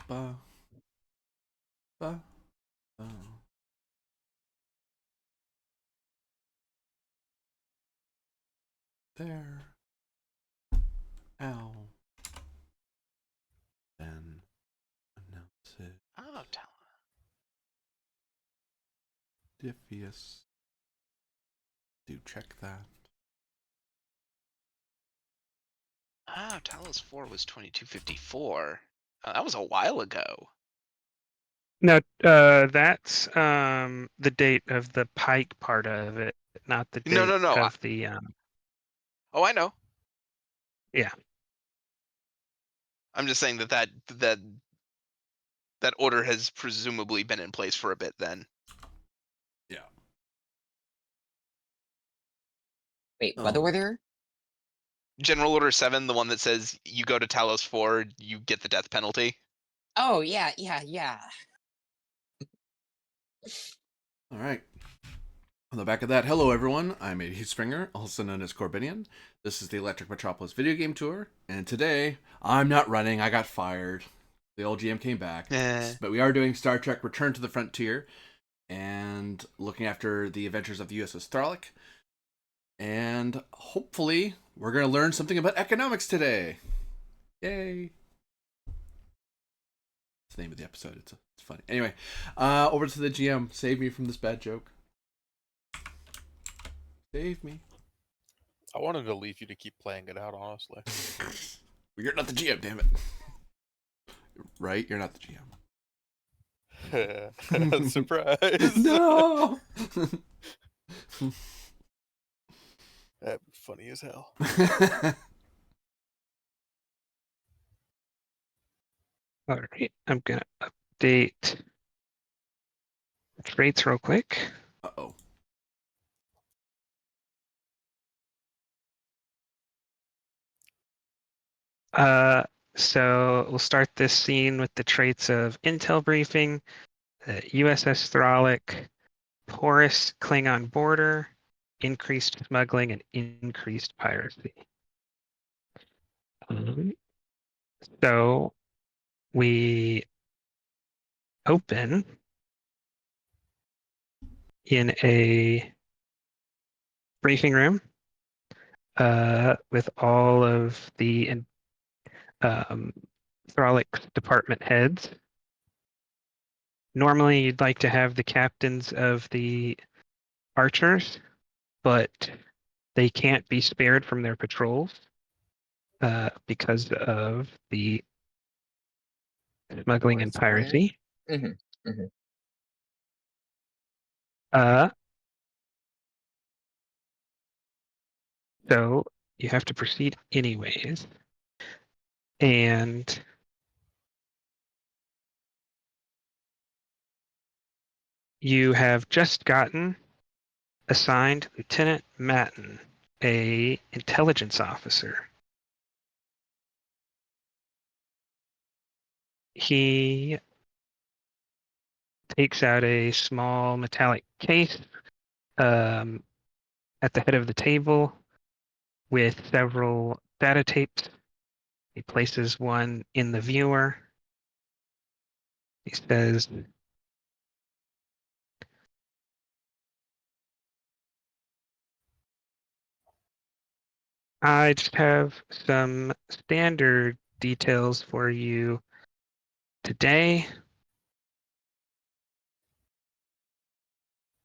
Ba, ba, ba. There. Ow. Then announce it. Oh, Diffius. Do check that. Talos 4 was 2254. That was a while ago. No, that's the date of the Pike part of it, not the No, date no, no. of the Oh, I know. Yeah. I'm just saying that order has presumably been in place for a bit then. Yeah. Wait, what order? General Order 7, the one that says you go to Talos 4, you get the death penalty. Oh, yeah. All right. On the back of that, hello everyone. I'm A.D. Springer, also known as Corbinian. This is the Electric Metropolis video game tour, and today I'm not running. I got fired. The old GM came back, but we are doing Star Trek: Return to the Frontier, and looking after the adventures of the USS Thralic. And hopefully, we're going to learn something about economics today. Yay! That's the name of the episode. It's funny. Anyway, over to the GM. Save me from this bad joke. Save me. I wanted to leave you to keep playing it out, honestly. You're not the GM, damn it. Right? You're not the GM. Surprise! No! That'd be funny as hell. All right, I'm gonna update traits real quick. Uh-oh. So we'll start this scene with the traits of intel briefing, USS Thralic, porous Klingon border, increased smuggling, and increased piracy. So we open in a briefing room with all of the Thralic department heads. Normally, you'd like to have the captains of the archers, but they can't be spared from their patrols because of the smuggling and piracy. So you have to proceed anyways. And you have just gotten assigned Lieutenant Matten, a intelligence officer. He takes out a small metallic case at the head of the table with several data tapes. He places one in the viewer. He says, I just have some standard details for you today.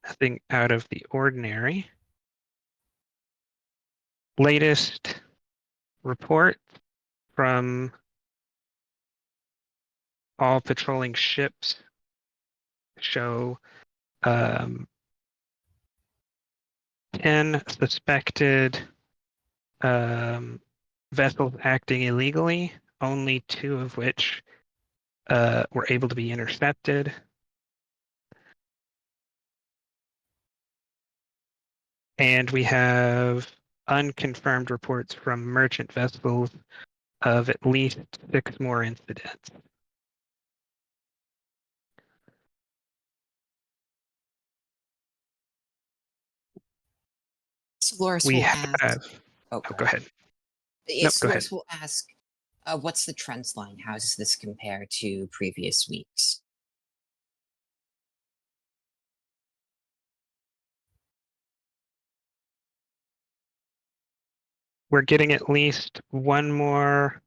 Nothing out of the ordinary. Latest report from all patrolling ships show 10 suspected vessels acting illegally, only 2 of which were able to be intercepted. And we have unconfirmed reports from merchant vessels of at least 6 more incidents. Dolores We will have. ask. Oh, go ahead. Yes, Nope, go Dolores ahead. will ask. What's the trends line? How does this compare to previous weeks? We're getting at least one more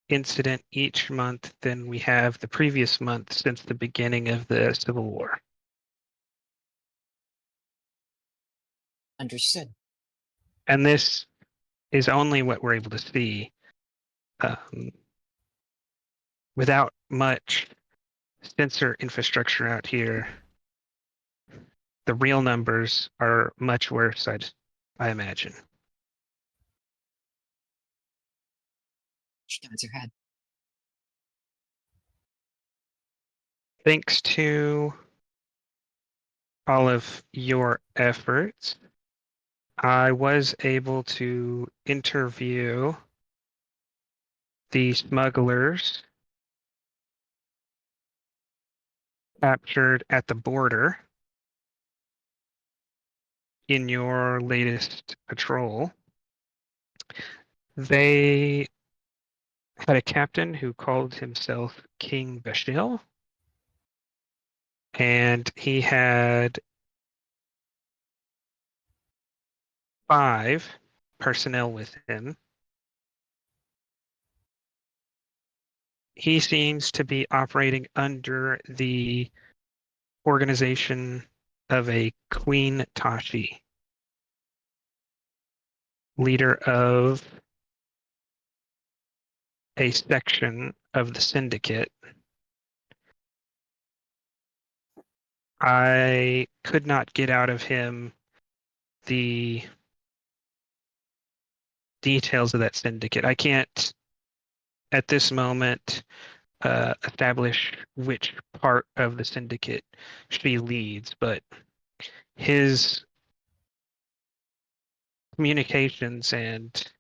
incident each month than we have the previous month since the beginning of the Civil War. Understood. And this is only what we're able to see without much sensor infrastructure out here. The real numbers are much worse, I imagine. She nods her head. Thanks to all of your efforts, I was able to interview the smugglers captured at the border in your latest patrol. They had a captain who called himself King Bashil, and he had 5 personnel with him. He seems to be operating under the organization of a Queen Tashi, leader of a section of the syndicate. I could not get out of him the details of that syndicate. I can't, at this moment, establish which part of the syndicate she leads, but his communications and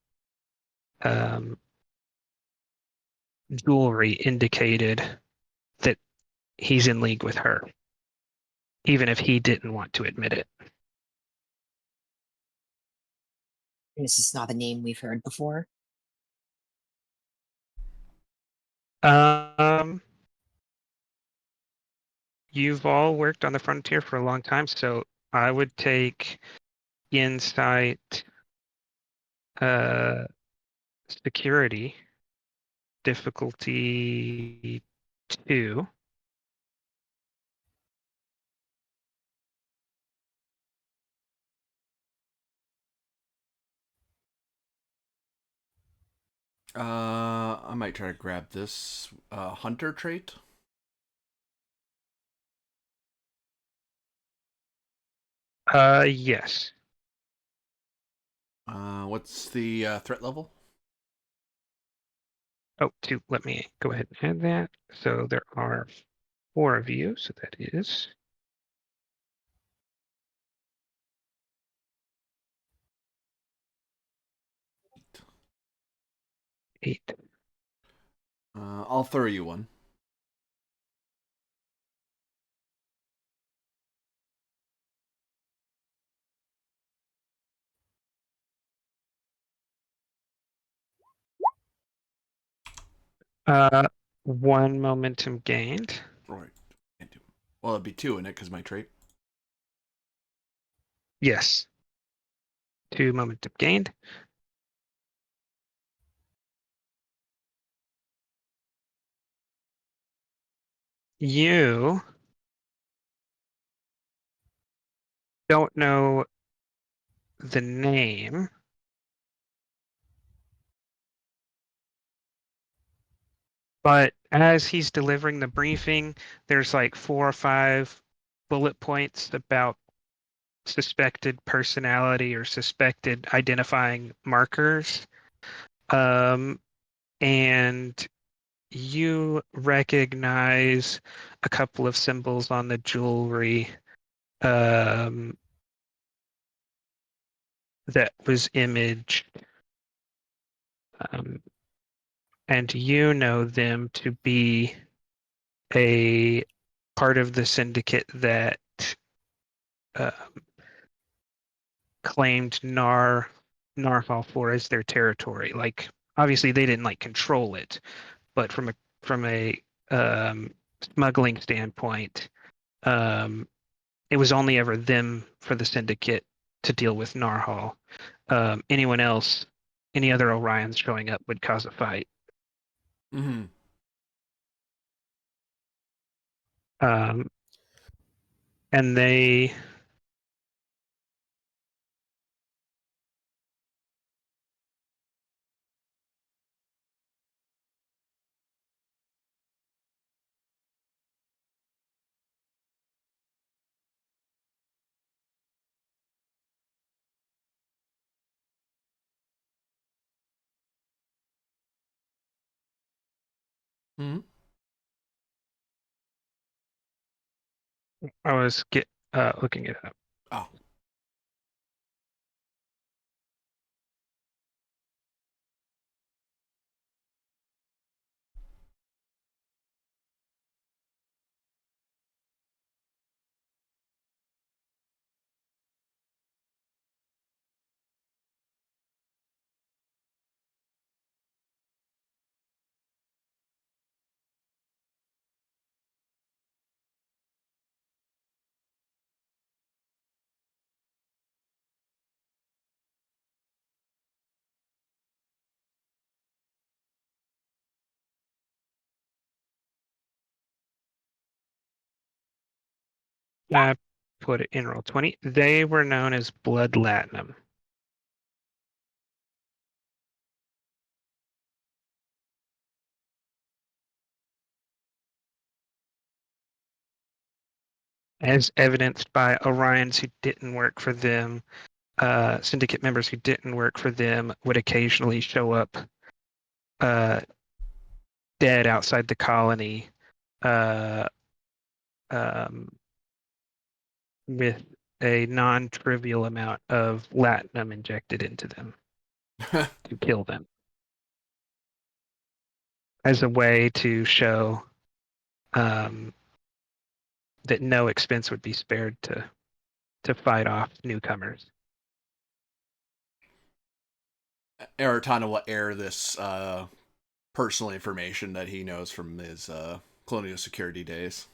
jewelry indicated that he's in league with her, even if he didn't want to admit it. This is not a name we've heard before. You've all worked on the frontier for a long time, so I would take insight, security, difficulty 2. I might try to grab this hunter trait. Yes. What's the threat level? Oh, 2. Let me go ahead and add that. So there are 4 of you, so that is 8. I'll throw you one. Uh, 1 momentum gained. Right. Well, it'd be 2 in it because my trait. Yes. 2 momentum gained. You don't know the name, but as he's delivering the briefing, there's like 4 or 5 bullet points about suspected personality or suspected identifying markers. And you recognize a couple of symbols on the jewelry that was imaged, and you know them to be a part of the syndicate that claimed Narfall 4 as their territory, like obviously they didn't like control it, but from a smuggling standpoint, it was only ever them for the syndicate to deal with Narhal. Anyone else, any other Orions showing up would cause a fight. Mm-hmm. And they Mm-hmm. I was looking it up. Oh. I put it in roll 20. They were known as Blood Latinum. As evidenced by Orions who didn't work for them, syndicate members who didn't work for them would occasionally show up dead outside the colony with a non-trivial amount of latinum injected into them to kill them as a way to show that no expense would be spared to fight off newcomers. Aratana will air this personal information that he knows from his colonial security days.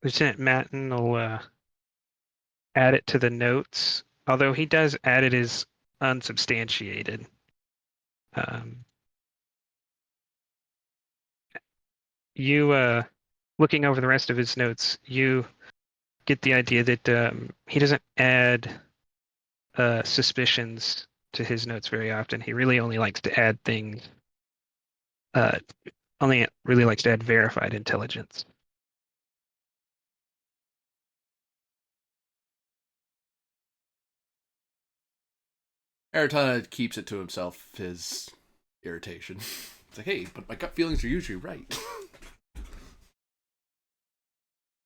Lieutenant Matten will add it to the notes, although he does add it as unsubstantiated. You looking over the rest of his notes, you get the idea that he doesn't add suspicions to his notes very often. He really only likes to add things. Only really likes to add verified intelligence. Aratana keeps it to himself, his irritation. It's like, hey, but my gut feelings are usually right.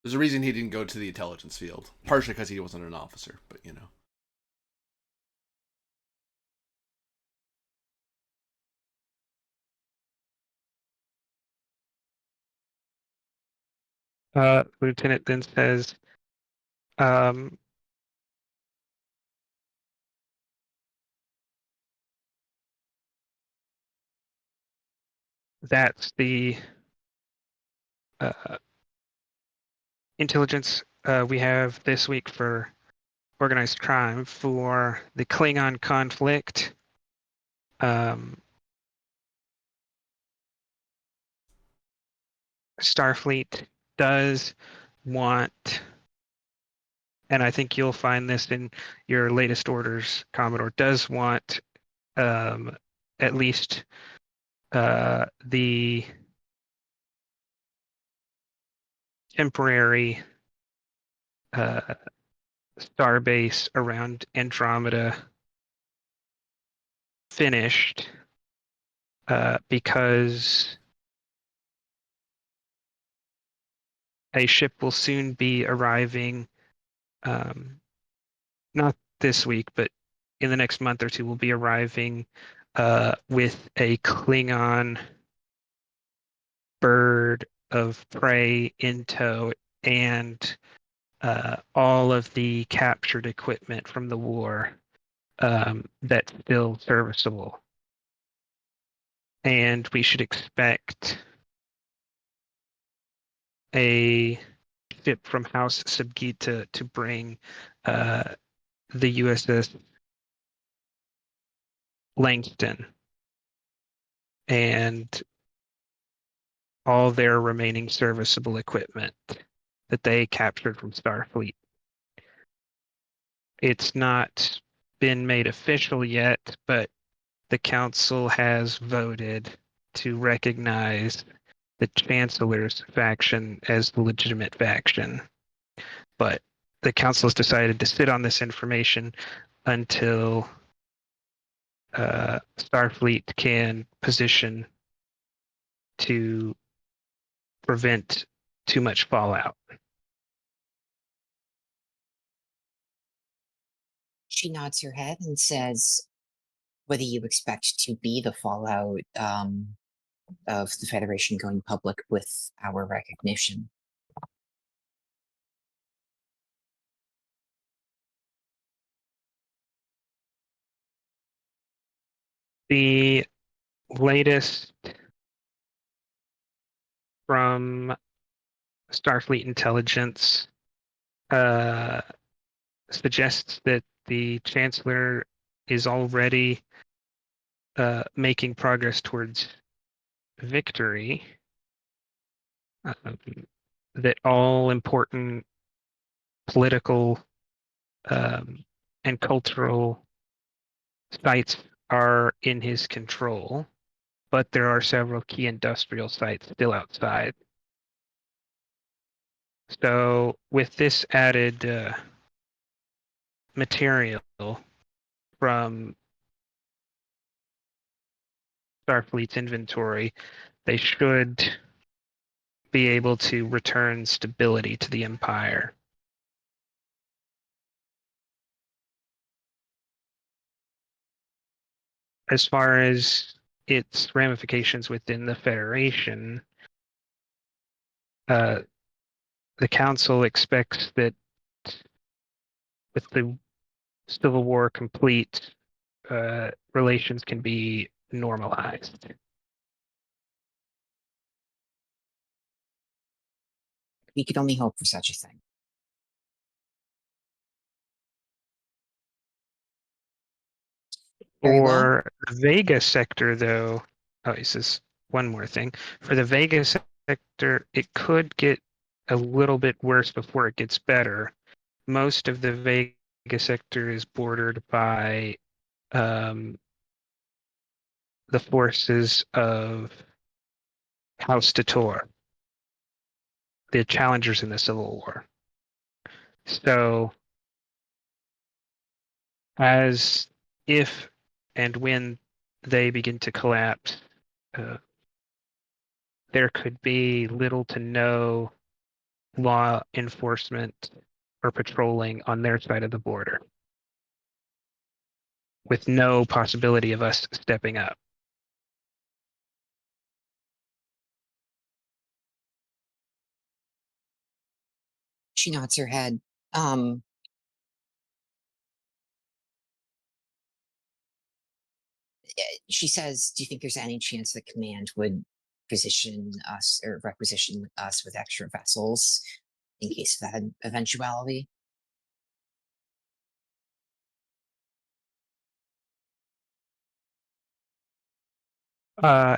There's a reason he didn't go to the intelligence field. Partially because he wasn't an officer, but you know. Lieutenant then says, that's the intelligence we have this week for organized crime. For the Klingon conflict, Starfleet does want, and I think you'll find this in your latest orders, Commodore, does want at least the temporary starbase around Andromeda finished because a ship will soon be arriving, not this week, but in the next month or two, will be arriving with a Klingon bird of prey in tow and all of the captured equipment from the war that's still serviceable. And we should expect a ship from House Subgita to bring the USS Langston and all their remaining serviceable equipment that they captured from Starfleet. It's not been made official yet, but the council has voted to recognize the Chancellor's faction as the legitimate faction. But the council has decided to sit on this information until Starfleet can position to prevent too much fallout. She nods her head and says, whether you expect to be the fallout of the Federation going public with our recognition. The latest from Starfleet intelligence suggests that the Chancellor is already making progress towards victory. That all important political and cultural sites are in his control, but there are several key industrial sites still outside. So with this added material from Starfleet's inventory, they should be able to return stability to the Empire. As far as its ramifications within the Federation, the Council expects that with the Civil War complete, relations can be normalized. We could only hope for such a thing. Very well. For the Vega sector, though, this is one more thing. For the Vega sector, it could get a little bit worse before it gets better. Most of the Vega sector is bordered by the forces of House Tator, the challengers in the Civil War. So, as if and when they begin to collapse, there could be little to no law enforcement or patrolling on their side of the border, with no possibility of us stepping up. She nods her head. She says, do you think there's any chance that command would position us or requisition us with extra vessels in case of that eventuality?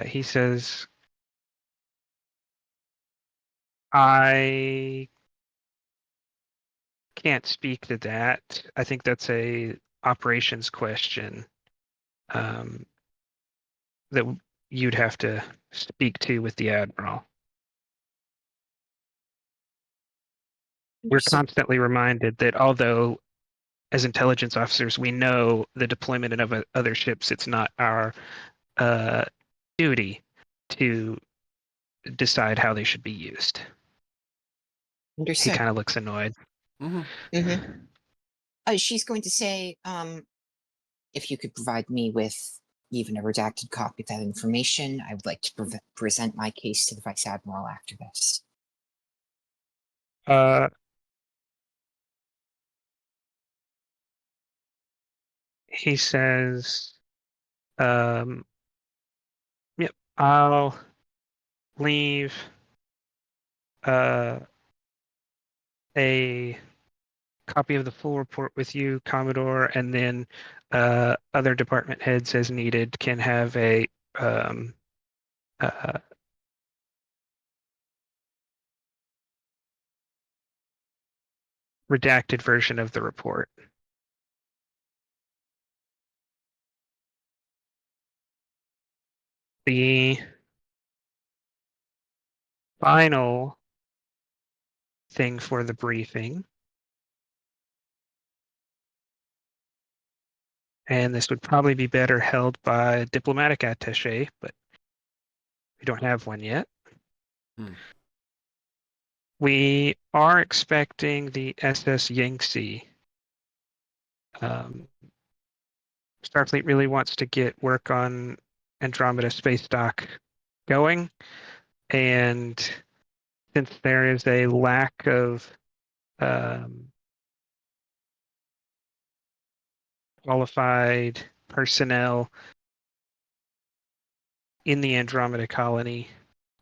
He says, I can't speak to that. I think that's a operations question that you'd have to speak to with the Admiral. We're constantly reminded that although as intelligence officers, we know the deployment of other ships, it's not our duty to decide how they should be used. He Understood. kind of looks annoyed. She's going to say, if you could provide me with even a redacted copy of that information. I would like to present my case to the Vice Admiral after this. Uh, he says, yep, I'll leave a copy of the full report with you, Commodore, and then other department heads as needed can have a uh, redacted version of the report. The final thing for the briefing, and this would probably be better held by a diplomatic attaché, but we don't have one yet. Hmm. We are expecting the SS Yangtze. Starfleet really wants to get work on Andromeda space dock going, and since there is a lack of qualified personnel in the Andromeda colony,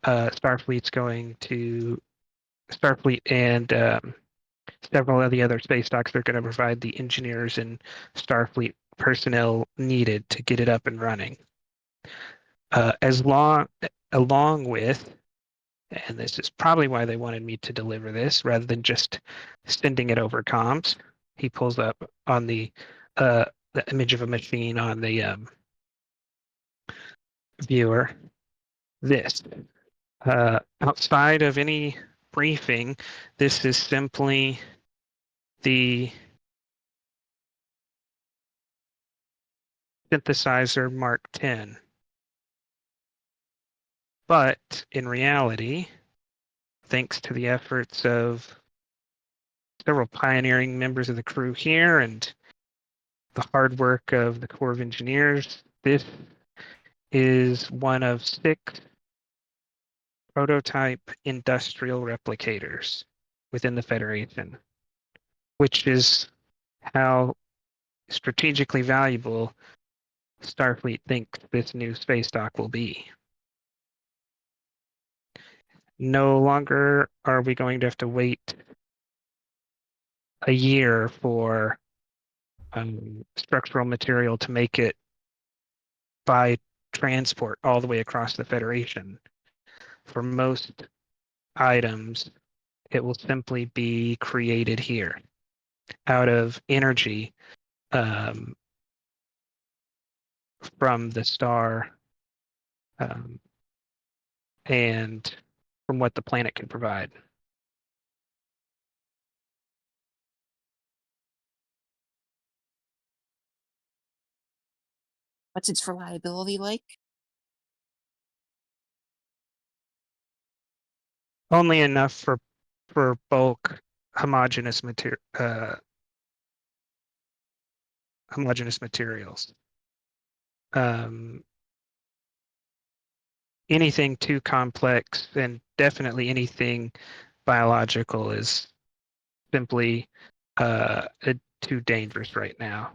Starfleet and several of the other space docks are going to provide the engineers and Starfleet personnel needed to get it up and running. Along with, and this is probably why they wanted me to deliver this rather than just sending it over comms. He pulls up on the image of a machine on the viewer. This outside of any briefing, this is simply the synthesizer Mark 10. But in reality, thanks to the efforts of several pioneering members of the crew here and the hard work of the Corps of Engineers, this is one of 6 prototype industrial replicators within the Federation, which is how strategically valuable Starfleet thinks this new space dock will be. No longer are we going to have to wait a year for structural material to make it by transport all the way across the Federation. For most items, it will simply be created here out of energy from the star and from what the planet can provide. What's its reliability like? Only enough for bulk homogeneous materials. Anything too complex and definitely anything biological is simply too dangerous right now.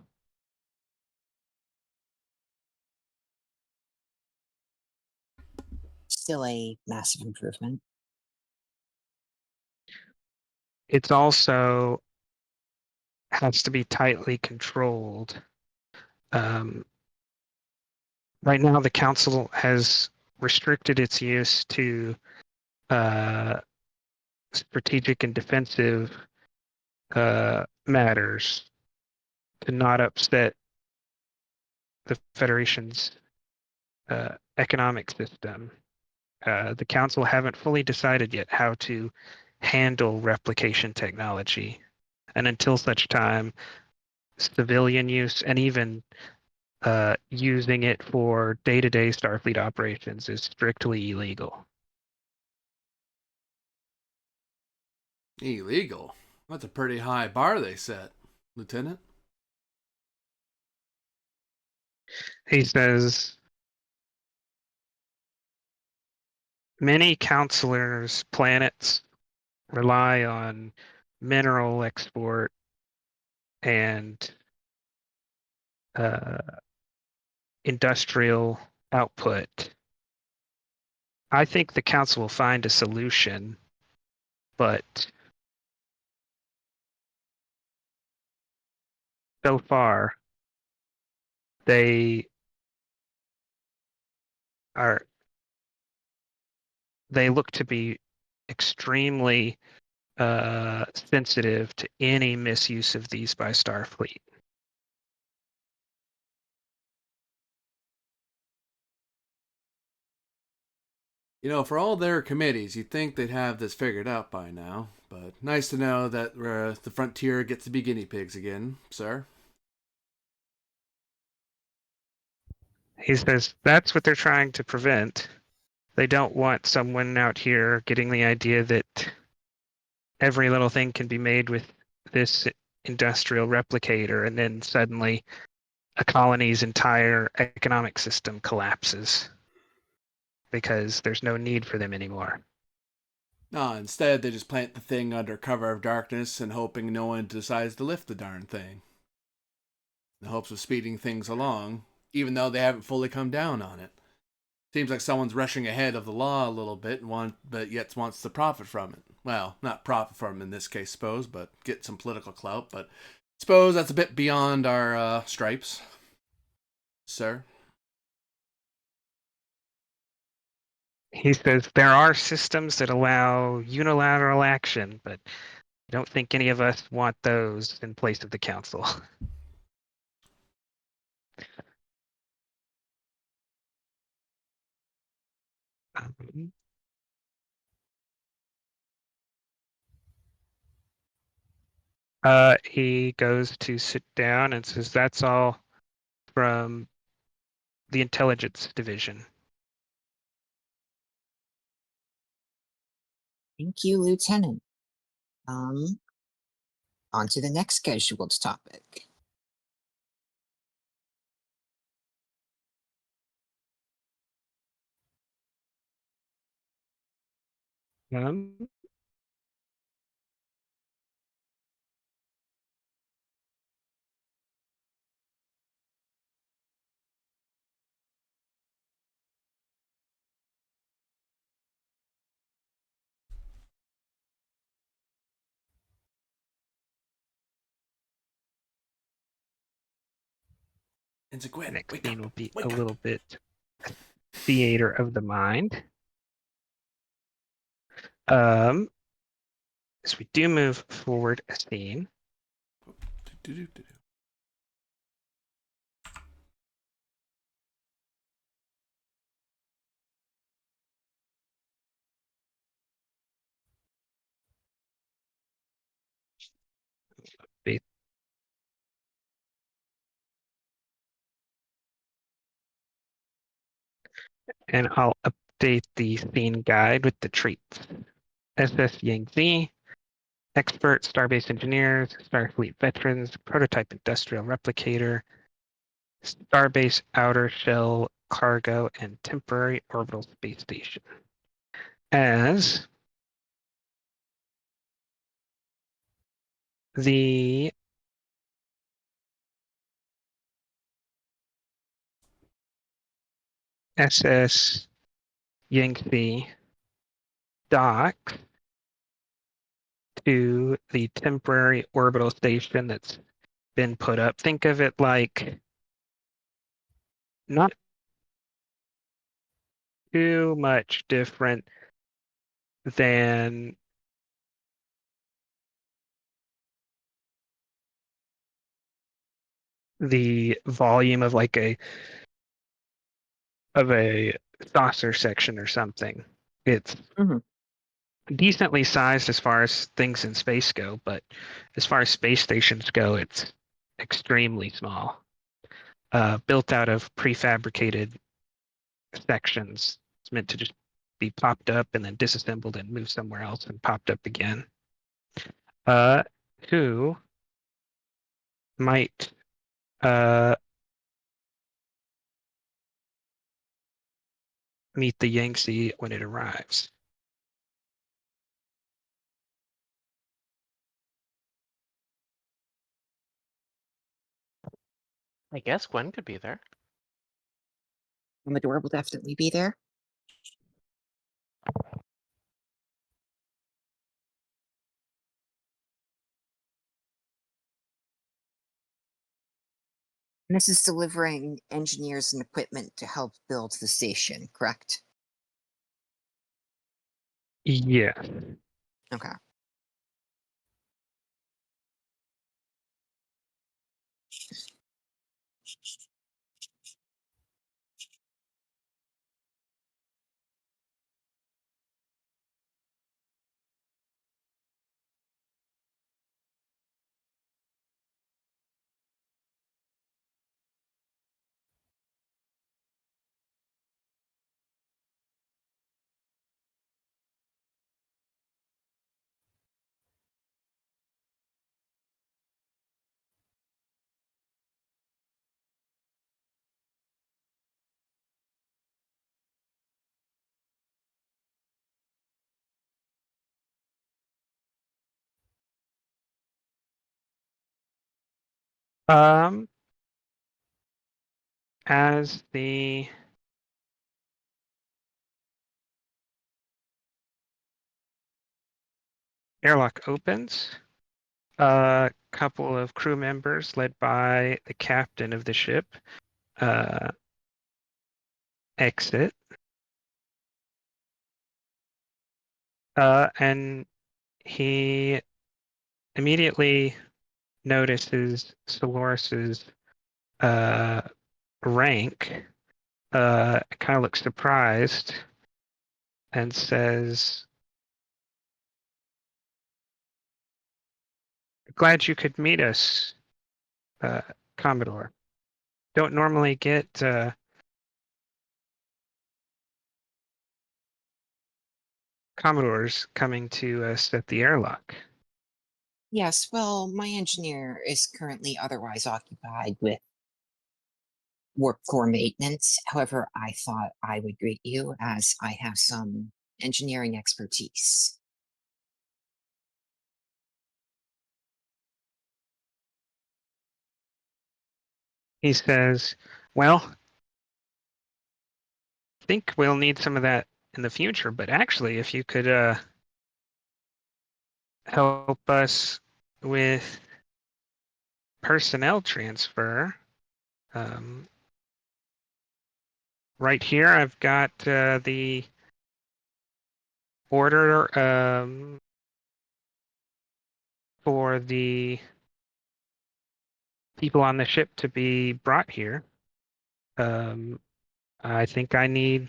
Still a massive improvement. It's also has to be tightly controlled. Right now, the council has restricted its use to strategic and defensive matters to not upset the Federation's economic system. The council haven't fully decided yet how to handle replication technology. And until such time, civilian use and even using it for day-to-day Starfleet operations is strictly illegal. Illegal? That's a pretty high bar they set, Lieutenant. He says many counselors' planets rely on mineral export and industrial output. I think the council will find a solution, but so far they look to be extremely sensitive to any misuse of these by Starfleet. You know, for all their committees, you'd think they'd have this figured out by now. But nice to know that the frontier gets to be guinea pigs again, sir. He says that's what they're trying to prevent. They don't want someone out here getting the idea that every little thing can be made with this industrial replicator, and then suddenly a colony's entire economic system collapses because there's no need for them anymore. No, instead they just plant the thing under cover of darkness and hoping no one decides to lift the darn thing. In the hopes of speeding things along, even though they haven't fully come down on it. Seems like someone's rushing ahead of the law a little bit, but yet wants to profit from it. Well, not profit from it in this case, suppose, but get some political clout. But suppose that's a bit beyond our stripes, sir. He says there are systems that allow unilateral action, but I don't think any of us want those in place of the council. He goes to sit down and says, "That's all from the intelligence division." Thank you, Lieutenant. On to the next scheduled topic. Um, It's a Gwen. next Wake scene up. will be Wake a up. little bit theater of the mind. As we do move forward a scene, Do-do-do-do. and I'll update the scene guide with the traits. SS Yangtze, expert Starbase engineers, Starfleet veterans, prototype industrial replicator, Starbase outer shell cargo, and temporary orbital space station. As the SS Yangtze docks to the temporary orbital station that's been put up. Think of it like not too much different than the volume of like a saucer section or something. It's Mhm. decently sized as far as things in space go, but as far as space stations go, it's extremely small. Built out of prefabricated sections. It's meant to just be popped up and then disassembled and moved somewhere else and popped up again. Who might meet the Yangtze when it arrives. I guess Gwen could be there. Commodore will definitely be there. And this is delivering engineers and equipment to help build the station, correct? Yeah. Okay. As the airlock opens, a couple of crew members led by the captain of the ship exit. And he immediately notices Soloris's rank, kind of looks surprised and says, "Glad you could meet us, Commodore. Don't normally get Commodores coming to us at the airlock." Yes, well, my engineer is currently otherwise occupied with warp core maintenance. However, I thought I would greet you as I have some engineering expertise. He says, "Well, I think we'll need some of that in the future, but actually, if you could help us with personnel transfer, right here I've got the order for the people on the ship to be brought here. I think I need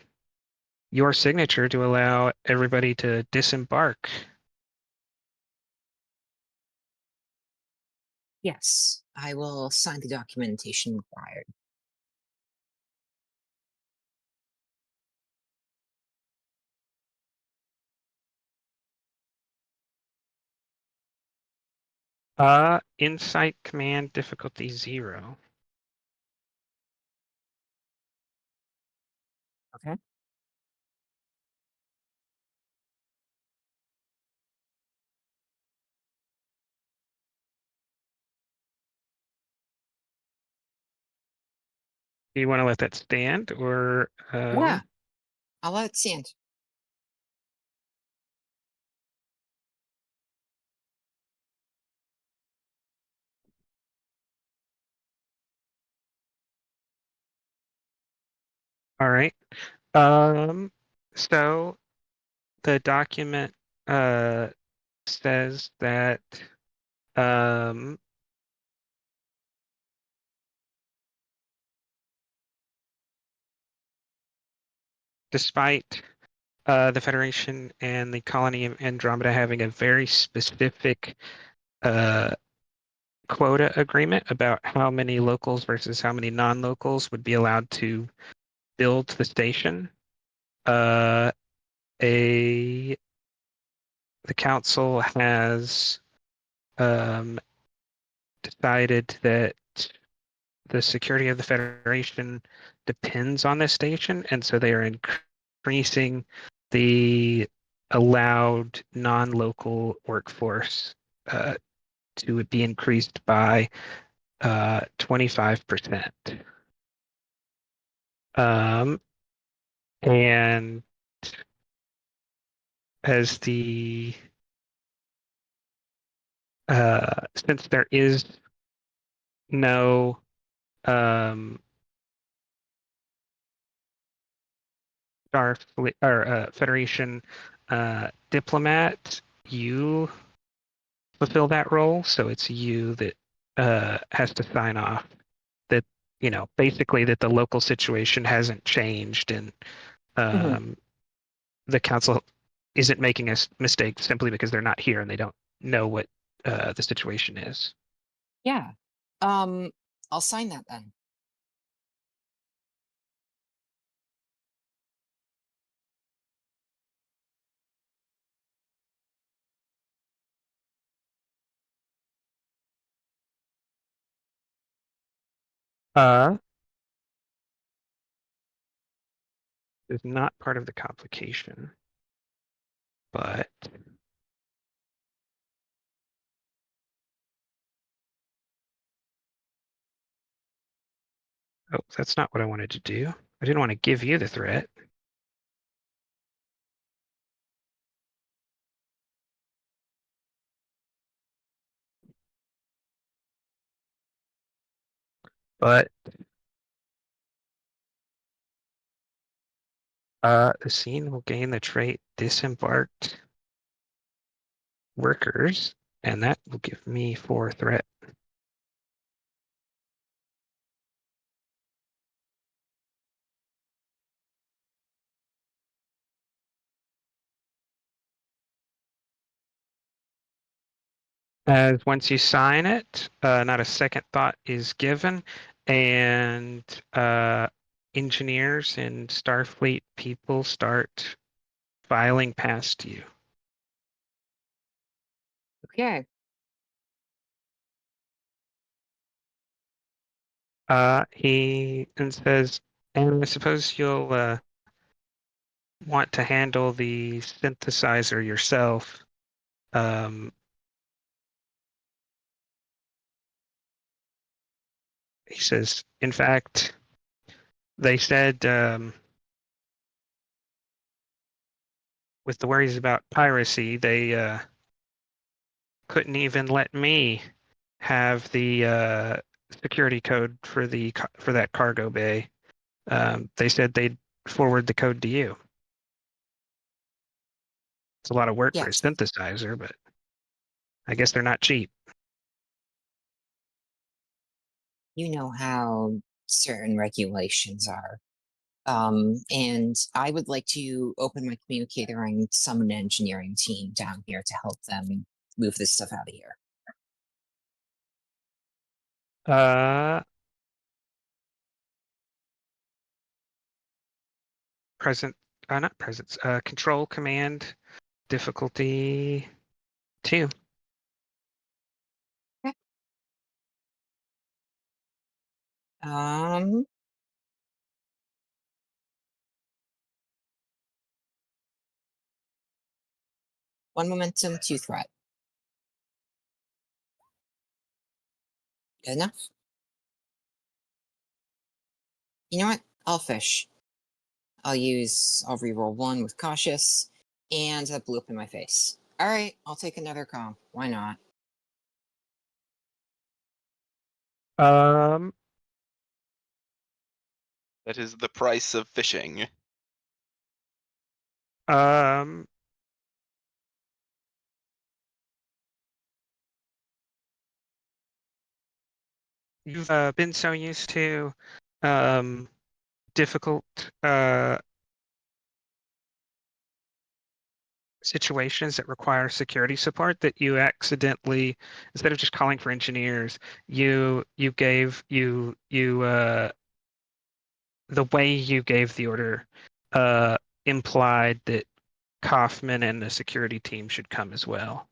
your signature to allow everybody to disembark." Yes, I will sign the documentation required. Insight command difficulty 0. Okay. Do you want to let that stand or Yeah, I'll let it stand. all right. So the document says that despite the Federation and the colony of Andromeda having a very specific quota agreement about how many locals versus how many non-locals would be allowed to build the station, the council has decided that the security of the Federation depends on this station, and so they are increasing the allowed non-local workforce to be increased by 25%. And as the since there is no Starfleet or Federation diplomat, you fulfill that role. So it's you that has to sign off that, basically that the local situation hasn't changed and the council isn't making a mistake simply because they're not here and they don't know what the situation is. Yeah. I'll sign that then. Is not part of the complication, but oh, that's not what I wanted to do. I didn't want to give you the threat. But the scene will gain the trait disembarked workers, and that will give me 4 threat. As once you sign it, not a second thought is given, and engineers and Starfleet people start filing past you. Okay. He and says, and I suppose you'll want to handle the synthesizer yourself. He says, in fact, they said with the worries about piracy, they couldn't even let me have the security code for that cargo bay. They said they'd forward the code to you. It's a lot of work for a Yes. synthesizer, but I guess they're not cheap. You know how certain regulations are. And I would like to open my communicator and summon an engineering team down here to help them move this stuff out of here. Not presence, control command difficulty 2. Okay. Um, one momentum, 2 threat. Good enough? You know what? I'll fish. I'll reroll 1 with cautious, and that blew up in my face. Alright, I'll take another comp. Why not? That is the price of fishing. You've been so used to difficult situations that require security support that you accidentally, instead of just calling for engineers, the way you gave the order implied that Kaufman and the security team should come as well.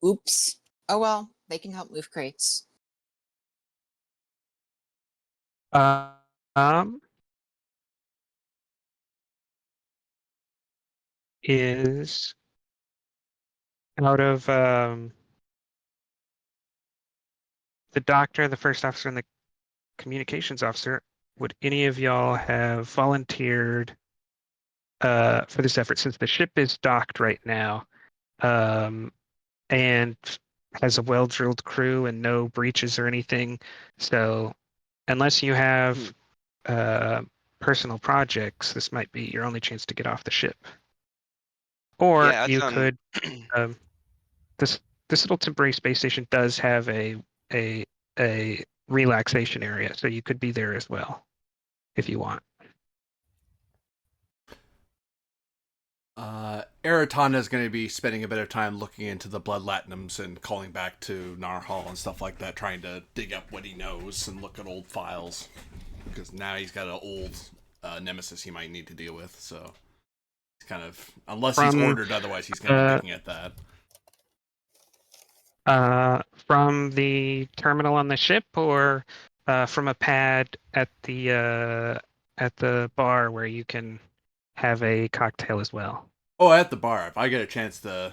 Oops. Oh well, they can help move crates. Um, is out of the doctor, the first officer, and the communications officer, would any of y'all have volunteered for this effort since the ship is docked right now and has a well-drilled crew and no breaches or anything? So unless you have personal projects, this might be your only chance to get off the ship. Or Yeah, you it's, could this little temporary space station does have a relaxation area, so you could be there as well if you want. Eritana is going to be spending a bit of time looking into the blood latinums and calling back to Narhal and stuff like that, trying to dig up what he knows and look at old files. Because now he's got an old nemesis he might need to deal with, so he's kind of, unless he's ordered otherwise, he's going to be looking at that. From the terminal on the ship, or from a pad at the bar where you can have a cocktail as well. Oh, at the bar. If I get a chance to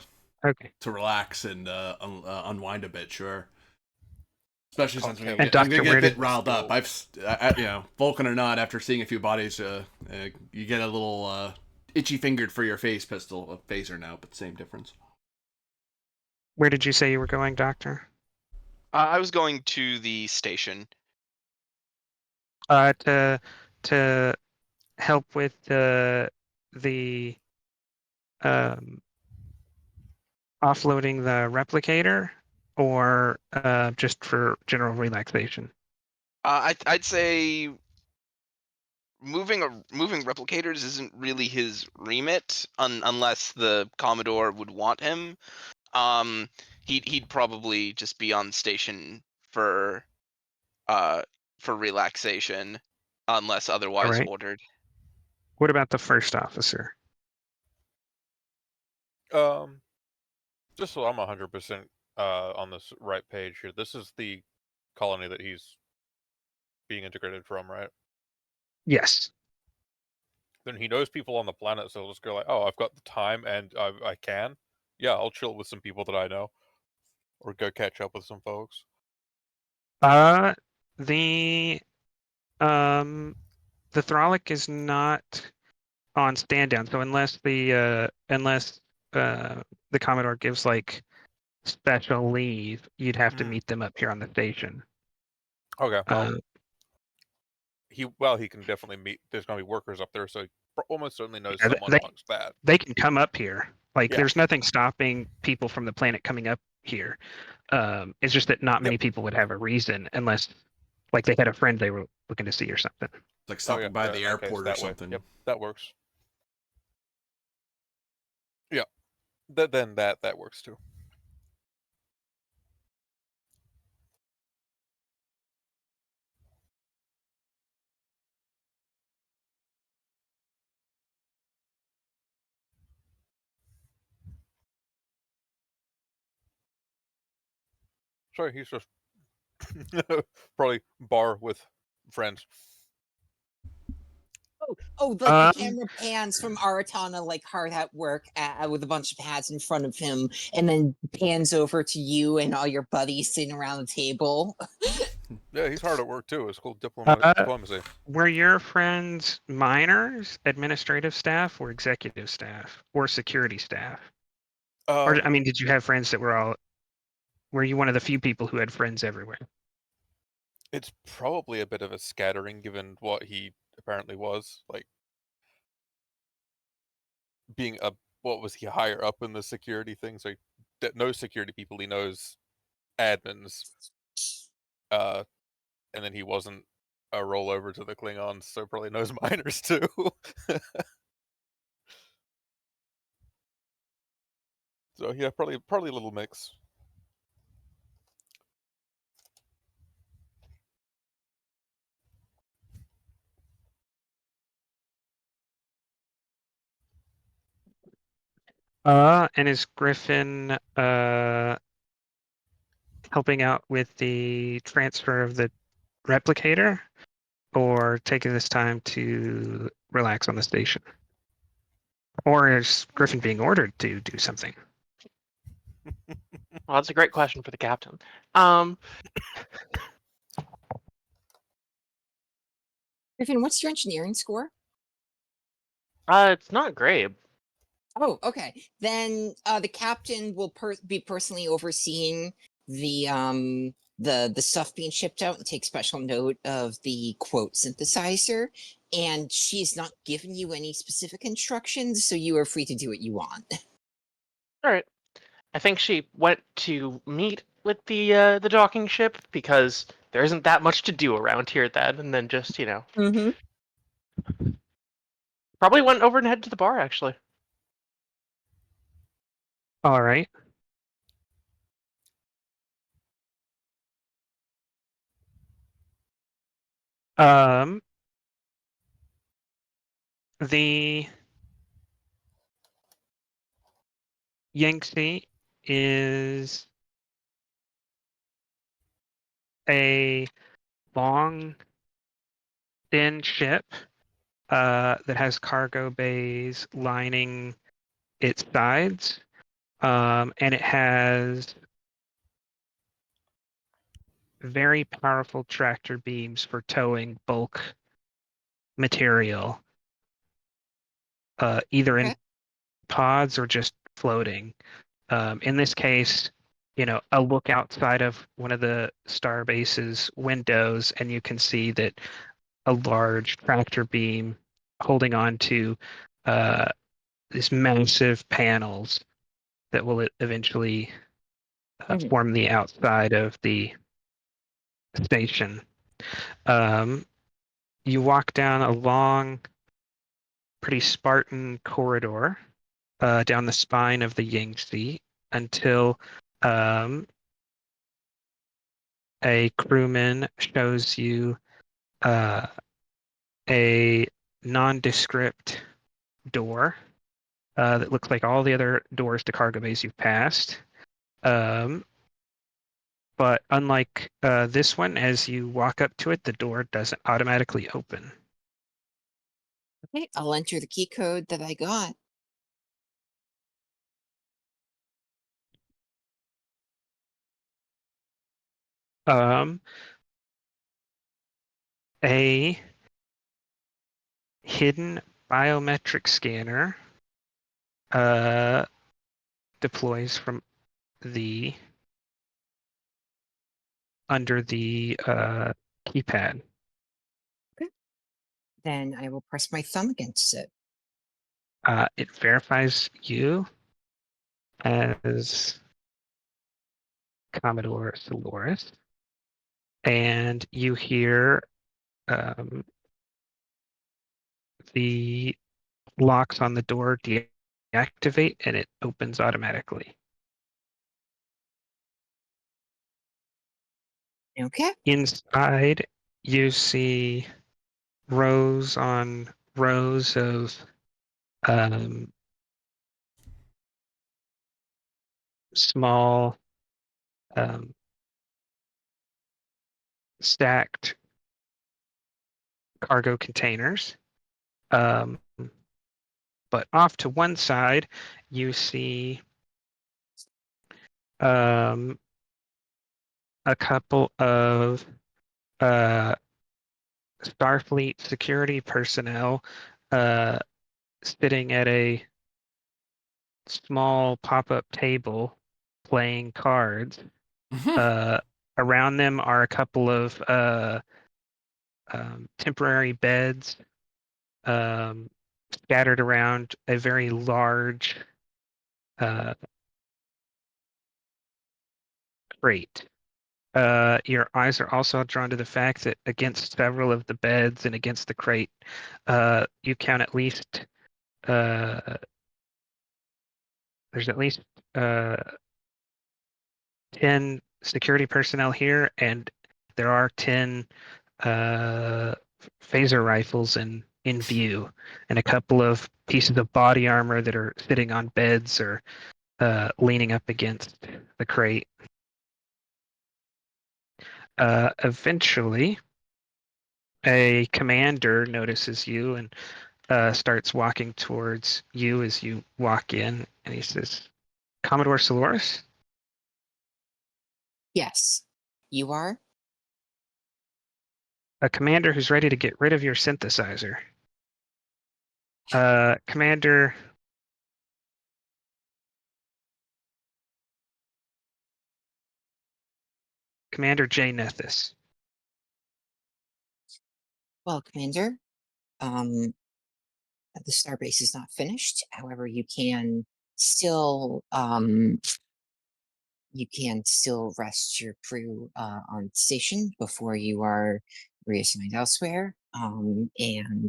relax and unwind a bit, sure. Especially since I'm going to get a bit riled up. Vulcan or not, after seeing a few bodies, you get a little itchy fingered for your phaser now, but same difference. Where did you say you were going, Doctor? I was going to the station. To help with the offloading the replicator, or just for general relaxation? I'd say moving replicators isn't really his remit, unless the Commodore would want him. He'd probably just be on station for relaxation, unless otherwise ordered. What about the first officer? Just so I'm 100% on this right page here, this is the colony that he's being integrated from, right? Yes. Then he knows people on the planet, so he'll just go like, oh, I've got the time and I can. Yeah, I'll chill with some people that I know. Or go catch up with some folks. The Thralic is not on stand down, so unless the Commodore gives like special leave, you'd have to meet them up here on the station. Okay. He can definitely meet. There's gonna be workers up there, so he almost certainly knows someone amongst that. They can come up here. Like, there's nothing stopping people from the planet coming up here. It's just that not many people would have a reason unless, like, they had a friend they were looking to see or something. Like stopping by the airport or something. Yep, that works. Yeah, then that works too. Sorry, he's just probably bar with friends. The camera pans from Aratana, like hard at work with a bunch of pads in front of him, and then pans over to you and all your buddies sitting around the table. Yeah, he's hard at work too. It's called diplomacy. Were your friends miners, administrative staff, or executive staff, or security staff? Or, I mean, did you have friends that were you one of the few people who had friends everywhere? It's probably a bit of a scattering, given what he apparently was, like being what was he higher up in the security thing? So he knows security people, he knows admins, and then he wasn't a rollover to the Klingons, so probably knows miners too. So yeah, probably a little mix. And is Griffin helping out with the transfer of the replicator, or taking this time to relax on the station? Or is Griffin being ordered to do something? Well, that's a great question for the captain. Um, Griffin, what's your engineering score? it's not great. Oh, okay. Then the captain will be personally overseeing the stuff being shipped out and take special note of the quote synthesizer. And she's not given you any specific instructions, so you are free to do what you want. All right. I think she went to meet with the docking ship because there isn't that much to do around here then, and then just Mm-hmm. probably went over and head to the bar actually. All right. The Yangtze is a long, thin ship that has cargo bays lining its sides, and it has very powerful tractor beams for towing bulk material, either in Okay. pods or just floating. In this case, a look outside of one of the Starbase's windows, and you can see that a large tractor beam holding on to these massive panels that will eventually Mhm. form the outside of the station. You walk down a long, pretty Spartan corridor down the spine of the Yangtze until a crewman shows you a nondescript door that looks like all the other doors to cargo bays you've passed. But unlike this one, as you walk up to it, the door doesn't automatically open. Okay, I'll enter the key code that I got. Um, a hidden biometric scanner deploys from the under the keypad. Then I will press my thumb against it. It verifies you as Commodore Solaris, and you hear the locks on the door deactivate, and it opens automatically. Okay. Inside, you see rows on rows of small stacked cargo containers. But off to one side, you see a couple of Starfleet security personnel sitting at a small pop-up table playing cards. Around them are a couple of temporary beds scattered around a very large crate. Your eyes are also drawn to the fact that against several of the beds and against the crate, you count at least there's at least 10 security personnel here, and there are 10 phaser rifles in view, and a couple of pieces of body armor that are sitting on beds or leaning up against the crate. Eventually, a commander notices you and starts walking towards you as you walk in, and he says, "Commodore Solaris?" Yes, you are. A commander who's ready to get rid of your synthesizer. Commander Jay Nethys. Well, Commander, um, the starbase is not finished. However, you can still rest your crew on station before you are reassigned elsewhere. And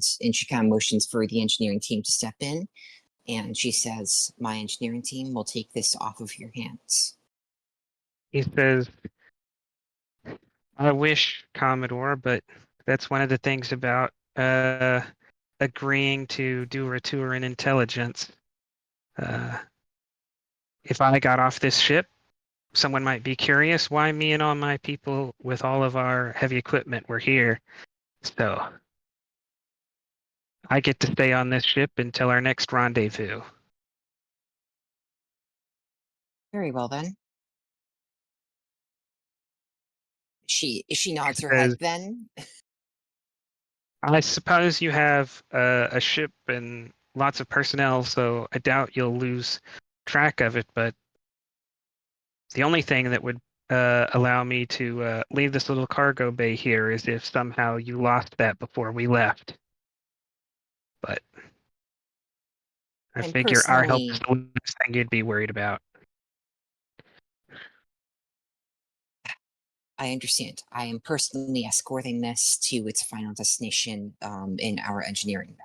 she kind of motions for the engineering team to step in, and she says, "My engineering team will take this off of your hands." He says, "I wish, Commodore, but that's one of the things about agreeing to do a tour in intelligence. If I got off this ship, someone might be curious why me and all my people with all of our heavy equipment were here. So I get to stay on this ship until our next rendezvous." Very well then. She nods her Says, head then. "I suppose you have a ship and lots of personnel, so I doubt you'll lose track of it, but the only thing that would allow me to leave this little cargo bay here is if somehow you lost that before we left. But I And figure our help is personally, the last thing you'd be worried about." I understand. I am personally escorting this to its final destination in our engineering bay.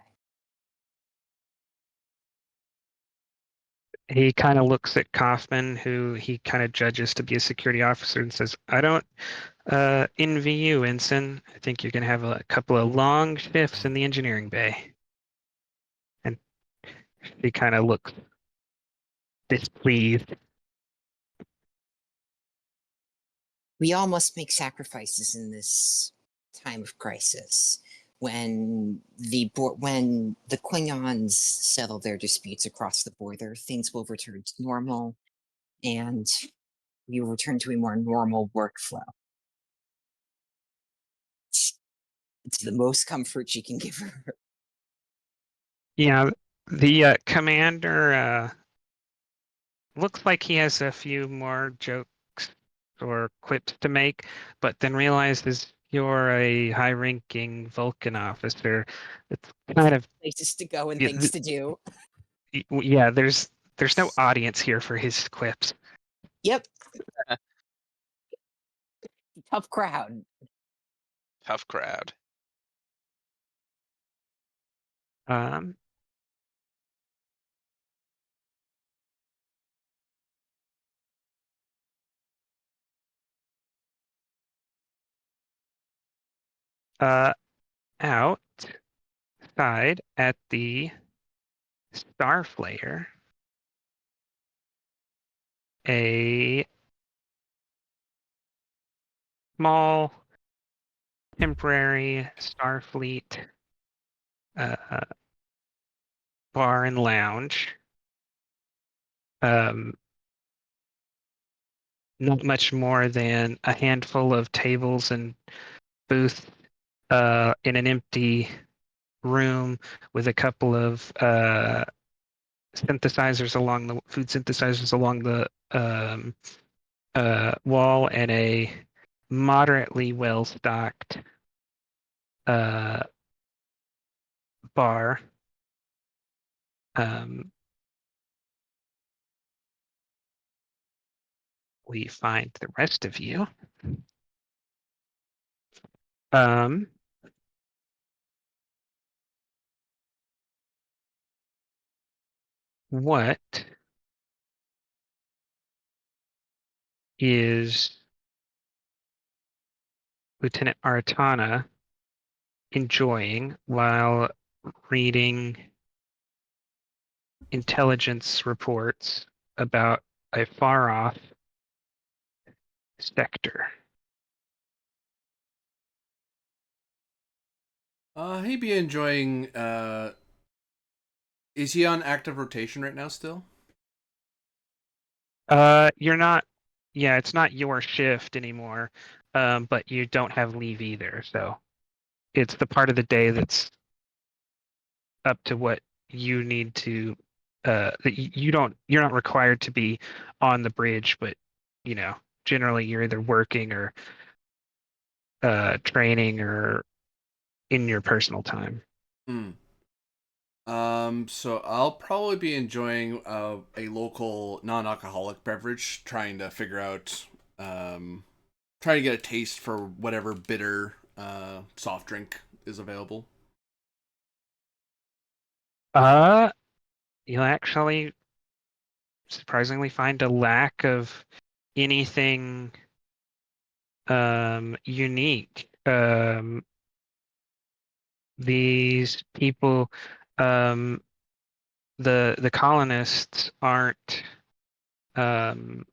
He kind of looks at Kaufman, who he kind of judges to be a security officer, and says, "I don't envy you, Ensign. I think you're going to have a couple of long shifts in the engineering bay." And he kind of looks displeased. We all must make sacrifices in this time of crisis. When the Klingons settle their disputes across the border, things will return to normal, and we will return to a more normal workflow. It's the most comfort she can give her. Yeah, the commander looks like he has a few more jokes or quips to make, but then realizes you're a high-ranking Vulcan officer. It's kind of Places to go and things to do. yeah. There's no audience here for his quips. Yep. Tough crowd. Tough crowd. Um, outside at the Starflyer, a small temporary Starfleet bar and lounge. Not much more than a handful of tables and booths in an empty room with a couple of synthesizers along the food synthesizers along the wall, and a moderately well stocked bar. We find the rest of you. What is Lieutenant Aratana enjoying while reading intelligence reports about a far off sector? He'd be enjoying. Is he on active rotation right now still? You're not. Yeah, it's not your shift anymore. But you don't have leave either, so it's the part of the day that's up to what you need to. You don't. You're not required to be on the bridge, but generally you're either working or training or in your personal time. Hmm. So I'll probably be enjoying a local non-alcoholic beverage, trying to figure out, trying to get a taste for whatever bitter soft drink is available. Uh, you'll actually surprisingly find a lack of anything unique. These people, um, the colonists aren't um,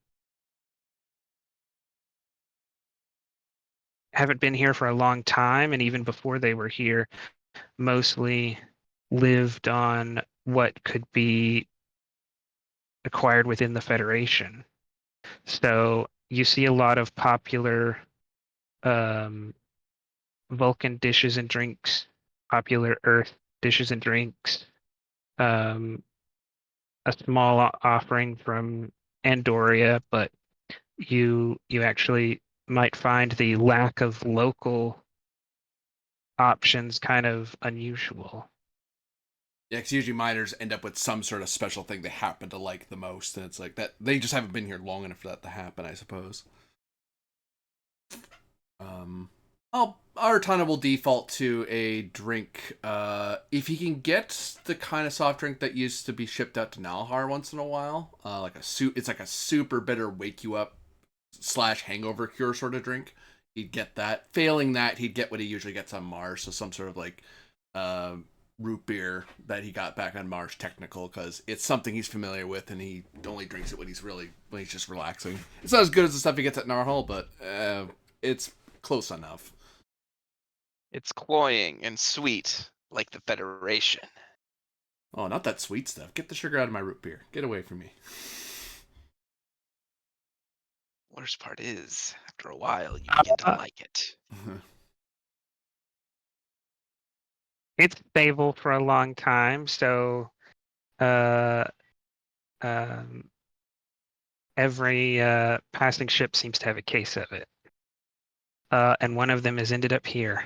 haven't been here for a long time, and even before they were here, mostly lived on what could be acquired within the Federation. So you see a lot of popular um, Vulcan dishes and drinks, popular Earth dishes and drinks, um, a small offering from Andoria, but you actually might find the lack of local options kind of unusual. Yeah, because usually miners end up with some sort of special thing they happen to like the most, and it's like that they just haven't been here long enough for that to happen, I suppose. Artana will default to a drink. If he can get the kind of soft drink that used to be shipped out to Nalhar once in a while, it's like a super bitter wake you up / hangover cure sort of drink. He'd get that. Failing that, he'd get what he usually gets on Mars, so some sort of like uh, root beer that he got back on Mars Technical, because it's something he's familiar with, and he only drinks it when he's just relaxing. It's not as good as the stuff he gets at Narhal, but it's close enough. It's cloying and sweet, like the Federation. Oh, not that sweet stuff. Get the sugar out of my root beer. Get away from me. Worst part is, after a while, you begin to Uh, like it. it's stable for a long time, so uh, um, every passing ship seems to have a case of it. And one of them has ended up here.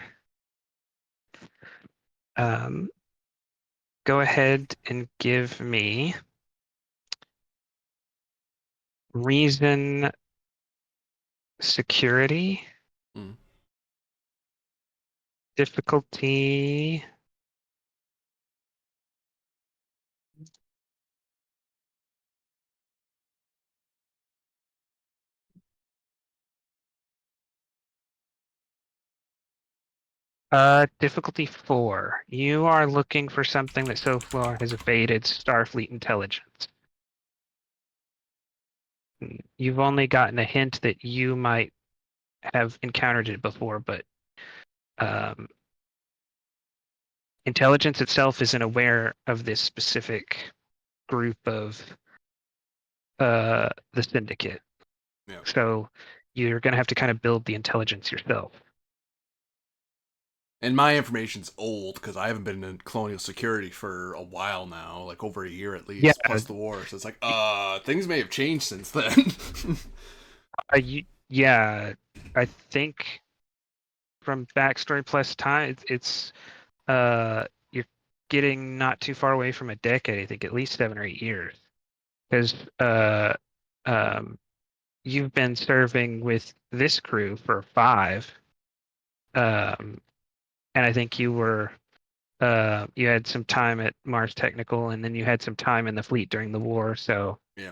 Um, go ahead and give me reason security Mm. difficulty. Difficulty 4. You are looking for something that so far has evaded Starfleet intelligence. You've only gotten a hint that you might have encountered it before, but um, intelligence itself isn't aware of this specific group of the syndicate. Yeah. So you're going to have to kind of build the intelligence yourself. And my information's old because I haven't been in colonial security for a while now, like over a year at Yeah, least, plus the war. So it's like, things may have changed since then. yeah, I think from backstory plus time, you're getting not too far away from a decade. I think at least 7 or 8 years, because um, you've been serving with this crew for 5, and I think you had some time at Mars Technical, and then you had some time in the fleet during the war. So Yeah.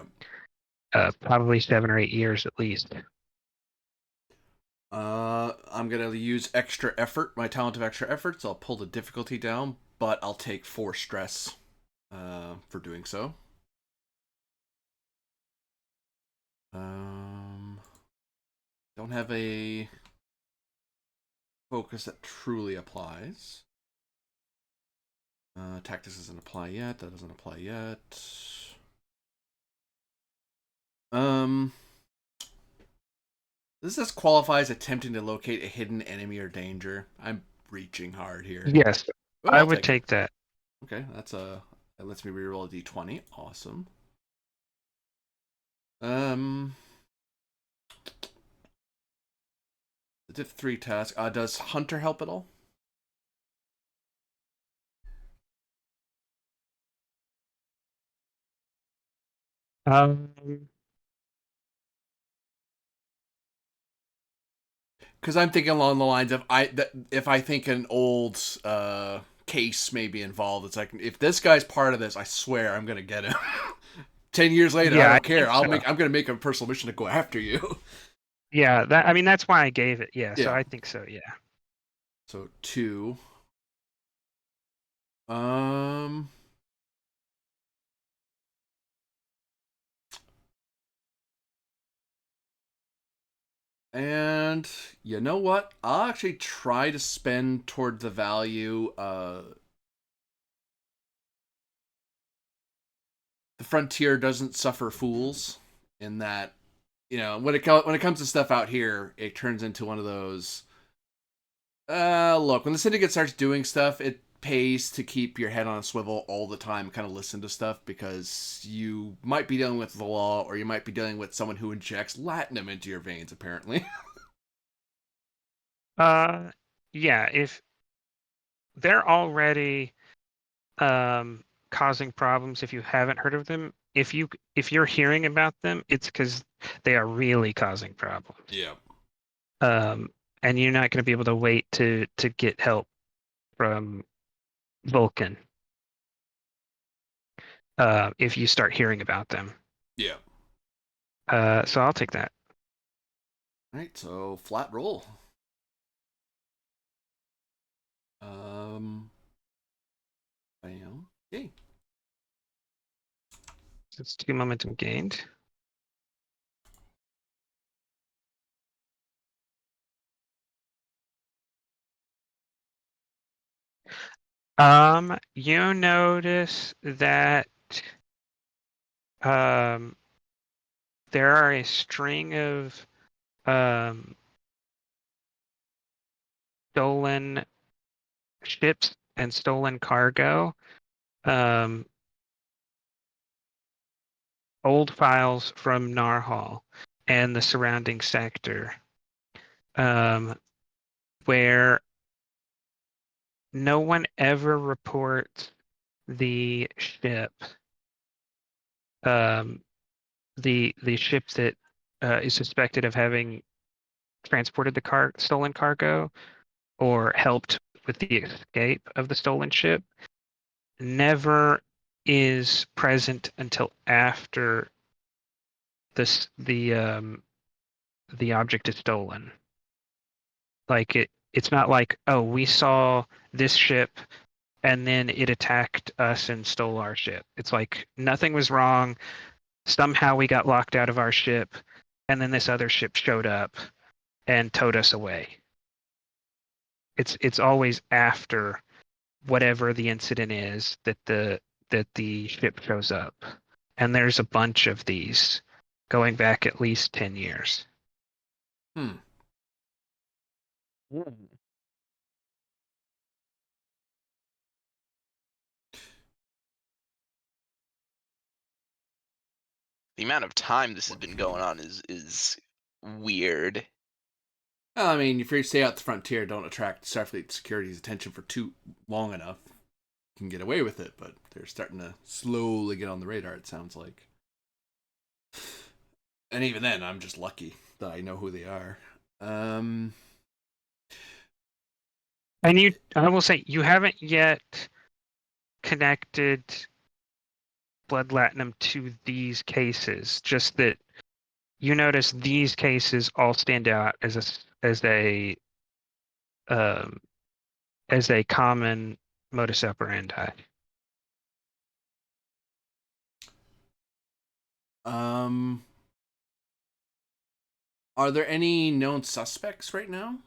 probably 7 or 8 years at least. I'm gonna use extra effort, my talent of extra effort, so I'll pull the difficulty down, but I'll take 4 stress for doing so. Don't have a focus that truly applies. Tactics doesn't apply yet. That doesn't apply yet. This qualifies attempting to locate a hidden enemy or danger. I'm reaching hard here. Yes, Oh, I I'll would it. take that. Okay, that lets me reroll a d20. Awesome. The Div 3 task. Does Hunter help at all? Um, Because I'm thinking along the lines of if I think an old case may be involved, it's like if this guy's part of this, I swear I'm gonna get him. 10 years later, Yeah, I I don't care. think so. I'm gonna make a personal mission to go after you. yeah, I mean that's why I gave it. Yeah, so Yeah. I think so. Yeah. So 2. Um. And you know what? I'll actually try to spend toward the value. The frontier doesn't suffer fools, in that, when it comes to stuff out here, it turns into one of those. Look, when the syndicate starts doing stuff, it pays to keep your head on a swivel all the time. Kind of listen to stuff, because you might be dealing with the law, or you might be dealing with someone who injects latinum into your veins. Apparently. Yeah, if they're already causing problems, if you haven't heard of them, if you're hearing about them, it's because they are really causing problems. Yeah. And you're not going to be able to wait to get help from Vulcan if you start hearing about them. Yeah. So I'll take that. All right. So flat roll. Bam. Okay. It's 2 momentum gained. You notice that there are a string of stolen ships and stolen cargo. Old files from Narhal and the surrounding sector, where no one ever reports the ship, the ship that is suspected of having transported the stolen cargo or helped with the escape of the stolen ship, never is present until after the object is stolen. Like it's not like, oh, we saw this ship and then it attacked us and stole our ship. It's like nothing was wrong. Somehow we got locked out of our ship, and then this other ship showed up and towed us away. It's always after whatever the incident is that the ship shows up. And there's a bunch of these going back at least 10 years. Hmm. The amount of time this has been going on is weird. Well, I mean, if you stay out the frontier, don't attract Starfleet security's attention for too long enough, you can get away with it. But they're starting to slowly get on the radar, it sounds like. And even then, I'm just lucky that I know who they are. And I will say, you haven't yet connected Blood Latinum to these cases. Just that you notice these cases all stand out as a common modus operandi. Are there any known suspects right now?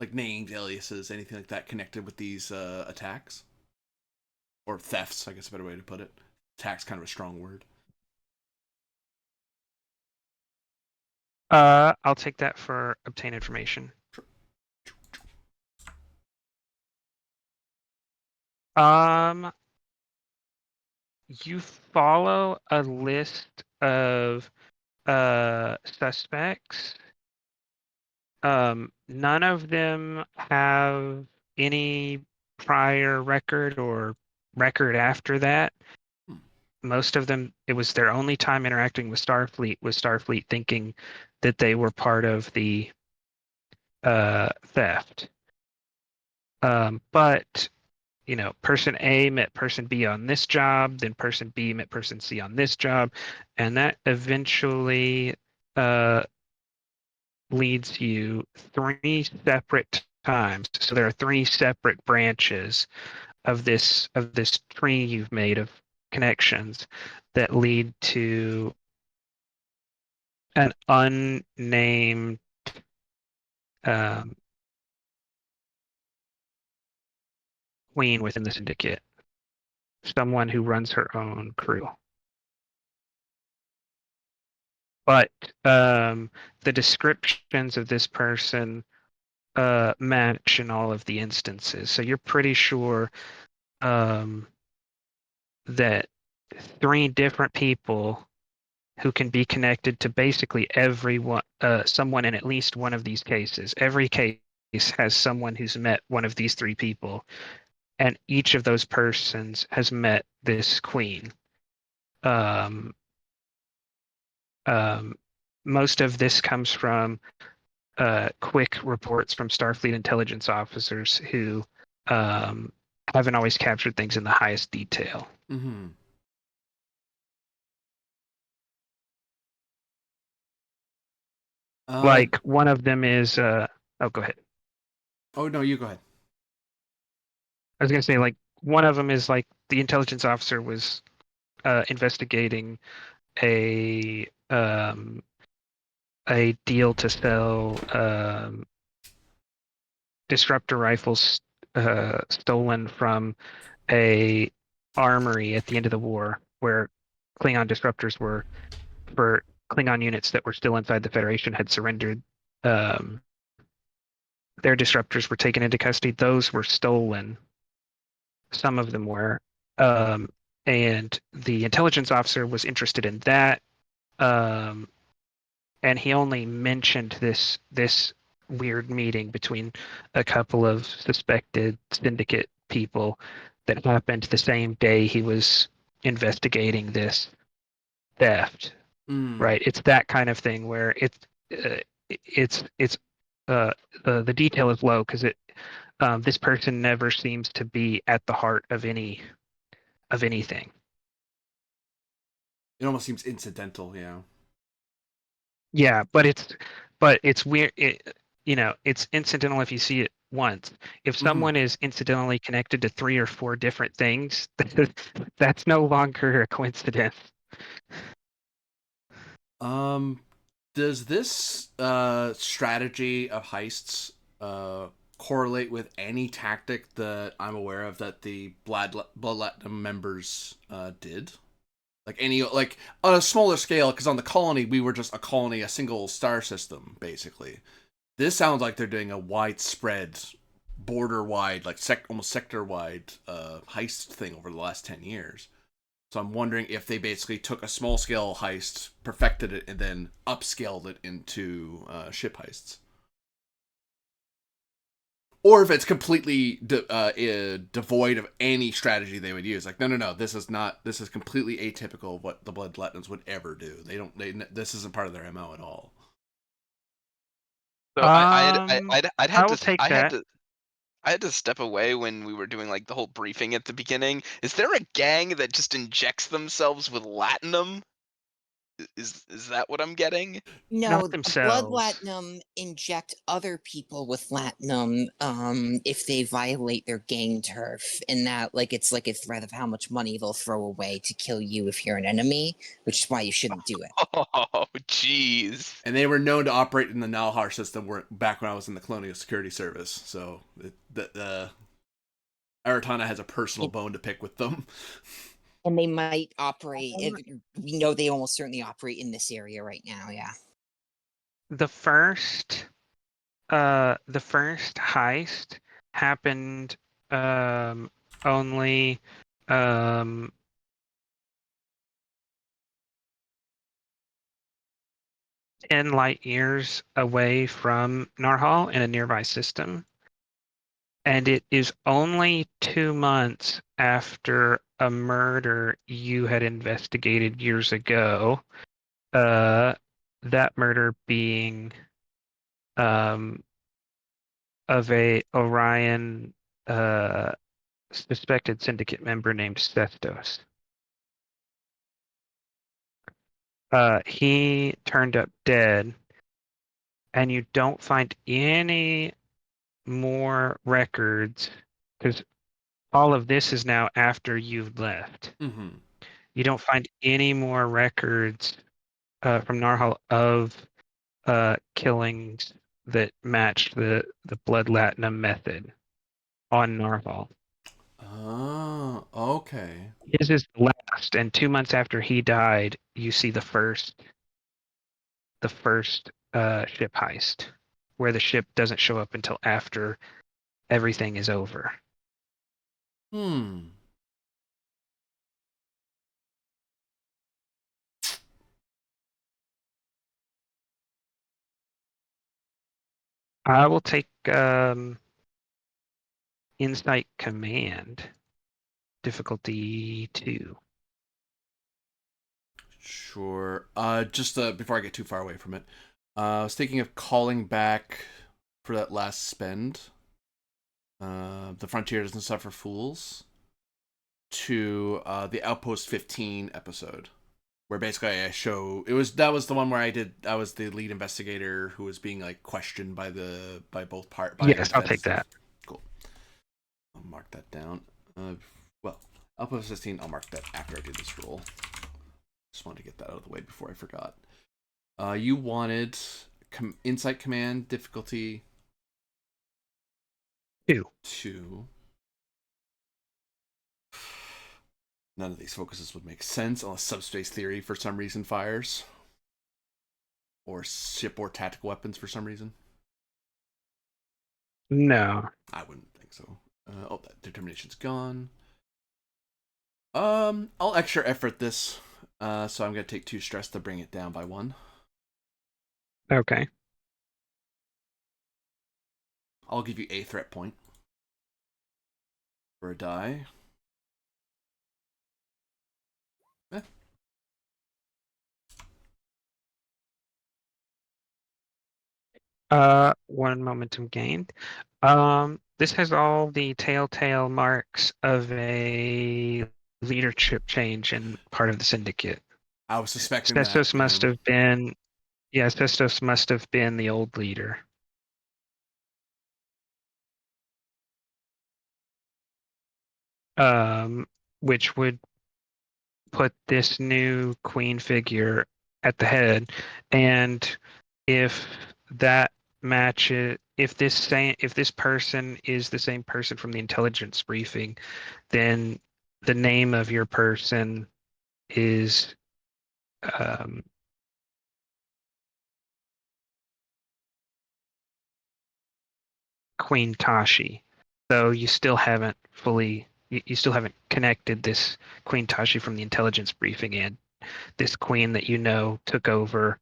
like names, aliases, anything like that connected with these attacks or thefts? I guess a better way to put it. Attack's kind of a strong word. I'll take that for obtain information. You follow a list of suspects. None of them have any prior record or record after that. Hmm. Most of them, it was their only time interacting with Starfleet thinking that they were part of the theft. But you know, person A met person B on this job, then person B met person C on this job, and that eventually leads you 3 separate times. So there are 3 separate branches of this tree you've made of connections that lead to an unnamed queen within the syndicate, someone who runs her own crew. But the descriptions of this person match in all of the instances. So you're pretty sure that 3 different people who can be connected to basically everyone, someone in at least one of these cases. Every case has someone who's met one of these 3 people, and each of those persons has met this queen. Most of this comes from quick reports from Starfleet intelligence officers who haven't always captured things in the highest detail. Mm-hmm. Like one of them is oh, go ahead. Oh no, you go ahead. I was gonna say like one of them is like the intelligence officer was investigating a deal to sell disruptor rifles stolen from a armory at the end of the war where Klingon disruptors were for Klingon units that were still inside the Federation had surrendered. Their disruptors were taken into custody. Those were stolen. Some of them were. And the intelligence officer was interested in that. And he only mentioned this weird meeting between a couple of suspected syndicate people that happened the same day he was investigating this theft. Right? It's that kind of thing where the detail is low because this person never seems to be at the heart of anything. It almost seems incidental, yeah. Yeah, but it's weird. It's incidental if you see it once. If someone is incidentally connected to 3 or 4 different things, that's no longer a coincidence. Does this strategy of heists correlate with any tactic that I'm aware of that the Bloodlettum members did? Like any, like on a smaller scale, because on the colony we were just a colony, a single star system, basically. This sounds like they're doing a widespread, border-wide, like almost sector-wide heist thing over the last 10 years. So I'm wondering if they basically took a small-scale heist, perfected it, and then upscaled it into ship heists. Or if it's completely devoid of any strategy they would use. Like, no, this is completely atypical of what the Bloodlettums would ever do. This isn't part of their MO at all. So I'd I had will to take that. I had to step away when we were doing like the whole briefing at the beginning. Is there a gang that just injects themselves with latinum? Is that what I'm getting? No, Not the blood themselves. latinum inject other people with latinum if they violate their gang turf, and that it's like a threat of how much money they'll throw away to kill you if you're an enemy, which is why you shouldn't do it. Oh, jeez. And they were known to operate in the Nalhar system back when I was in the Colonial Security Service. So the Aratana has a personal And, bone to pick with them. and they might operate. We know they almost certainly operate in this area right now. Yeah. The first heist happened only um 10 light years away from Narhal in a nearby system. And it is only 2 months after a murder you had investigated years ago. That murder being of a Orion suspected syndicate member named Sethos. He turned up dead, and you don't find any more records because all of this is now after you've left. Mm-hmm. You don't find any more records from Narhal of killings that matched the blood latinum method on Narhal. Oh, okay. His is the last, and 2 months after he died, you see the first ship heist, where the ship doesn't show up until after everything is over. Hmm. I will take Insight Command, difficulty 2. Sure. Just before I get too far away from it, I was thinking of calling back for that last spend. The Frontier Doesn't Suffer Fools to the Outpost 15 episode, where basically I show that was the one where I was the lead investigator who was being questioned by both Yes, I'll feds take stuff. that. Cool. I'll mark that down. Well, Outpost 15. I'll mark that after I do this roll. Just wanted to get that out of the way before I forgot. You wanted Insight Command difficulty 2. None of these focuses would make sense unless Subspace Theory for some reason fires. Or shipboard tactical weapons for some reason. No. I wouldn't think so. That determination's gone. I'll extra effort this. So I'm gonna take 2 stress to bring it down by 1. Okay. I'll give you a threat point for a die. One momentum gained. This has all the telltale marks of a leadership change in part of the syndicate. I was suspecting Sestos that. must have been, yeah, Sestos must have been the old leader. Which would put this new queen figure at the head, and if that matches, if this person is the same person from the intelligence briefing, then the name of your person is Queen Tashi. So you still haven't you still haven't connected this Queen Tashi from the intelligence briefing and this queen that you know took over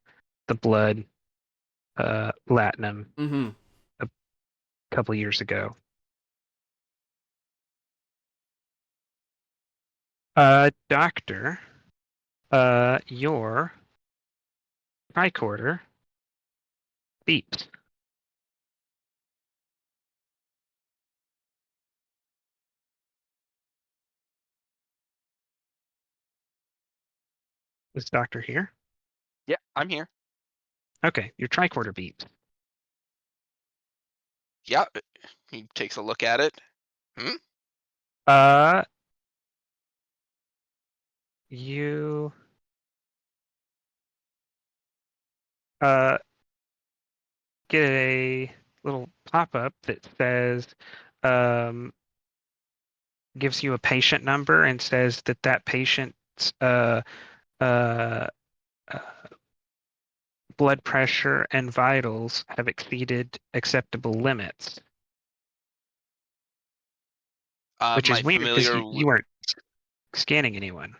the blood latinum Mm-hmm. a couple years ago. Doctor, your tricorder beeps. Is Doctor here? I'm here. Okay, your tricorder beeps. Yeah. He takes a look at it. Uh, you get a little pop-up that says, gives you a patient number and says that that patient's uh, blood pressure and vitals have exceeded acceptable limits, which Am is I weird because familiar you weren't scanning anyone.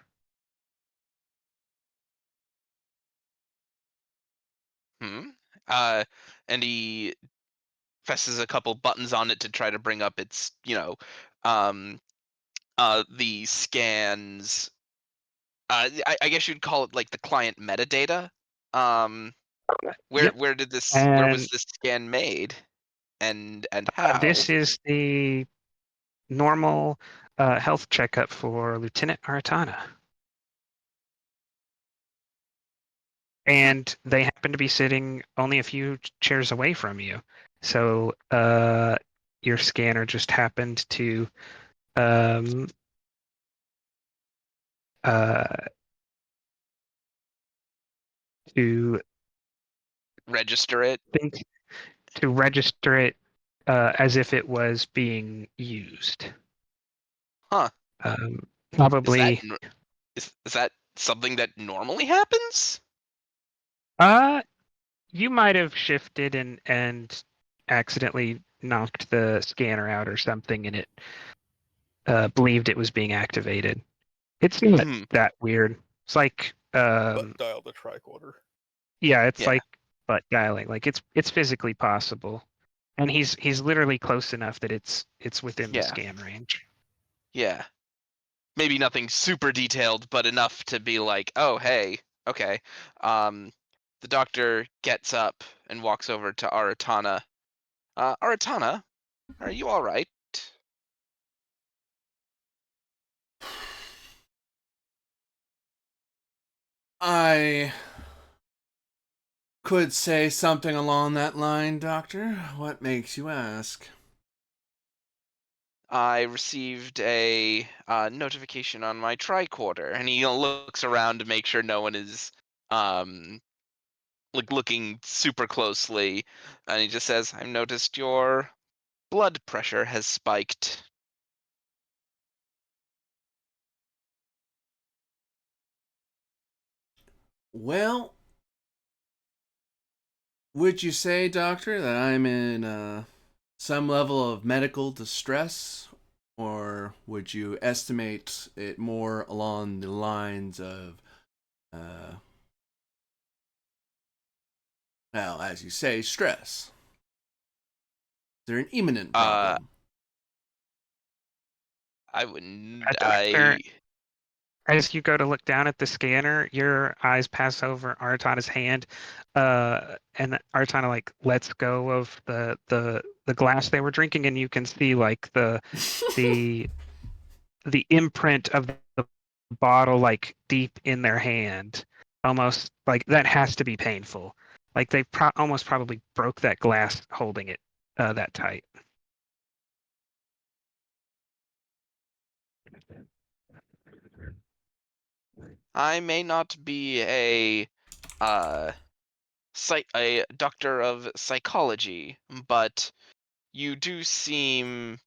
And he presses a couple buttons on it to try to bring up its, um, the scans. I guess you'd call it like the client metadata. Where Yep. where did this where was And this scan made, and how? this is the normal health checkup for Lieutenant Aratana. And they happen to be sitting only a few chairs away from you. So your scanner just happened to to Register it. think to register it as if it was being used. Huh. Is that Probably. is that something that normally happens? You might have shifted and accidentally knocked the scanner out or something, and it believed it was being activated. It's not that weird. It's like But dial the tricorder. yeah, it's Yeah. like butt dialing. Like it's physically possible, and he's literally close enough that it's within the Yeah. scan range. Yeah. Maybe nothing super detailed, but enough to be like, oh, hey, okay. The doctor gets up and walks over to Aratana. Aratana, are you all right? I could say something along that line, Doctor. What makes you ask? I received a notification on my tricorder, and he looks around to make sure no one is like looking super closely, and he just says, "I've noticed your blood pressure has spiked." Well, would you say, Doctor, that I'm in some level of medical distress? Or would you estimate it more along the lines of, well, as you say, stress? Is there an imminent problem? I wouldn't. Doctor, as you go to look down at the scanner, your eyes pass over Aratana's hand, and Aratana like lets go of the glass they were drinking, and you can see like the imprint of the bottle like deep in their hand, almost like that has to be painful. Like they almost probably broke that glass holding it that tight. I may not be a a doctor of psychology, but you do seem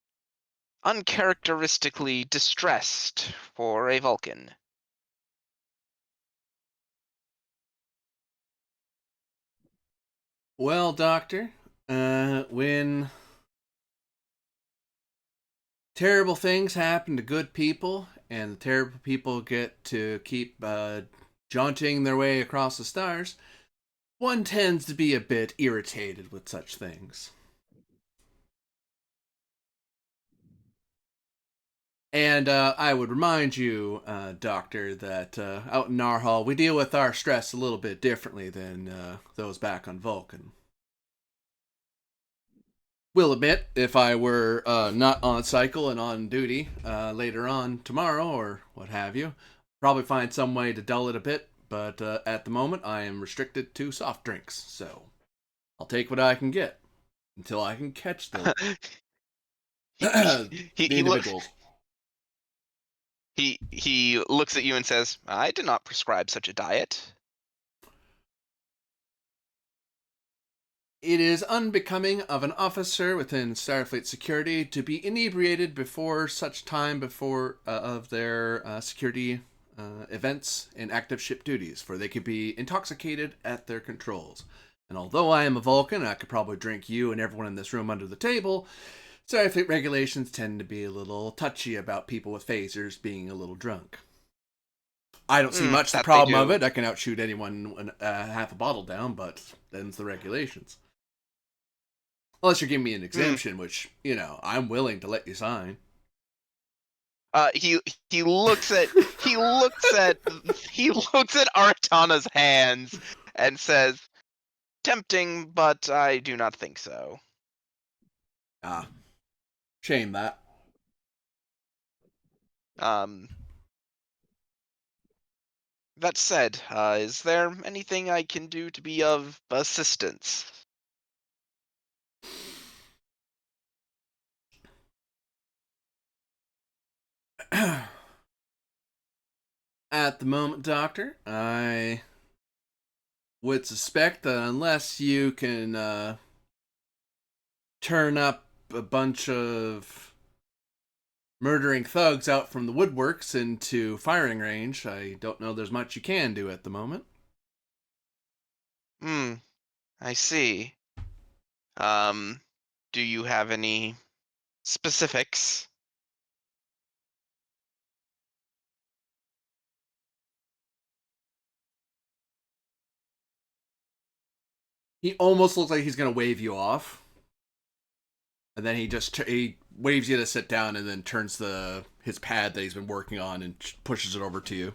uncharacteristically distressed for a Vulcan. Well, Doctor, when terrible things happen to good people, and the terrible people get to keep jaunting their way across the stars, one tends to be a bit irritated with such things. And I would remind you, Doctor, that out in Narhal, we deal with our stress a little bit differently than those back on Vulcan. Will admit, if I were not on cycle and on duty later on tomorrow or what have you, probably find some way to dull it a bit. but at the moment I am restricted to soft drinks, so I'll take what I can get until I can catch the the He looks individuals. he looks at you and says, "I did not prescribe such a diet." It is unbecoming of an officer within Starfleet security to be inebriated before such time before of their security events and active ship duties, for they could be intoxicated at their controls. And although I am a Vulcan, I could probably drink you and everyone in this room under the table. Starfleet regulations tend to be a little touchy about people with phasers being a little drunk. I don't see much the That they problem of do. it. I can outshoot anyone half a bottle down, but them's the regulations. Unless you're giving me an exemption, which, I'm willing to let you sign. He looks at he looks at Aratana's hands and says, "Tempting, but I do not think so." Ah, shame that. That said, is there anything I can do to be of assistance? At the moment, Doctor, I would suspect that unless you can turn up a bunch of murdering thugs out from the woodworks into firing range, I don't know there's much you can do at the moment. I see. Do you have any specifics? He almost looks like he's going to wave you off. And then he waves you to sit down and then turns his pad that he's been working on and pushes it over to you.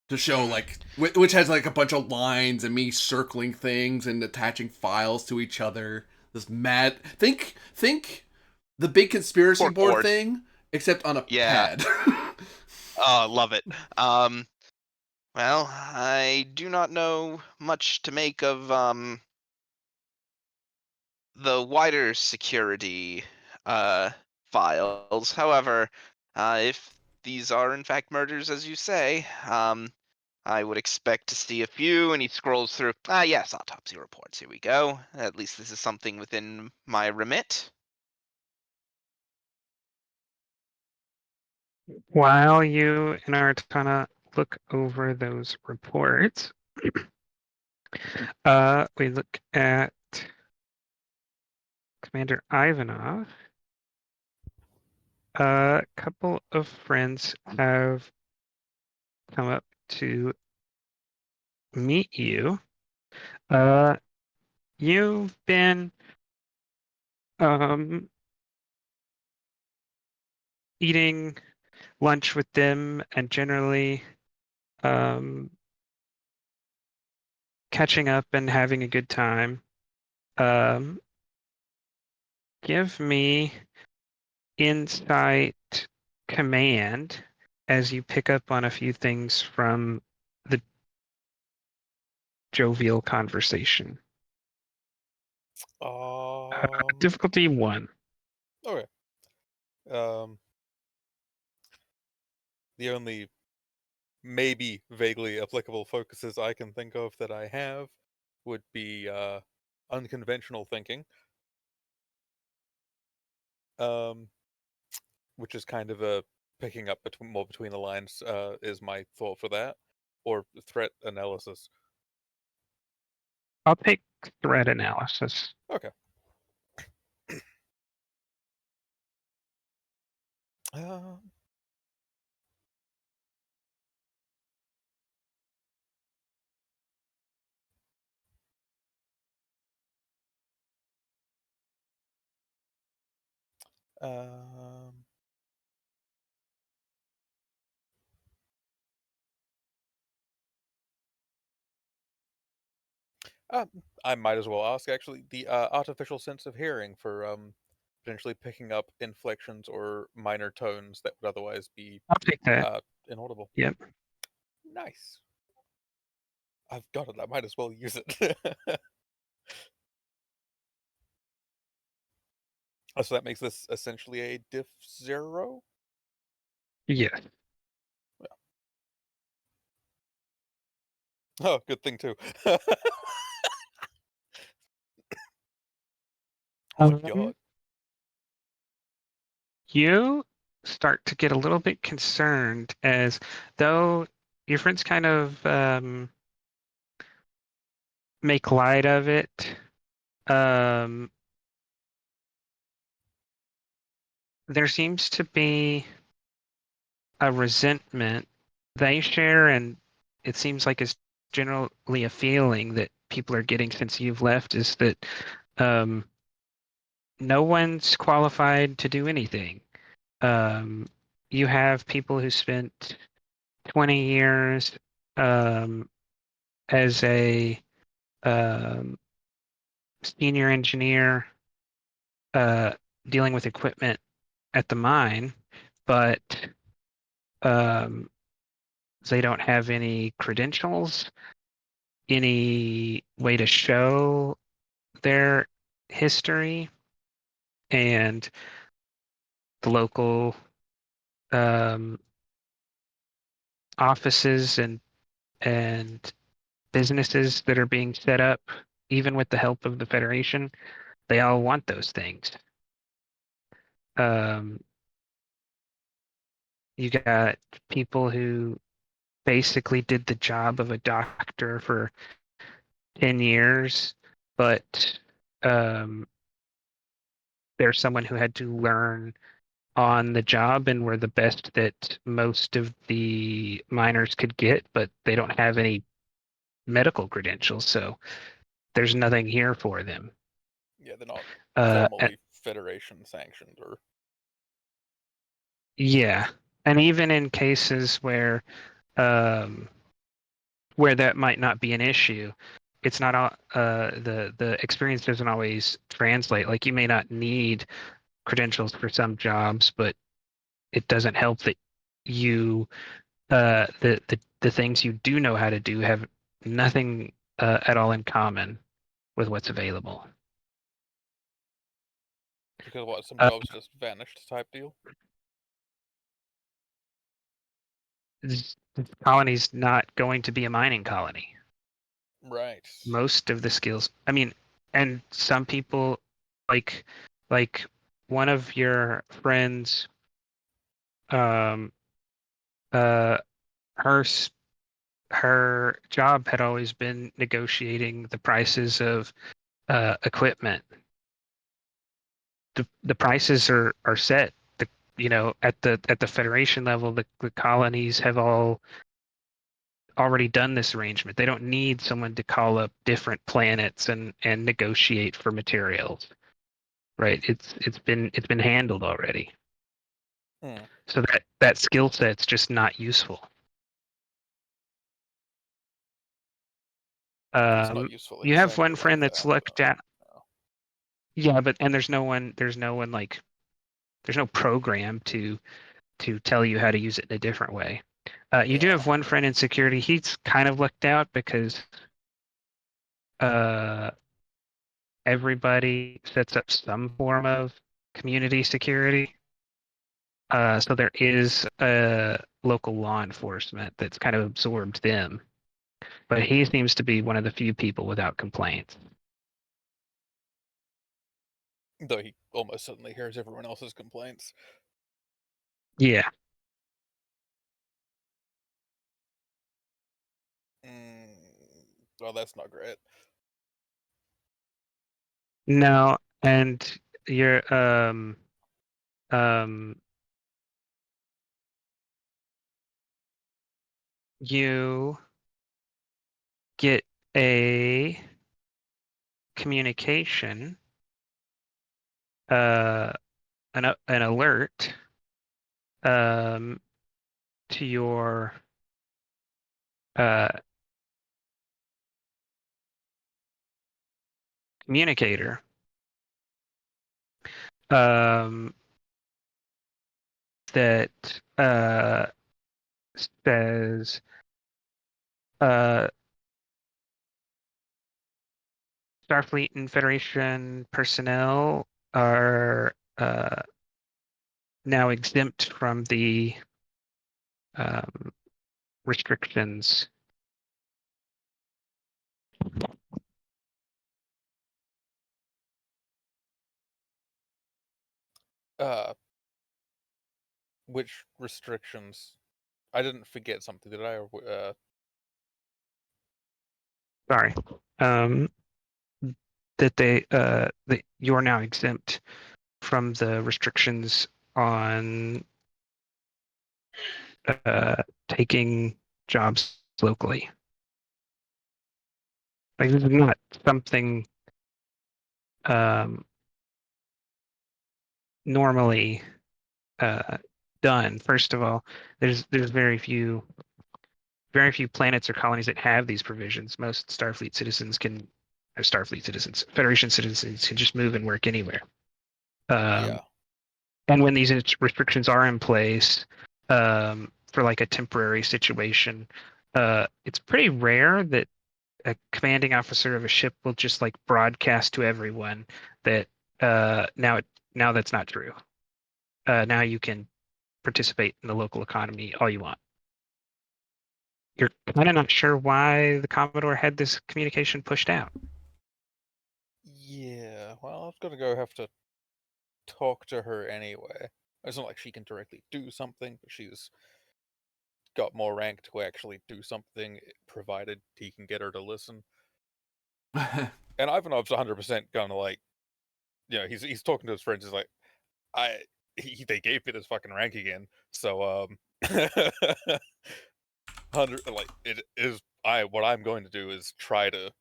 To show, which has like a bunch of lines and me circling things and attaching files to each other. This mad think the big conspiracy board Board. thing, except on a Yeah. pad. Oh, love it. Well, I do not know much to make of the wider security files. However, if these are in fact murders, as you say, I would expect to see a few. And he scrolls through. Yes, autopsy reports. Here we go. At least this is something within my remit. While you and Artana look over those reports, we look at Commander Ivanov. A couple of friends have come up to meet you. You've been eating lunch with them and generally catching up and having a good time. Give me insight command as you pick up on a few things from the jovial conversation. Difficulty 1. Okay. The only maybe vaguely applicable focuses I can think of that I have would be unconventional thinking, which is kind of a picking up more between the lines is my thought for that, or threat analysis. I'll take threat analysis. Okay. Um, I might as well ask actually the artificial sense of hearing for potentially picking up inflections or minor tones that would otherwise be I'll take that. inaudible. Yep. Nice. I've got it. I might as well use it. So that makes this essentially a diff 0? Yeah. Oh, good thing too. Oh my god. You start to get a little bit concerned as though your friends kind of make light of it. Um, there seems to be a resentment they share, and it seems like it's generally a feeling that people are getting since you've left is that no one's qualified to do anything. You have people who spent 20 years as a um, senior engineer dealing with equipment at the mine, but um, they don't have any credentials, any way to show their history, and the local um, offices and businesses that are being set up, even with the help of the Federation, they all want those things. You got people who basically did the job of a doctor for 10 years, but there's someone who had to learn on the job and were the best that most of the miners could get, but they don't have any medical credentials, so there's nothing here for them. Yeah, they're not Uh, formally Federation sanctioned or. yeah, and even in cases um, where that might not be an issue, it's not the experience doesn't always translate. Like you may not need credentials for some jobs, but it doesn't help that you the things you do know how to do have nothing at all in common with what's available. Because what, some Uh, jobs just vanished type deal? this colony's not going to be a mining colony. Right. Most of the skills, I mean, and some people like like one of your friends, um, uh, her her job had always been negotiating the prices of equipment. The prices are set. At the Federation level, the colonies have all already done this arrangement. They don't need someone to call up different planets and negotiate for materials. Right? It's been handled already. Hmm. So that skill set's just not useful. It's not useful You have exactly one like friend that's that. looked at. No. Yeah, but and there's no one like there's no program to tell you how to use it in a different way. You do Yeah. have one friend in security. He's kind of looked out because uh, everybody sets up some form of community security. So there is a local law enforcement that's kind of absorbed them. But he seems to be one of the few people without complaints. Though he almost certainly hears everyone else's complaints. Yeah. Well, that's not great. No, and you're um you get a communication an alert um to your uh communicator um that says Starfleet and Federation personnel are now exempt from the restrictions. Which restrictions? I didn't forget something, did I? Sorry. That that you are now exempt from the restrictions on taking jobs locally. Like, this is not something normally done. First of all, there's very few planets or colonies that have these provisions. Most Starfleet citizens Federation citizens can just move and work anywhere. Yeah. And when these restrictions are in place for like a temporary situation, it's pretty rare that a commanding officer of a ship will just like broadcast to everyone that now that's not true. Now you can participate in the local economy all you want. You're kind of not sure why the Commodore had this communication pushed out. Yeah, well, I was gonna go have to talk to her anyway. It's not like she can directly do something, but she's got more rank to actually do something, provided he can get her to listen. And Ivanov's 100% gonna, like, he's talking to his friends, he's like, they gave me this fucking rank again, so, 100, like, what I'm going to do is try to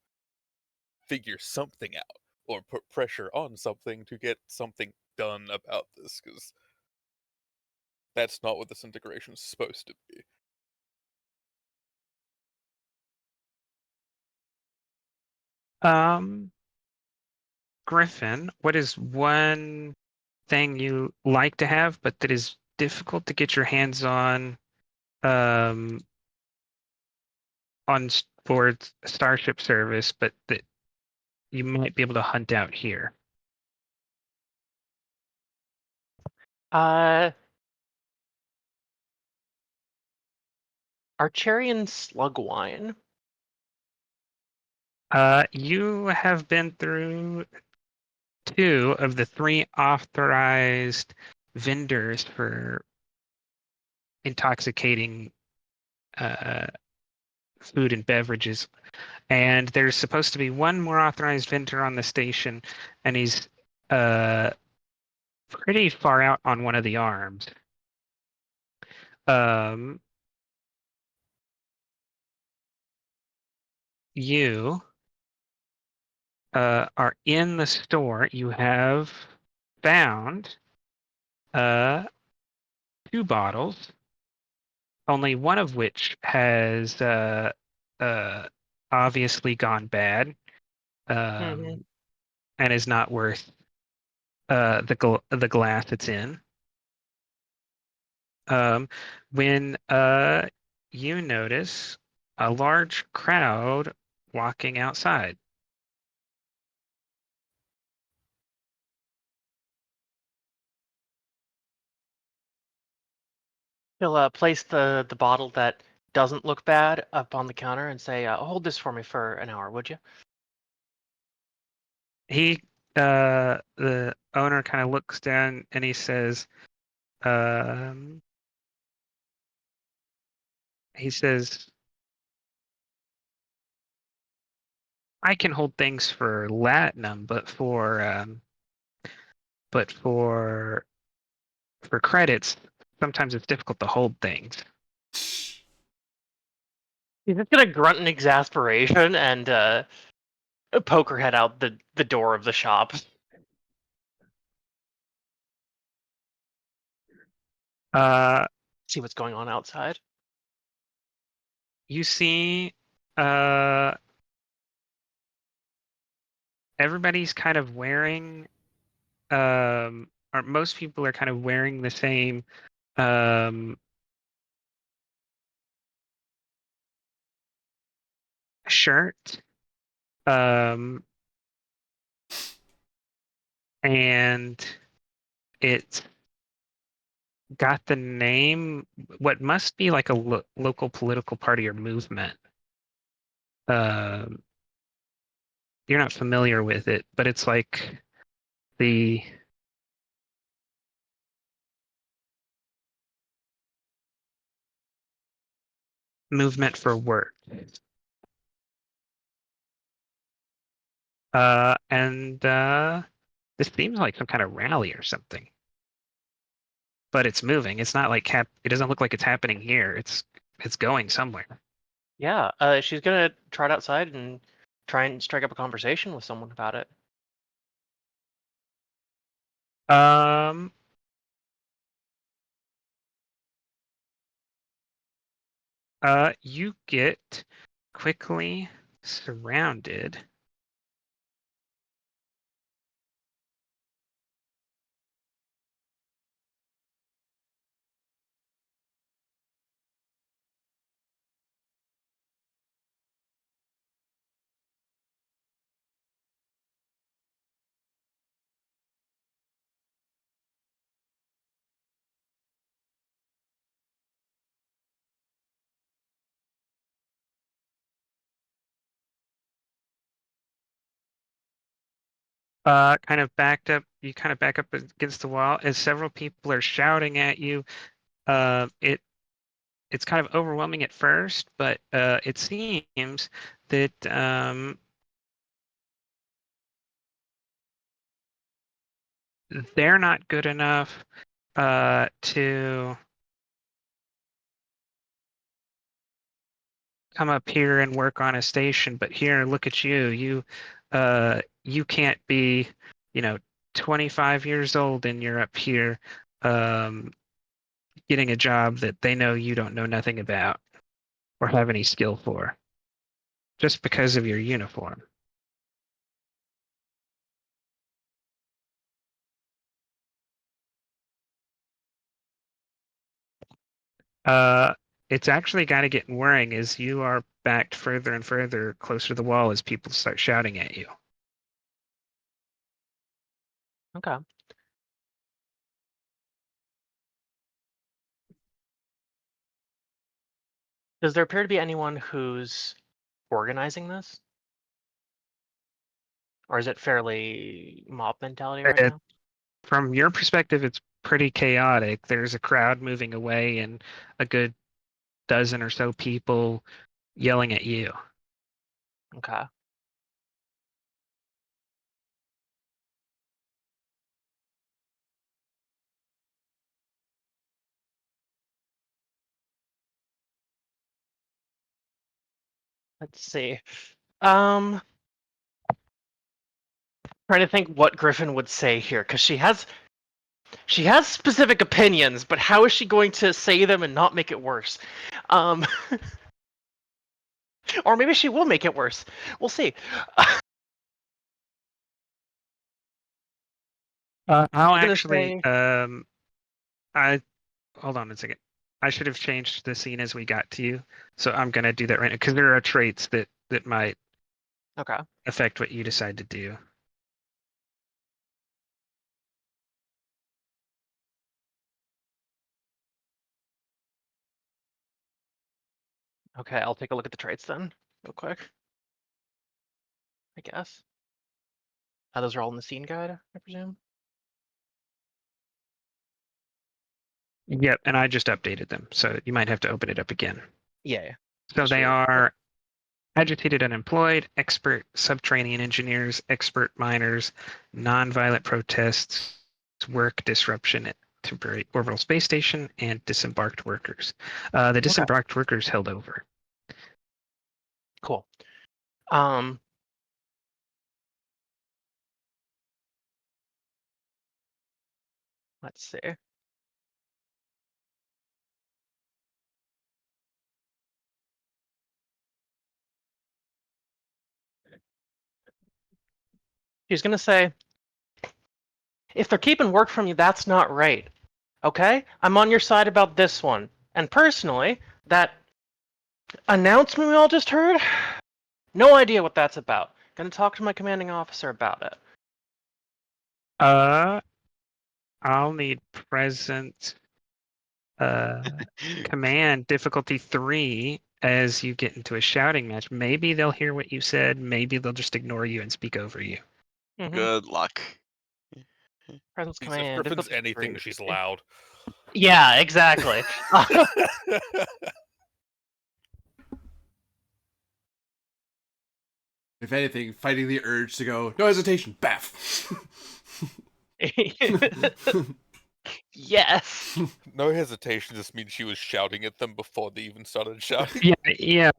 figure something out, or put pressure on something to get something done about this, because that's not what this integration's supposed to be. Griffin, what is one thing you like to have, but that is difficult to get your hands on board Starship service, but that you might be able to hunt out here? Archerian slug wine. You have been through 2 of the 3 authorized vendors for intoxicating food and beverages, and there's supposed to be one more authorized vendor on the station, and he's pretty far out on one of the arms. You are in the store. You have found 2 bottles, only one of which has obviously gone bad, and is not worth the glass it's in. When you notice a large crowd walking outside. He'll place the bottle that doesn't look bad up on the counter and say, "Hold this for me for an hour, would you?" The owner kind of looks down and he says, I can hold things for Latinum, but for credits, sometimes it's difficult to hold things. He's just gonna grunt in exasperation and poke her head out the door of the shop. See what's going on outside. You see, everybody's kind of wearing, or most people are kind of wearing the same shirt. and it's got the name, what must be like a local political party or movement. You're not familiar with it, but it's like the movement for work. And this seems like some kind of rally or something. But it's moving. It's not like it doesn't look like it's happening here. It's going somewhere. Yeah, she's gonna trot outside and try and strike up a conversation with someone about it. You get quickly surrounded. Kind of backed up. You kind of back up against the wall as several people are shouting at you. It's kind of overwhelming at first, but it seems that they're not good enough to come up here and work on a station. But here, look at you. You can't be, 25 years old and you're up here getting a job that they know you don't know nothing about or have any skill for, just because of your uniform. It's actually kind of getting worrying as you are backed further and further closer to the wall as people start shouting at you. Okay. Does there appear to be anyone who's organizing this? Or is it fairly mob mentality right now? From your perspective, it's pretty chaotic. There's a crowd moving away and a good dozen or so people yelling at you. Okay. Let's see. Trying to think what Griffin would say here, because she has specific opinions, but how is she going to say them and not make it worse? Or maybe she will make it worse. We'll see. I'll gonna actually, say- I hold on a second. I should have changed the scene as we got to you, so I'm gonna do that right now because there are traits that might Okay. affect what you decide to do. Okay, I'll take a look at the traits then, real quick. I guess. Those are all in the scene guide, I presume. Yep, and I just updated them, so you might have to open it up again. Yeah. So they Sure. are agitated unemployed, expert subterranean engineers, expert miners, nonviolent protests, work disruption at temporary orbital space station, and disembarked workers. The disembarked workers held over. Cool. Let's see. She's gonna say, if they're keeping work from you, that's not right. Okay? I'm on your side about this one. And personally, that announcement we all just heard, no idea what that's about. Gonna talk to my commanding officer about it. I'll need present command difficulty 3 as you get into a shouting match. Maybe they'll hear what you said. Maybe they'll just ignore you and speak over you. Mhm. Good luck. Presence If command. Griffin's difficulty anything, 3. she's loud. Yeah, exactly. If anything, fighting the urge to go, no hesitation, baff. Yes. No hesitation just means she was shouting at them before they even started shouting. Yeah.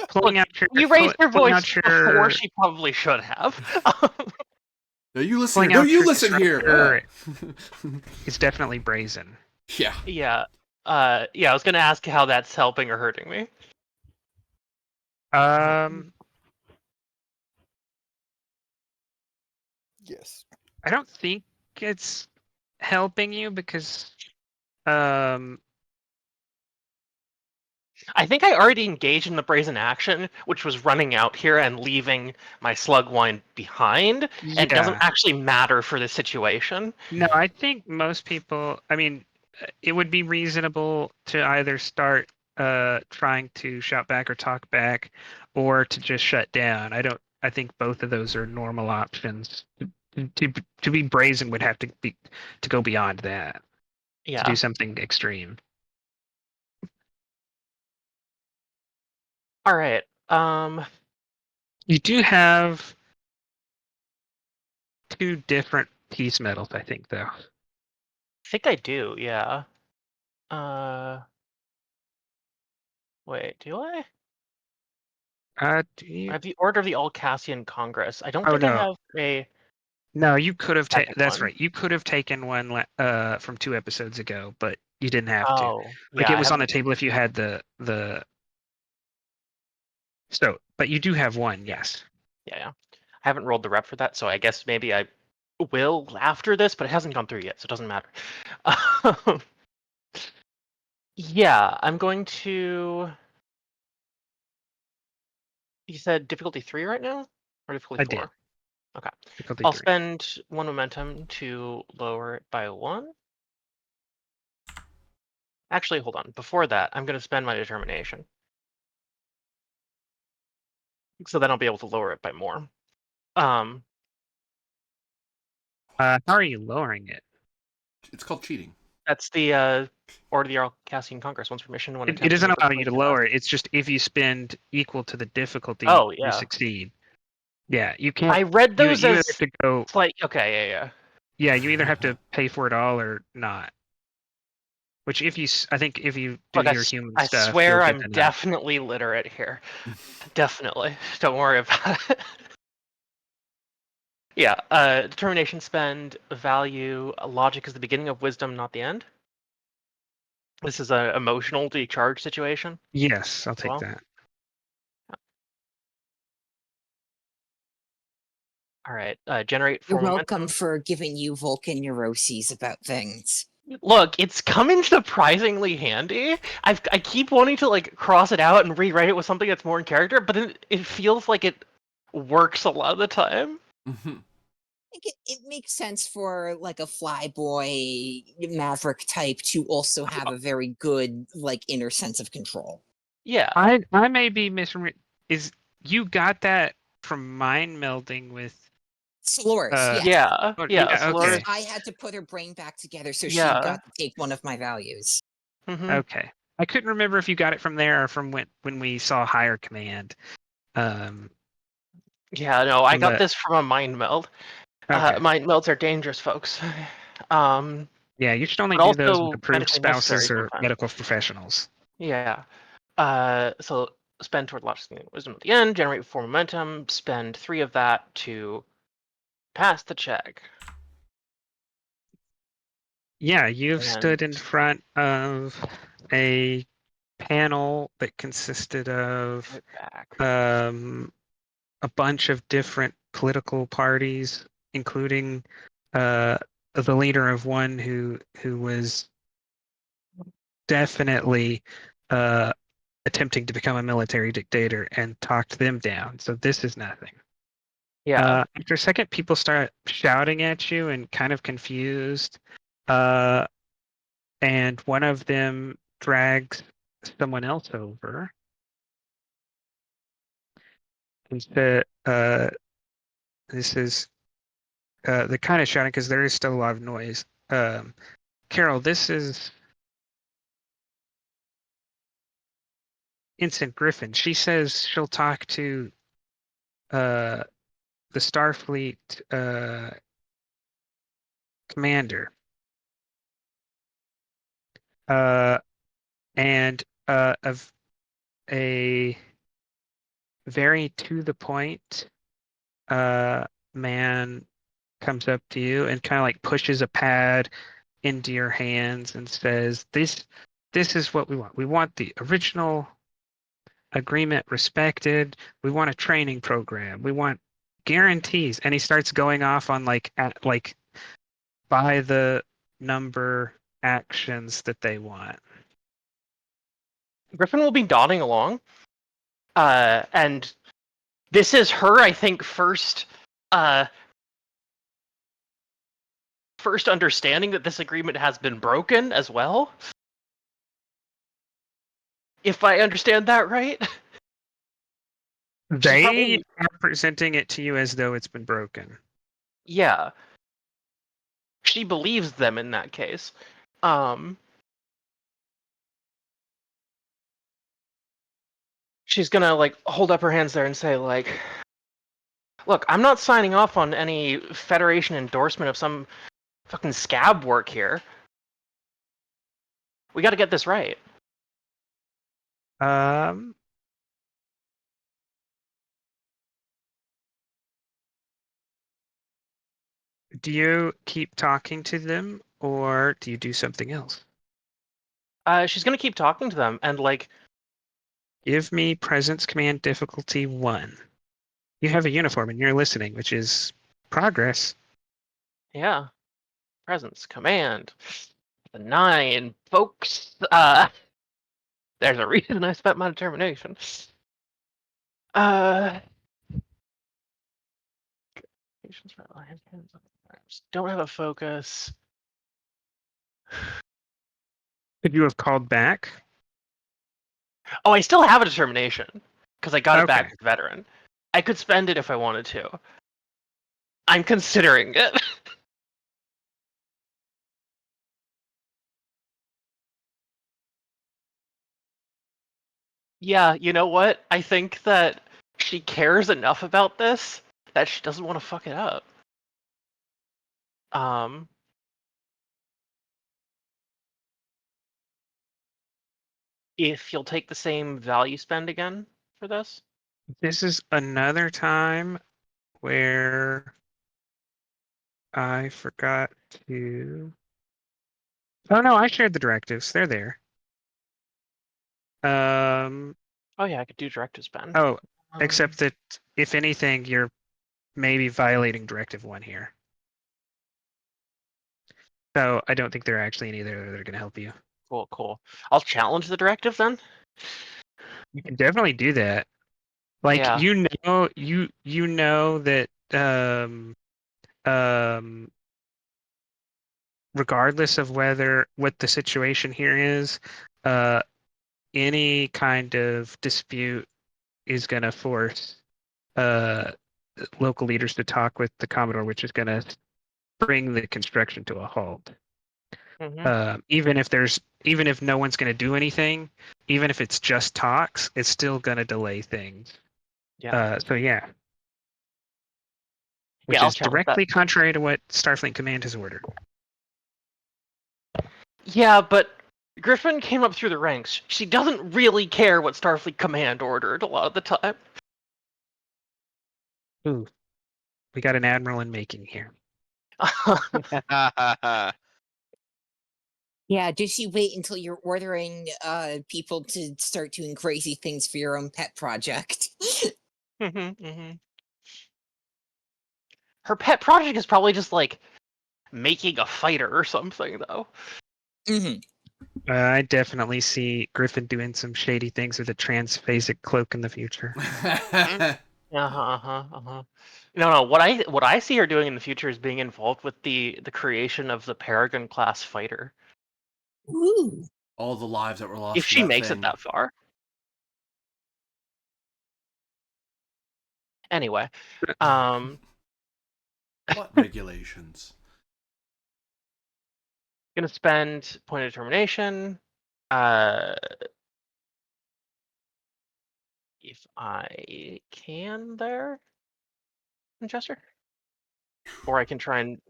Pulling out your You raised your pulling voice out before your she probably should have. No, you listen pulling here. No, out you your listen here. disruptor Ah. is definitely brazen. Yeah. Yeah. Yeah, I was gonna ask how that's helping or hurting me. Yes. I don't think it's helping you because I think I already engaged in the brazen action, which was running out here and leaving my Slugwine behind. And it doesn't yeah. actually matter for this situation. No, I think most people, I mean, it would be reasonable to either start trying to shout back or talk back or to just shut down. I think both of those are normal options. To be brazen would have to go beyond that. To Yeah. do something extreme. All right. You do have 2 different peace medals, I think, though. I think I do, yeah. Wait, do I? Do you? I have the Order of the All Cassian Congress. I don't Oh think I no, have a no. You could have taken. second That's one. right. You could have taken one from 2 episodes ago, but you didn't have to. Oh, Like yeah, it I was on the haven't. table if you had the. So, but you do have one, yes. Yeah. I haven't rolled the rep for that, so I guess maybe I will after this, but it hasn't gone through yet, so it doesn't matter. Yeah, I'm going to. You said difficulty 3 right now? Or difficulty I 4? did. Okay. Difficulty I'll 3. spend 1 momentum to lower it by 1. Actually, hold on. Before that, I'm going to spend my determination. So then I'll be able to lower it by more. How are you lowering it? It's called cheating. That's the Order of the Cassian Congress. Once permission, when It doesn't allow you to lower it. It's just if you spend equal to the difficulty, Oh, you yeah. succeed. Yeah, you can't. I read those you as either have to go. like okay, yeah. Yeah, you either have to pay for it all or not. Which, I think if you do Look, your human I stuff, swear you'll get I'm enough. definitely literate here. Definitely. Don't worry about it. Yeah, determination spend, value, logic is the beginning of wisdom, not the end. This is an emotional decharge situation. Yes, I'll take well. that. All right, generate You're 4 welcome momentum. for giving you Vulcan neuroses about things. Look, it's coming surprisingly handy. I keep wanting to like cross it out and rewrite it with something that's more in character, but then it feels like it works a lot of the time. Mm-hmm. I think it makes sense for like a flyboy maverick type to also have a very good like inner sense of control. Yeah. I may be misremembering. Is you got that from mind melding with? Solaris, yes. Yeah. Oh, Yeah. yeah, Solaris- okay. I had to put her brain back together so she Yeah. got to take one of my values. Mhm. Okay. I couldn't remember if you got it from there or from when we saw higher command. Yeah. No, I got But- this from a mind meld. Okay. Mind melds are dangerous, folks. Yeah, you should only but do those also with approved medically necessary spouses or sometimes. medical professionals. Yeah. So spend toward logic and wisdom at the end, generate 4 momentum, spend 3 of that to pass the check. Yeah, you've And- stood in front of a panel that consisted of Right back. a bunch of different political parties, including the leader of one who was definitely attempting to become a military dictator and talked them down. So this is nothing. Yeah. After a second, people start shouting at you and kind of confused. And one of them drags someone else over. And this is the kind of shouting because there is still a lot of noise. Carol, this is Ensign Griffin. She says she'll talk to the Starfleet commander. And of a very to the point man comes up to you and kind of like pushes a pad into your hands and says, this is what we want. We want the original agreement respected. We want a training program. We want guarantees. And he starts going off on like by the number actions that they want. Griffin will be nodding along. And this is her, I think, first understanding that this agreement has been broken as well. If I understand that right. They probably- are presenting it to you as though it's been broken. Yeah. She believes them in that case. She's gonna like hold up her hands there and say like, look, I'm not signing off on any Federation endorsement of some fucking scab work here. We got to get this right. Do you keep talking to them or do you do something else? She's gonna keep talking to them and like, Give me presence command difficulty 1. You have a uniform and you're listening, which is progress. yeah, presence command. The 9, folks. There's a reason I spent my determination. Don't have a focus. Could you have called back? Oh, I still have a determination because I got it back Okay. as veteran. I could spend it if I wanted to. I'm considering it. Yeah, you know what? I think that she cares enough about this that she doesn't want to fuck it up. If you'll take the same value spend again for this. This is another time where I forgot to. Oh no, I shared the directives. They're there. Oh yeah, I could do directive spend. Oh, except that if anything, you're maybe violating Directive 1 here. So I don't think there are actually any there that are going to help you. Cool. I'll challenge the directive then. You can definitely do that. Like Yeah. you know that regardless of what the situation here is, any kind of dispute is going to force local leaders to talk with the Commodore, which is going to bring the construction to a halt. Even if no one's going to do anything, even if it's just talks, it's still going to delay things. Yeah. So yeah. Which I'll is challenge directly contrary to what Starfleet Command has ordered. Yeah, but Griffin came up through the ranks. She doesn't really care what Starfleet Command ordered a lot of the time. Ooh, we got an admiral in making here. Yeah, does she wait until you're ordering people to start doing crazy things for your own pet project? Her pet project is probably just like making a fighter or something, though. I definitely see Griffin doing some shady things with a transphasic cloak in the future. No. What I see her doing in the future is being involved with the creation of the Peregrine class fighter. Ooh. All the lives that were lost If to she that makes thing. it that far. Anyway, What regulations? gonna spend point of determination. If I can there, Winchester, or I can try and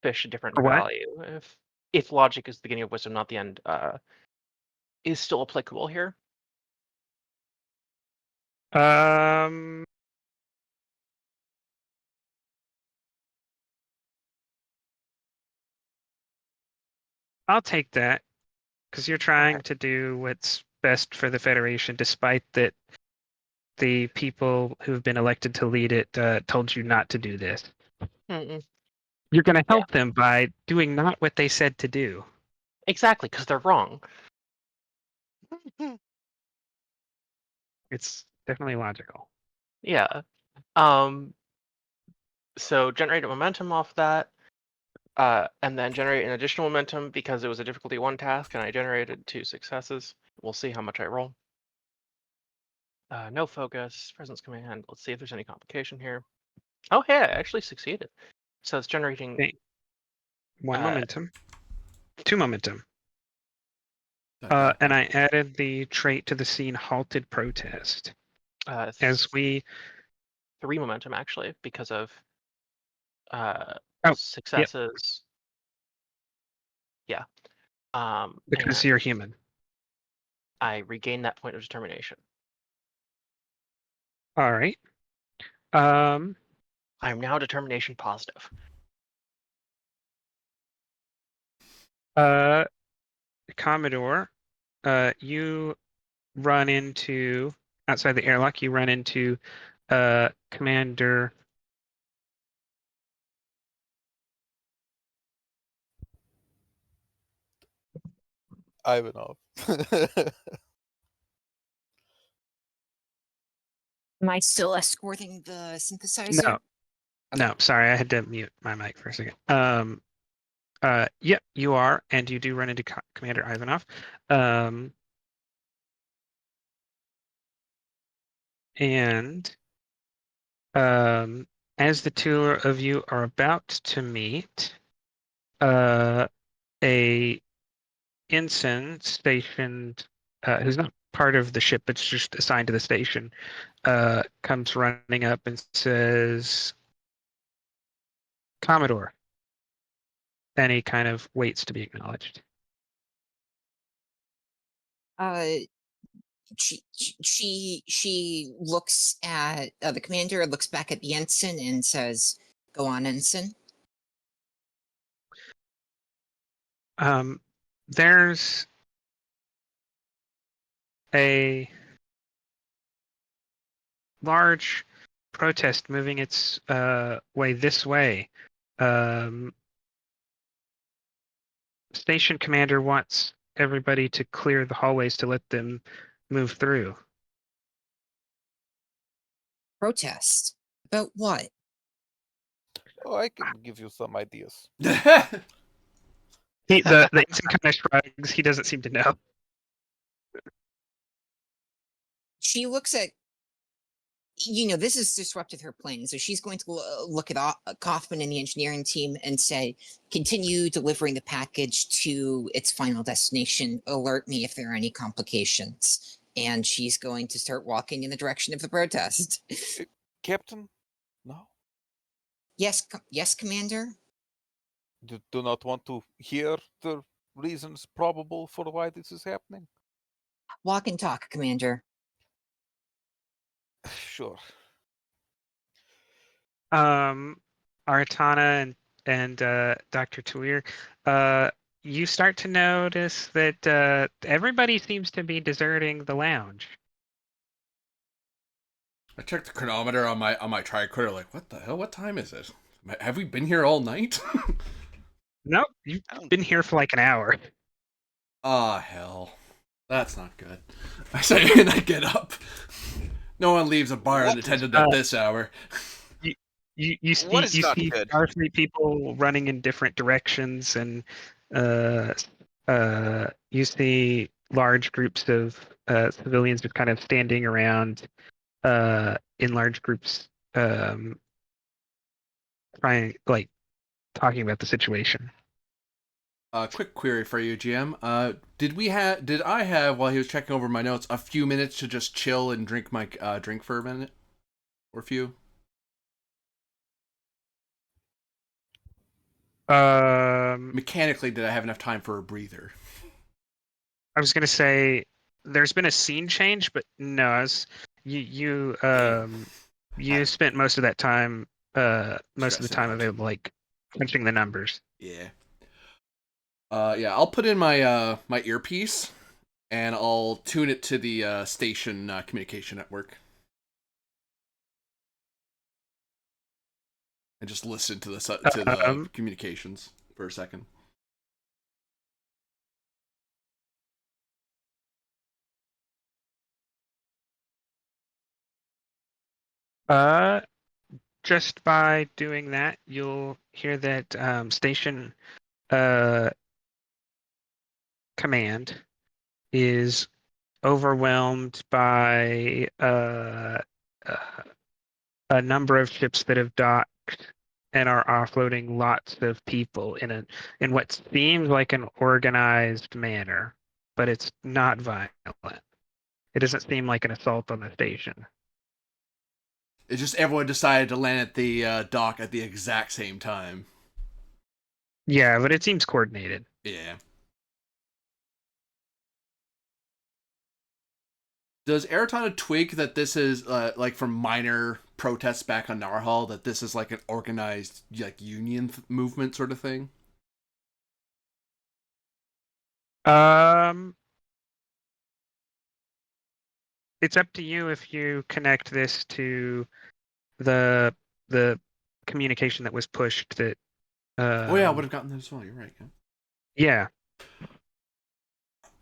fish a different For what? value if logic is the beginning of wisdom, not the end, is still applicable here. Um, I'll take that because you're trying to do what's best for the Federation, despite that the people who've been elected to lead it told you not to do this. Mm-mm. You're going to Yeah. help them by doing not what they said to do. Exactly, because they're wrong. It's definitely logical. Yeah. So generate a momentum off that, and then generate an additional momentum because it was a difficulty 1 task, and I generated 2 successes. We'll see how much I roll. No focus, presence command. Let's see if there's any complication here. Oh, hey, I actually succeeded. So it's generating. Okay. 1 momentum, 2 momentum. That And I added the trait to the scene, halted protest. As we 3 momentum actually because of yep. successes. Yeah. Because and you're human. I regain that point of determination. All right. I'm now determination positive. Commodore, you run into outside the airlock. You run into Commander. Ivanov. Am I still escorting the synthesizer? No, no, sorry, I had to mute my mic for a second. Yep, you are, and you do run into Commander Ivanov. And as the two of you are about to meet, a ensign stationed, who's not part of the ship, but just assigned to the station, comes running up and says, Commodore. And he kind of waits to be acknowledged. She looks at the commander, looks back at the ensign, and says, "Go on, ensign." There's a large protest moving its way this way. Station commander wants everybody to clear the hallways to let them move through. Protest about what? Oh, I can give you some ideas. The ensign kind of shrugs. He doesn't seem to know. She looks at, this has disrupted her plan. So she's going to look at Kaufman and the engineering team and say, continue delivering the package to its final destination. Alert me if there are any complications. And she's going to start walking in the direction of the protest. Captain? No? Yes, yes, Commander? Do not want to hear the reasons probable for why this is happening? Walk and talk, Commander. Sure. Aratana and Dr. Tuir, you start to notice that everybody seems to be deserting the lounge. I checked the chronometer on my tricorder, like, what the hell? What time is it? Have we been here all night? Nope, you've been here for like an hour. Ah, hell. That's not good. I say, and I get up. No one leaves a bar What? unattended at this hour. You see What is you not see good? Starfleet people running in different directions, and you see large groups of civilians just kind of standing around in large groups, trying like talking about the situation. Quick query for you, GM. Did I have, while he was checking over my notes, a few minutes to just chill and drink my drink for a minute or a few? Mechanically, did I have enough time for a breather? I was gonna say there's been a scene change, but no, you spent most of that time most of the Stressing time out. available like crunching the numbers. Yeah. Yeah, I'll put in my my earpiece and I'll tune it to the station communication network. And just listen to the communications for a second. Just by doing that, you'll hear that station command is overwhelmed by a number of ships that have docked and are offloading lots of people in what seems like an organized manner, but it's not violent. It doesn't seem like an assault on the station. It's just everyone decided to land at the dock at the exact same time. Yeah, but it seems coordinated. Yeah. Does Eritana twig that this is like from minor protests back on Narhal, that this is like an organized like union movement sort of thing? It's up to you if you connect this to the the communication that was pushed that Oh yeah, I would have gotten that as well. You're right. yeah.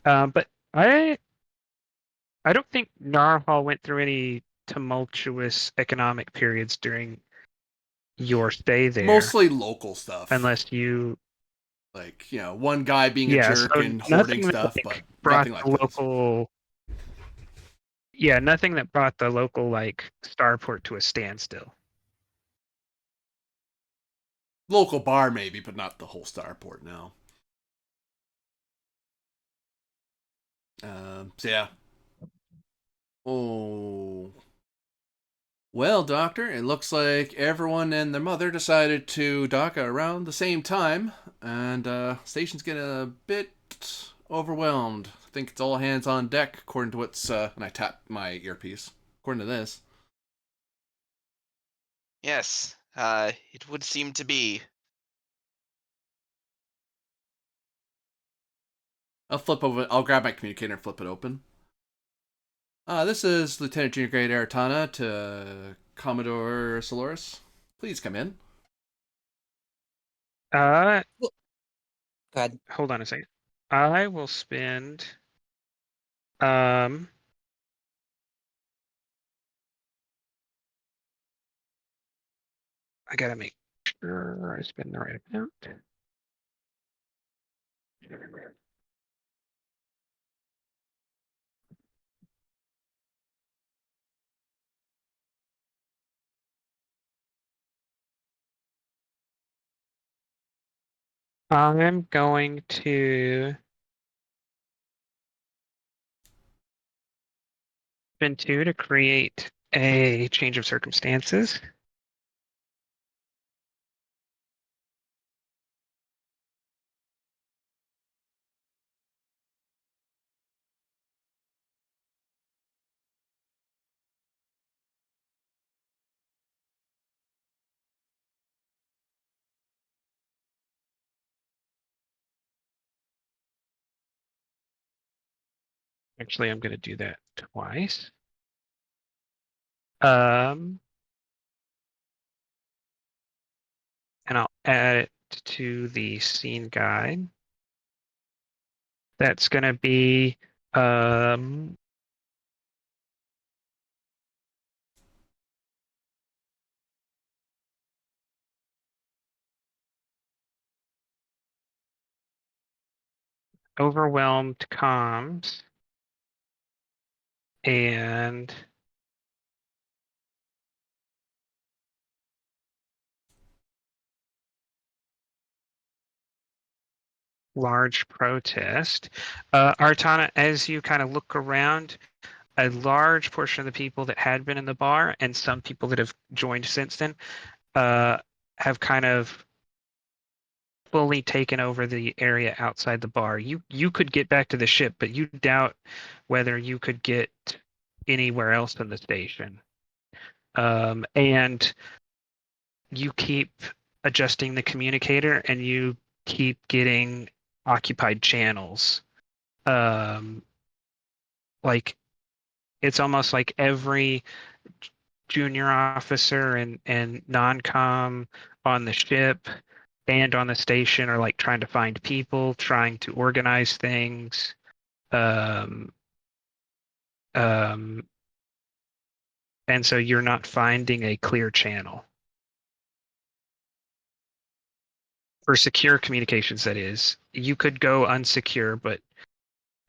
But I don't think Narhal went through any tumultuous economic periods during your stay there. Mostly local stuff. Unless you, like, one guy being a jerk so and hoarding stuff, but nothing like this. Yeah, nothing that brought the local like starport to a standstill. Local bar maybe, but not the whole starport. No. So yeah. Oh. Well, Doctor, it looks like everyone and their mother decided to dock around the same time, and station's getting a bit overwhelmed. I think it's all hands on deck, according to what's, and I tap my earpiece, according to this. Yes, it would seem to be. I'll grab my communicator and flip it open. This is Lieutenant Junior Grade Eritana to Commodore Solaris. Please come in. Good. Hold on a second. I will spend I gotta make sure I spend the right amount. I'm going to spend 2 to create a change of circumstances. Actually, I'm going to do that twice. And I'll add it to the scene guide. That's going to be overwhelmed comms, and large protest. Artana, as you kind of look around, a large portion of the people that had been in the bar and some people that have joined since then have kind of fully taken over the area outside the bar. You could get back to the ship, but you doubt whether you could get anywhere else in the station. And you keep adjusting the communicator and you keep getting occupied channels. Like it's almost like every junior officer and non-com on the ship and on the station are like trying to find people, trying to organize things. And so you're not finding a clear channel. For secure communications, that is. You could go unsecure, but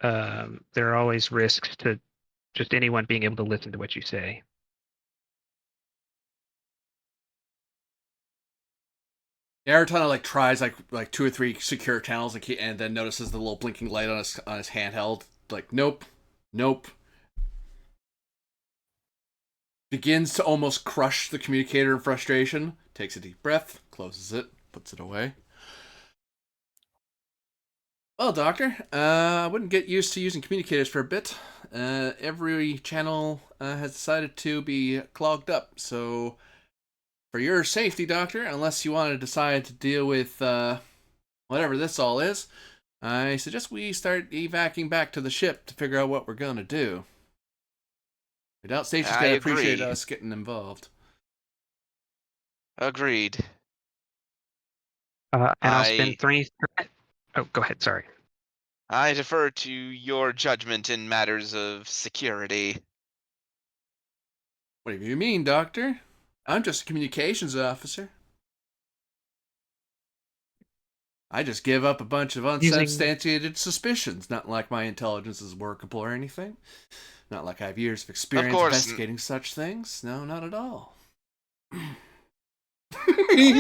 there are always risks to just anyone being able to listen to what you say. Yeah, Artana like tries like 2 or 3 secure channels and then notices the little blinking light on his handheld. Like, nope. Begins to almost crush the communicator in frustration. Takes a deep breath, closes it, puts it away. Well, Doctor, I wouldn't get used to using communicators for a bit. Every channel has decided to be clogged up, so for your safety, Doctor, unless you want to decide to deal with whatever this all is, I suggest we start evacuating back to the ship to figure out what we're going to do. I doubt Stacy's going to appreciate agree. us getting involved. Agreed. And I'll spend 3... Oh, go ahead, sorry. I defer to your judgment in matters of security. What do you mean, Doctor? I'm just a communications officer. I just give up a bunch of unsubstantiated suspicions. Not like my intelligence is workable or anything. Not like I have years of experience investigating such things. No, not at all. I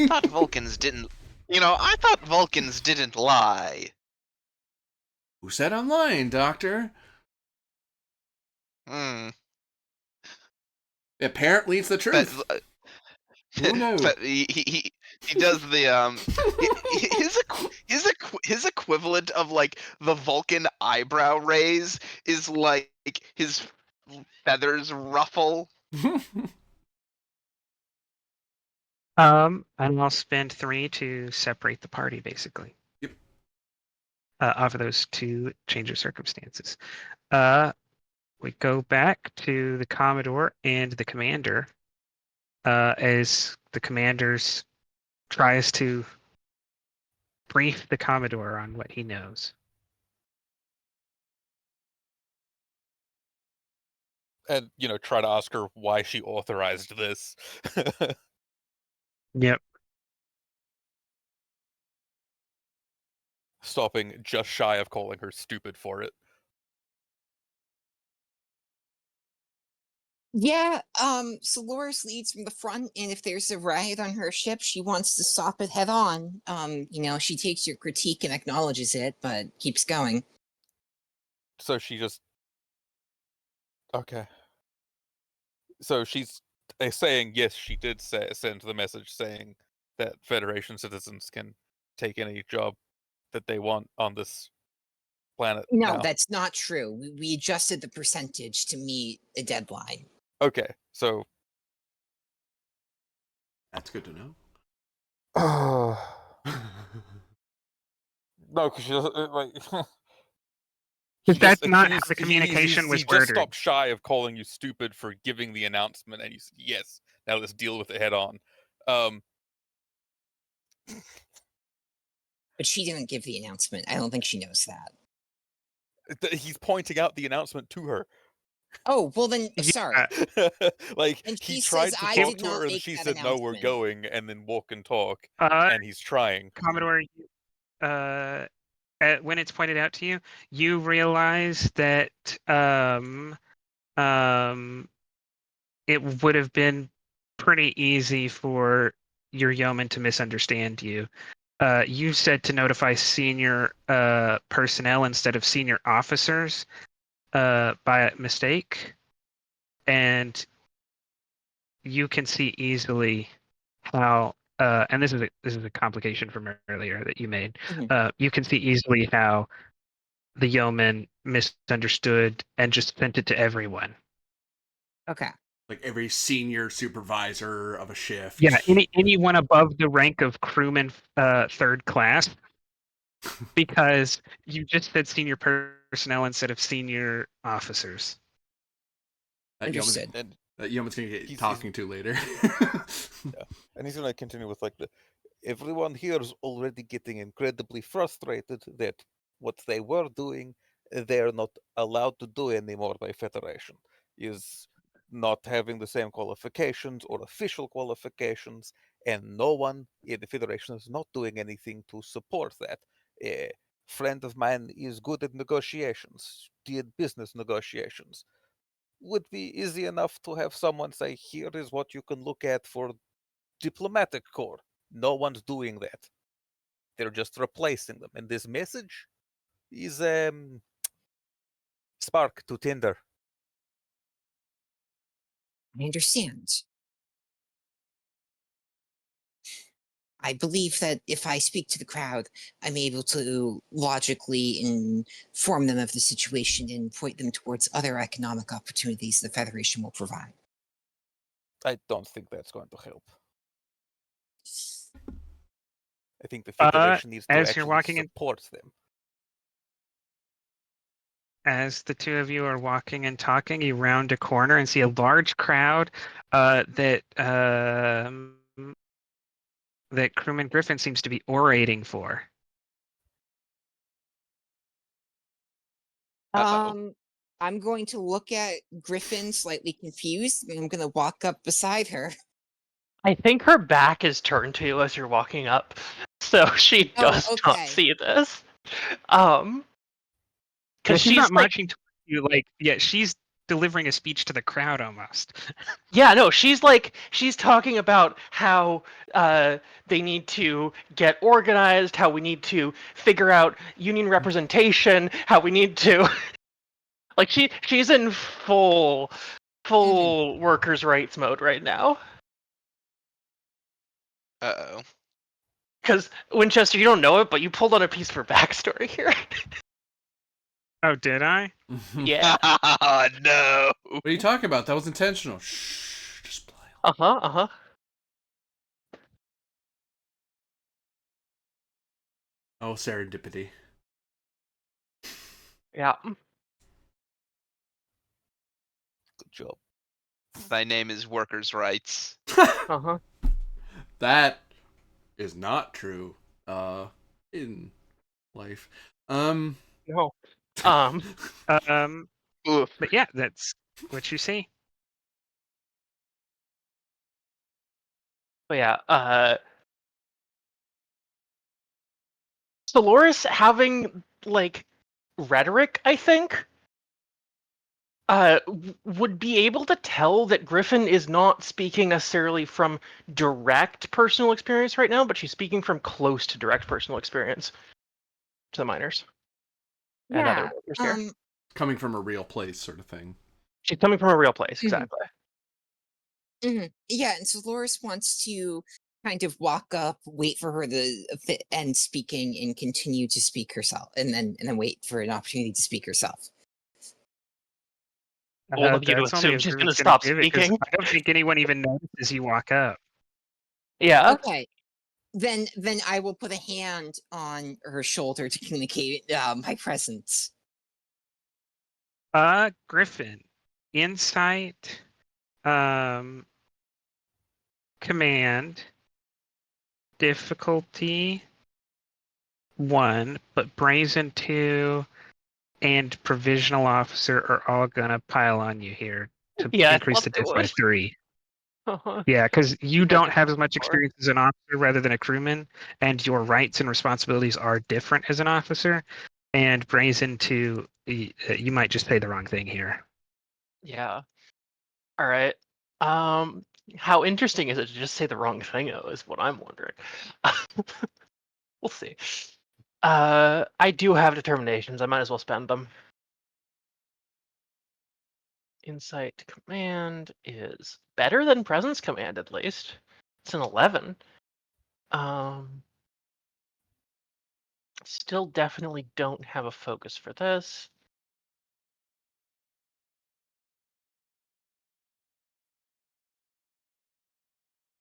thought Vulcans didn't... I thought Vulcans didn't lie. Who said I'm lying, Doctor? Apparently it's the truth. Who knows? He does the his equivalent of like the Vulcan eyebrow raise is like his feathers ruffle. And I'll spend 3 to separate the party, basically. Yep. Of those 2 change of circumstances. We go back to the Commodore and the commander as the commander's tries to brief the Commodore on what he knows. And, try to ask her why she authorized this. Yep. Stopping just shy of calling her stupid for it. Yeah, so Loris leads from the front, and if there's a riot on her ship, she wants to stop it head on. She takes your critique and acknowledges it, but keeps going. So she just... Okay. So she's saying, yes, she did send the message saying that Federation citizens can take any job that they want on this planet. No, now. that's not true. We adjusted the percentage to meet a deadline. Okay, so... That's good to know. No, because she doesn't, like... That's not how the communication was worded. He just stopped shy of calling you stupid for giving the announcement, and you said, yes, now let's deal with it head on. But she didn't give the announcement. I don't think she knows that. He's pointing out the announcement to her. Oh, well then, sorry. Like, And he she tried says, to "I talk did to not her, and make she that said, no, we're announcement." going, and then walk and talk, and he's trying. Commodore, when it's pointed out to you, you realize that it would have been pretty easy for your yeoman to misunderstand you. You said to notify senior personnel instead of senior officers by mistake, and you can see easily how. And this is a complication from earlier that you made. You can see easily how the yeoman misunderstood and just sent it to everyone. Okay. Like every senior supervisor of a shift. Yeah, anyone above the rank of crewman third class, because you just said senior personnel instead of senior officers. That yeoman's, Understood. And that yeoman's gonna get He's- talking to later. and he's gonna continue with like the everyone here is already getting incredibly frustrated that what they were doing they're not allowed to do anymore by Federation. Is not having the same qualifications or official qualifications, and no one in the Federation is not doing anything to support that. A friend of mine is good at negotiations, did business negotiations. Would be easy enough to have someone say, here is what you can look at for diplomatic corps. No one's doing that. They're just replacing them. And this message is spark to Tinder. I understand. I believe that if I speak to the crowd, I'm able to logically inform them of the situation and point them towards other economic opportunities the Federation will provide. I don't think that's going to help. I think the Uh, Federation needs to as actually you're walking in- support them. As the two of you are walking and talking, you round a corner and see a large crowd that Crewman Griffin seems to be orating for. Uh-oh. I'm going to look at Griffin slightly confused, and I'm going to walk up beside her. I think her back is turned to you as you're walking up, so she Oh, does not okay. see this. Yeah, Because she's not she's like, marching towards you. She's delivering a speech to the crowd almost. yeah, no, she's talking about how they need to get organized, how we need to figure out union representation, how we need to, like, she's in full workers' rights mode right now. Uh-oh. Because Winchester, you don't know it, but you pulled on a piece of her backstory here. Oh, did I? Yeah. Oh, no. What are you talking about? That was intentional. Shh. Just play. Uh-huh. Oh, serendipity. Yeah. Good job. Thy name is workers' rights. Uh-huh. That is not true. In life. No. Oof. But yeah, that's what you see. But yeah, Soloris having, like, rhetoric, I think, would be able to tell that Griffin is not speaking necessarily from direct personal experience right now, but she's speaking from close to direct personal experience to the miners and other workers here. Coming from a real place, sort of thing. She's coming from a real place, Mhm. exactly. Yeah, and so Loris wants to kind of walk up, wait for her to end speaking, and continue to speak herself, and then wait for an opportunity to speak herself. Bold of you to That's only assume as she's good going to as it's gonna stop give it, 'cause speaking. I don't think anyone even notices you walk up. Yeah. Okay, then I will put a hand on her shoulder to communicate my presence. Griffin, insight, command, difficulty 1, but brazen 2, and provisional officer are all gonna pile on you here to Yeah, increase I'll the do diff by it. 3. Yeah, because you You guys don't have have as done much before. experience as an officer rather than a crewman, and your rights and responsibilities are different as an officer. And brings into you might just say the wrong thing here. Yeah. All right. How interesting is it to just say the wrong thing, though, is what I'm wondering. We'll see. I do have determinations. I might as well spend them. Insight to command is better than presence command, at least. It's an 11. Still definitely don't have a focus for this.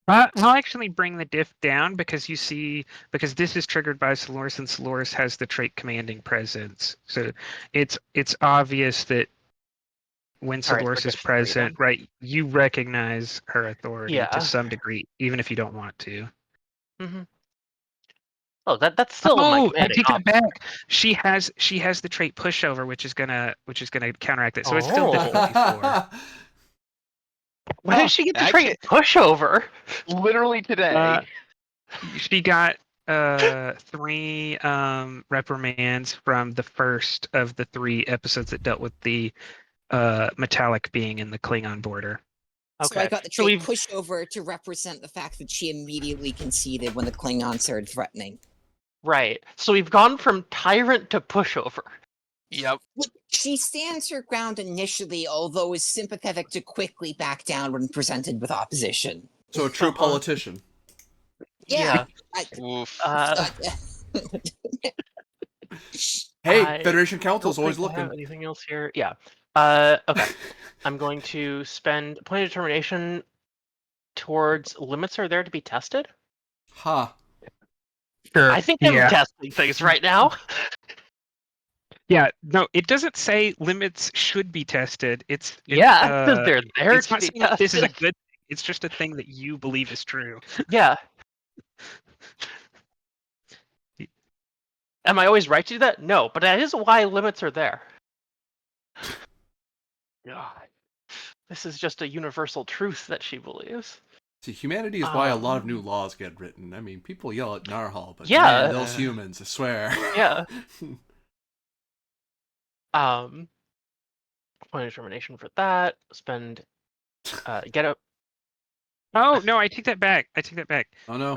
I'll actually bring the diff down because this is triggered by Solaris, and Solaris has the trait commanding presence. So it's obvious that when All right, so Solaris is just 3 then. present, right, you recognize her authority to Yeah. some degree, even if you don't want to. Mm-hmm. Oh, that's still my Oh, I commanding take that officer. back. She has the trait pushover, which is gonna counteract it. So it's still difficulty 4. When did she get the I trait pushover? literally today. She got 3 reprimands from the first of the 3 episodes that dealt with the metallic being in the Klingon border. So I Okay. got the So trait we've pushover to represent the fact that she immediately conceded when the Klingons started threatening. right. So we've gone from tyrant to pushover. Yep. Look, she stands her ground initially, although is sympathetic to quickly back down when presented with opposition. So a true Uh-huh. politician. Yeah. Oof. Hey, I Federation don't Council's always think I have looking. anything else here. Yeah. Okay. I'm going to spend point of determination towards limits are there to be tested. Ha. Sure. I think I'm Yeah. testing things right now. Yeah. No, it doesn't say limits should be tested. It's Yeah, it says they're there it's to not be saying that this is a tested. good thing. It's just a thing that you believe is true. Yeah. Am I always right to do that? No, but that is why limits are there. God. This is just a universal truth that she believes. See, humanity is why a lot of new laws get written. I mean, people yell at Narhal, but Yeah. man, those humans, I swear. Yeah. Point of determination for that. Spend get a Oh no, I take that back. Oh no.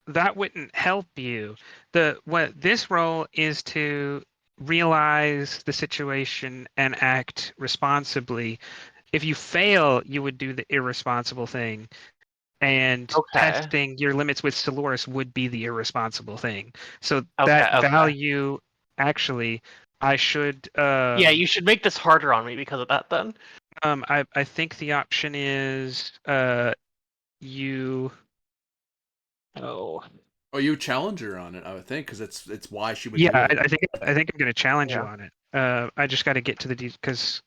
That wouldn't help you. What this role is to realize the situation and act responsibly. If you fail, you would do the irresponsible thing. And Okay. testing your limits with Solaris would be the irresponsible thing. So Okay, that okay. value, actually, I should. Yeah, you should make this harder on me because of that then. I think the option is you. Oh. Oh, you challenge her on it, I would think, because it's why she would Yeah, do it. I think I'm going to challenge you Yeah. on it. I just got to get to the because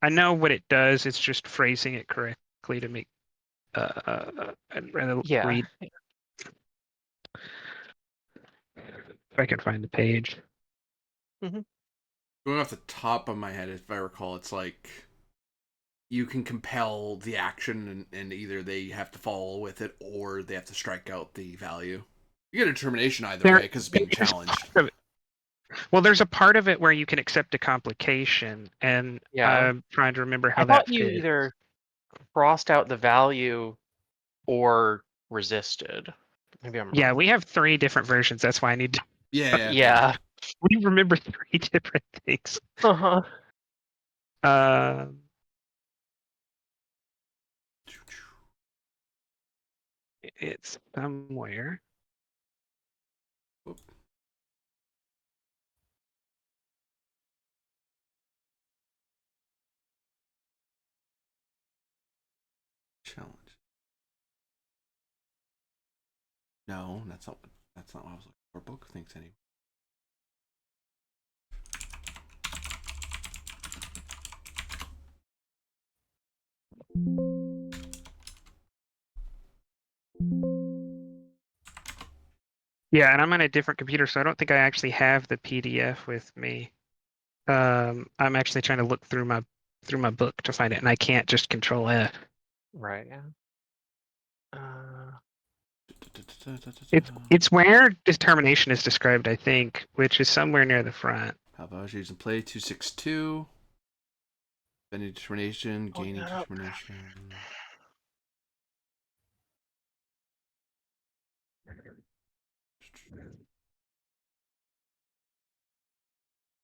I know what it does. It's just phrasing it correctly to make. I'd rather Yeah. read if I can find the page. Going off the top of my head, if I recall, it's like you can compel the action, and either they have to follow with it or they have to strike out the value. You get a determination either way because it's being challenged. Well, there's a part of it where you can accept a complication, and Yeah. I'm trying to remember how I that thought you fits. either crossed out the value or resisted. Maybe I'm wrong. Yeah, we have 3 different versions. That's why I need to. Yeah. Yeah. We remember 3 different things. Uh-huh. It's somewhere. Challenge. No, that's not what I was looking for. Book thinks anyway. Yeah, and I'm on a different computer, so I don't think I actually have the PDF with me. I'm actually trying to look through my through my book to find it, and I can't just Control F. Right. Yeah. It's where determination is described, I think, which is somewhere near the front. How about using play 262? Spending determination, Oh, gaining yeah. determination.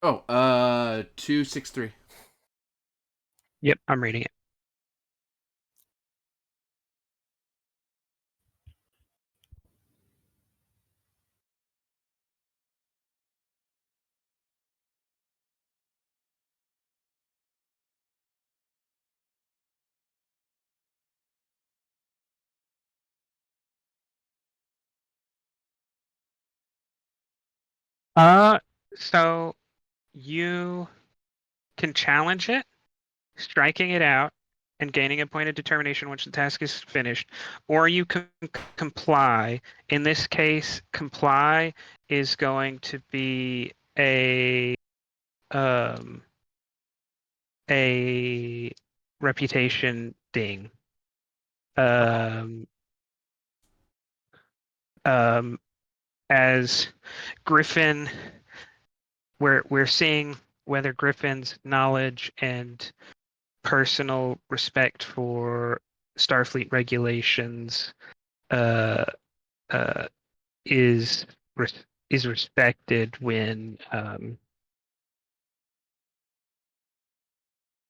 Oh, 263. Yep, I'm reading it. So you can challenge it, striking it out, and gaining a point of determination once the task is finished, or you can comply. In this case, comply is going to be a reputation ding. As Griffin, we're seeing whether Griffin's knowledge and personal respect for Starfleet regulations is respected when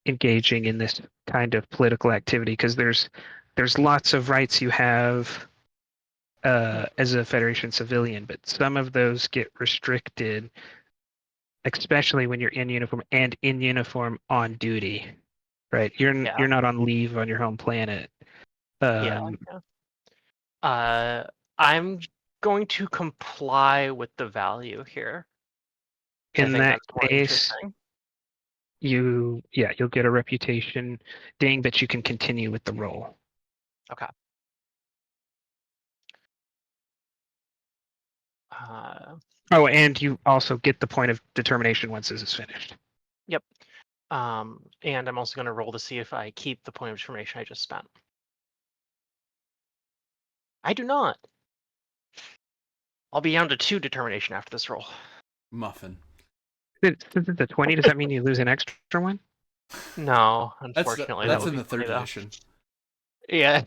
engaging in this kind of political activity, because there's lots of rights you have as a Federation civilian, but some of those get restricted, especially when you're in uniform and in uniform on duty. Right, you're not on leave on your home planet. I'm going to comply with the value here. In that case, interesting. you'll get a reputation ding, but you can continue with the roll. Okay. Oh, and you also get the point of determination once this is finished. Yep. And I'm also going to roll to see if I keep the point of determination I just spent. I do not. I'll be down to 2 determination after this roll. Muffin. Since it's a 20, does that mean you lose an extra one? No, unfortunately. That's that in would the be third funny, edition. though. Yeah.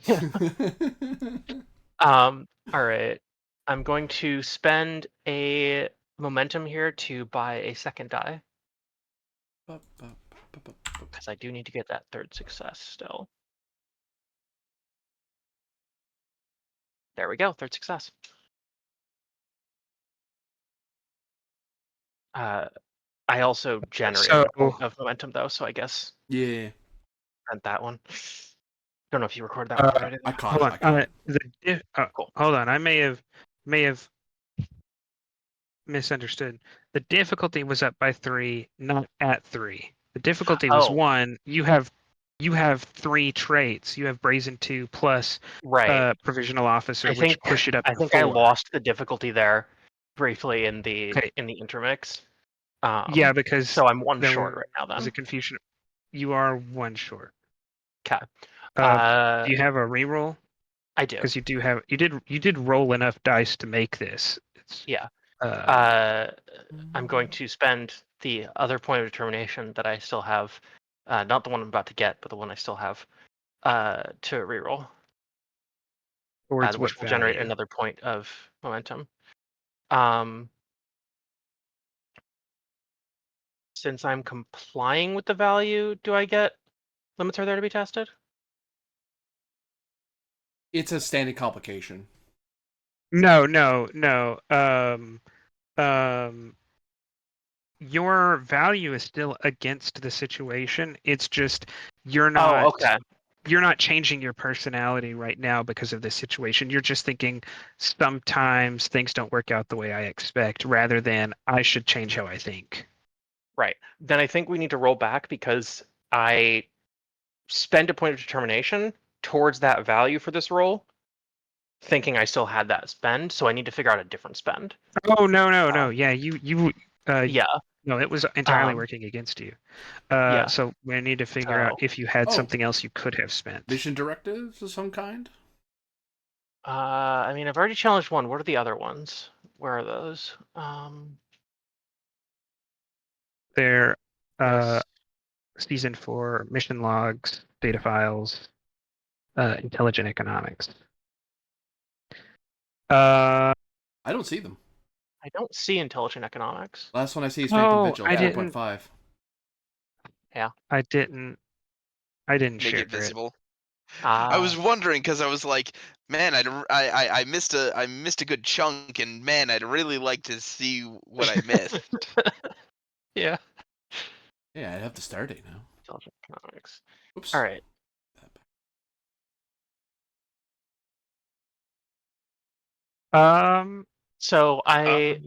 All right. I'm going to spend a momentum here to buy a second die, because I do need to get that 3rd success still. There we go, 3rd success. I also generated a point of momentum, though, so I guess Yeah. spent that one. Don't know if you recorded that one already. I caught it. Cool. Hold on, I may have misunderstood. The difficulty was up by 3, not at 3. The difficulty was 1. You have 3 traits. You have Brazen 2 plus Provisional Officer, which push it up to 4. I think I lost the difficulty there briefly in the intermix. Yeah, because so I'm 1 short right now. Then there's a confusion. You are 1 short. Okay. Do you have a reroll? I do. Because you did roll enough dice to make this. I'm going to spend the other point of determination that I still have, not the one I'm about to get, but the one I still have, to reroll. Which will generate another point of momentum. Since I'm complying with the value, do I get limits are there to be tested? It's a standing complication. No. Your value is still against the situation. It's just you're not. Oh, okay. You're not changing your personality right now because of this situation. You're just thinking sometimes things don't work out the way I expect, rather than I should change how I think. Right. Then I think we need to roll back, because I spend a point of determination towards that value for this roll, thinking I still had that spend, so I need to figure out a different spend. Oh no. Yeah, you yeah. No, it was entirely Um, working against you. Yeah. So we need to figure out So- if you had Oh. something else you could have spent. Mission directives of some kind? I mean, I've already challenged one. What are the other ones? Where are those? They're Yes. season 4 mission logs, data files, intelligent economics. I don't see them. I don't see intelligent economics. Last one I see is Phantom Oh, Vigil, I didn't- 4.5. I didn't Make share it visible. Ah, I was wondering because I was like, man, I missed a good chunk, and man, I'd really like to see what I missed. yeah. Yeah, I have the start date now. Intelligent economics. Oops. All right. So Directive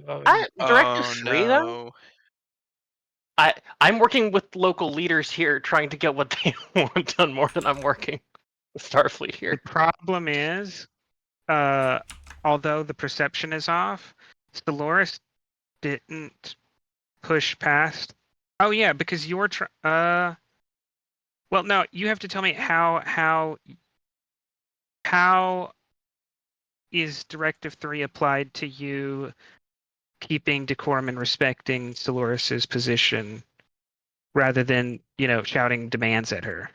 Oh 3 though. no! I'm working with local leaders here, trying to get what they want done more than I'm working with Starfleet The here. problem is, although the perception is off, Stellaris didn't push past. Oh yeah, because you're well, no, you have to tell me how is Directive 3 applied to you keeping decorum and respecting Stellaris's position rather than, shouting demands at her.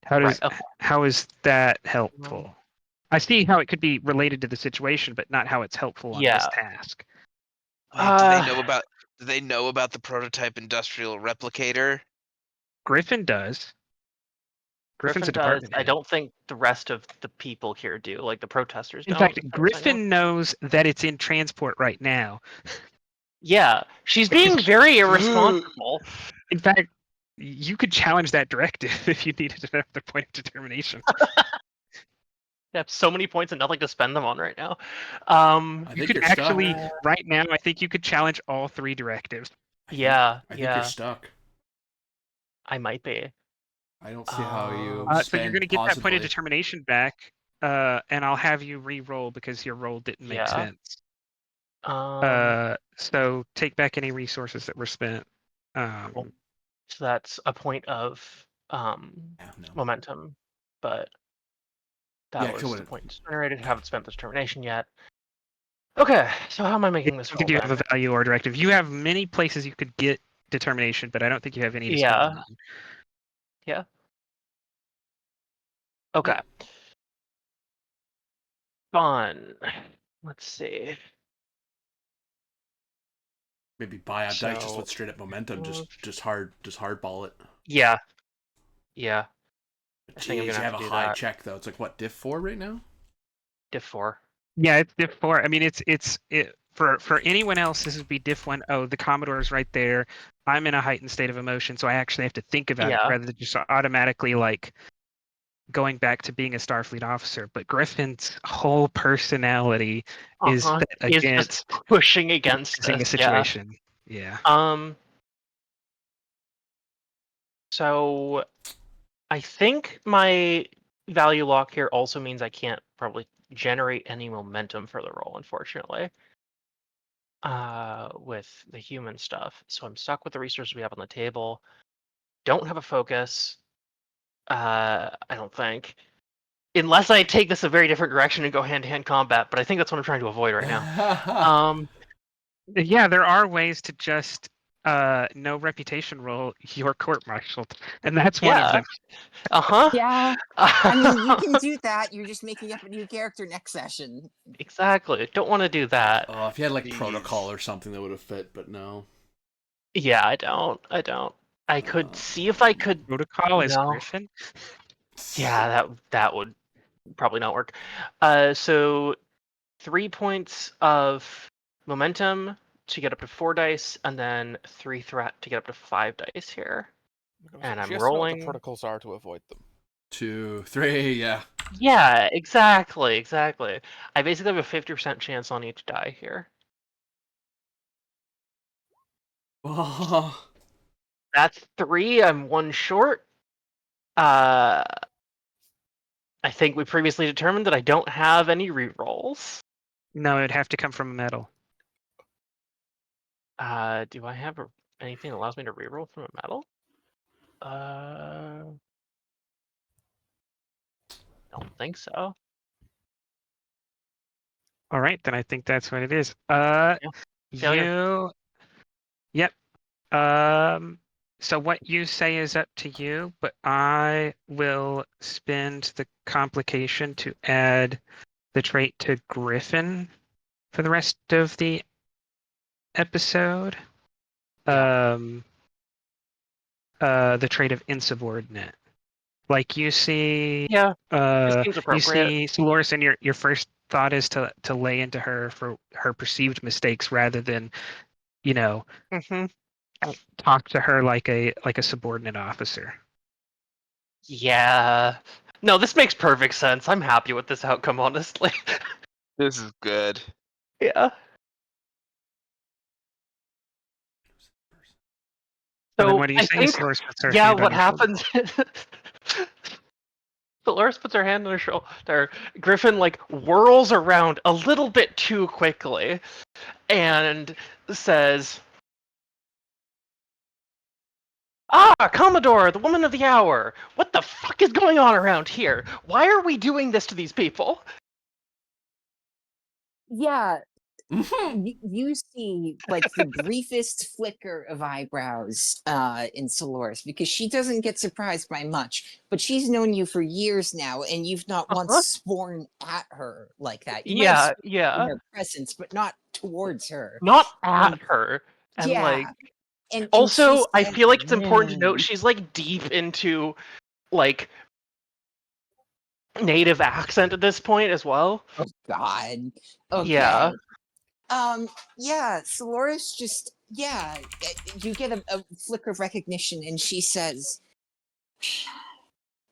Right, okay. How is that helpful? I see how it could be related to the situation, but not how it's helpful on this Yeah. task. Wait, do they know about the prototype industrial replicator? Griffin does. Griffin's a does. department I head. don't think the rest of the people here do. Like the protesters In don't. fact, as far as I know. Griffin knows that it's in transport right now. Yeah, she's being very irresponsible. In fact, you could challenge that directive if you needed another point of determination. They have so many points and nothing to spend them on right now. I You think could you're actually, stuck. right now, I think you could challenge all 3 directives. I think yeah, you're stuck. I might be. I don't see how you So you're going to get that point of determination back, and I'll have you re-roll because your roll didn't make Yeah. sense. So take back any resources that were spent. Cool. So that's a point of momentum, but that was the point generated. Haven't spent the determination yet. Okay, so how am I making this I roll? think you have then? a value or directive. You have many places you could get determination, but I don't think you have any to spend it on. Yeah. Okay. Fun. Let's see. Maybe buy a dice just So- with straight up momentum, just hardball it. Yeah. Yeah. I think I'm Jeez, you gonna have have a to do high that. check though. It's like what, diff 4 right now? Diff 4. Yeah, it's diff 4. I mean, it's for anyone else, this would be diff 1. Oh, the Commodore's right there. I'm in a heightened state of emotion, so I actually have to think about it Yeah. rather than just automatically like going back to being a Starfleet officer. But Griffin's whole personality is set Is against just pushing against the this. situation. Yeah. So I think my value lock here also means I can't probably generate any momentum for the roll, unfortunately. With the human stuff. So I'm stuck with the resources we have on the table. Don't have a focus. I don't think. Unless I take this a very different direction and go hand-to-hand combat, but I think that's what I'm trying to avoid right now. Yeah, there are ways to just no reputation roll your court-martialed, and that's one of them. Yeah. I mean, you can do that. You're just making up a new character next session. Exactly. Don't want to do that. Oh, if you had like Jeez. protocol or something that would have fit, but no. Yeah, I don't. I could see if I could. Protocol is No. Griffin. Yeah, that would probably not work. So 3 points of momentum to get up to 4 dice, and then 3 threat to get up to 5 dice here. And I'm She has to know what rolling. the protocols are to avoid them. 2, 3, yeah. Yeah, exactly. I basically have a 50% chance on each die here. Oh. That's 3. I'm 1 short. I think we previously determined that I don't have any rerolls. No, it'd have to come from a medal. Do I have a Anything that allows me to reroll from a medal? Don't think so. All right, then I think that's what it is. Failure. Yep. So what you say is up to you, but I will spend the complication to add the trait to Griffin for the rest of the episode. Yeah. The trait of insubordinate. Like you see, Yeah. This seems you appropriate. see Solaris, and your first thought is to lay into her for her perceived mistakes rather than, Mm-hmm. talk to her like a subordinate officer. Yeah. No, this makes perfect sense. I'm happy with this outcome, honestly. This is good. Yeah. So then So what do you I say? think, Solaris puts her yeah, hand on what your shoulder. happens? Dolores puts her hand on her shoulder. Griffin like whirls around a little bit too quickly, and says, "Ah, Commodore, the woman of the hour. What the fuck is going on around here? Why are we doing this to these people?" Yeah, Mhm. you see like the briefest flicker of eyebrows in Solaris because she doesn't get surprised by much, but she's known you for years now and you've not once Uh-huh. sworn at her like that. You might have Yeah, sworn in yeah. her presence, but not towards her. Not at And her. And yeah, like, and she also, I said, feel like it's important to note "Hmm, she's like deep into like native accent at this point as well. oh God, Yeah. okay." Yeah, Solaris just, yeah, you get a flicker of recognition, and she says,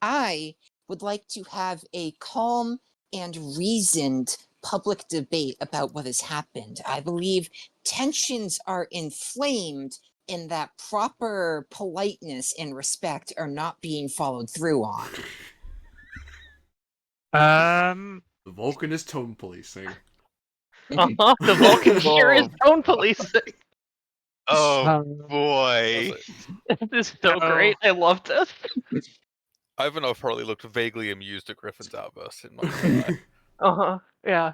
I would like to have a calm and reasoned public debate about what has happened. I believe tensions are inflamed and that proper politeness and respect are not being followed through on. The Vulcan is tone policing. Uh-huh. The Vulcan here is Oh. tone policing. Oh Um, boy. This is so So- great. I love this. Ivanov Harley looked vaguely amused at Griffin's outburst. In my Uh-huh. Yeah.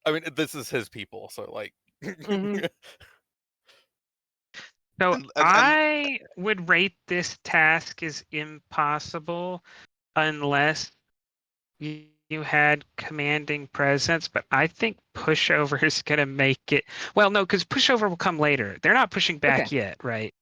I mean, this is his people, so like. Mhm. So And- I would rate this task as impossible unless you had commanding presence, but I think pushover is gonna make it. Well, no, because pushover will come later. They're not pushing back yet, right?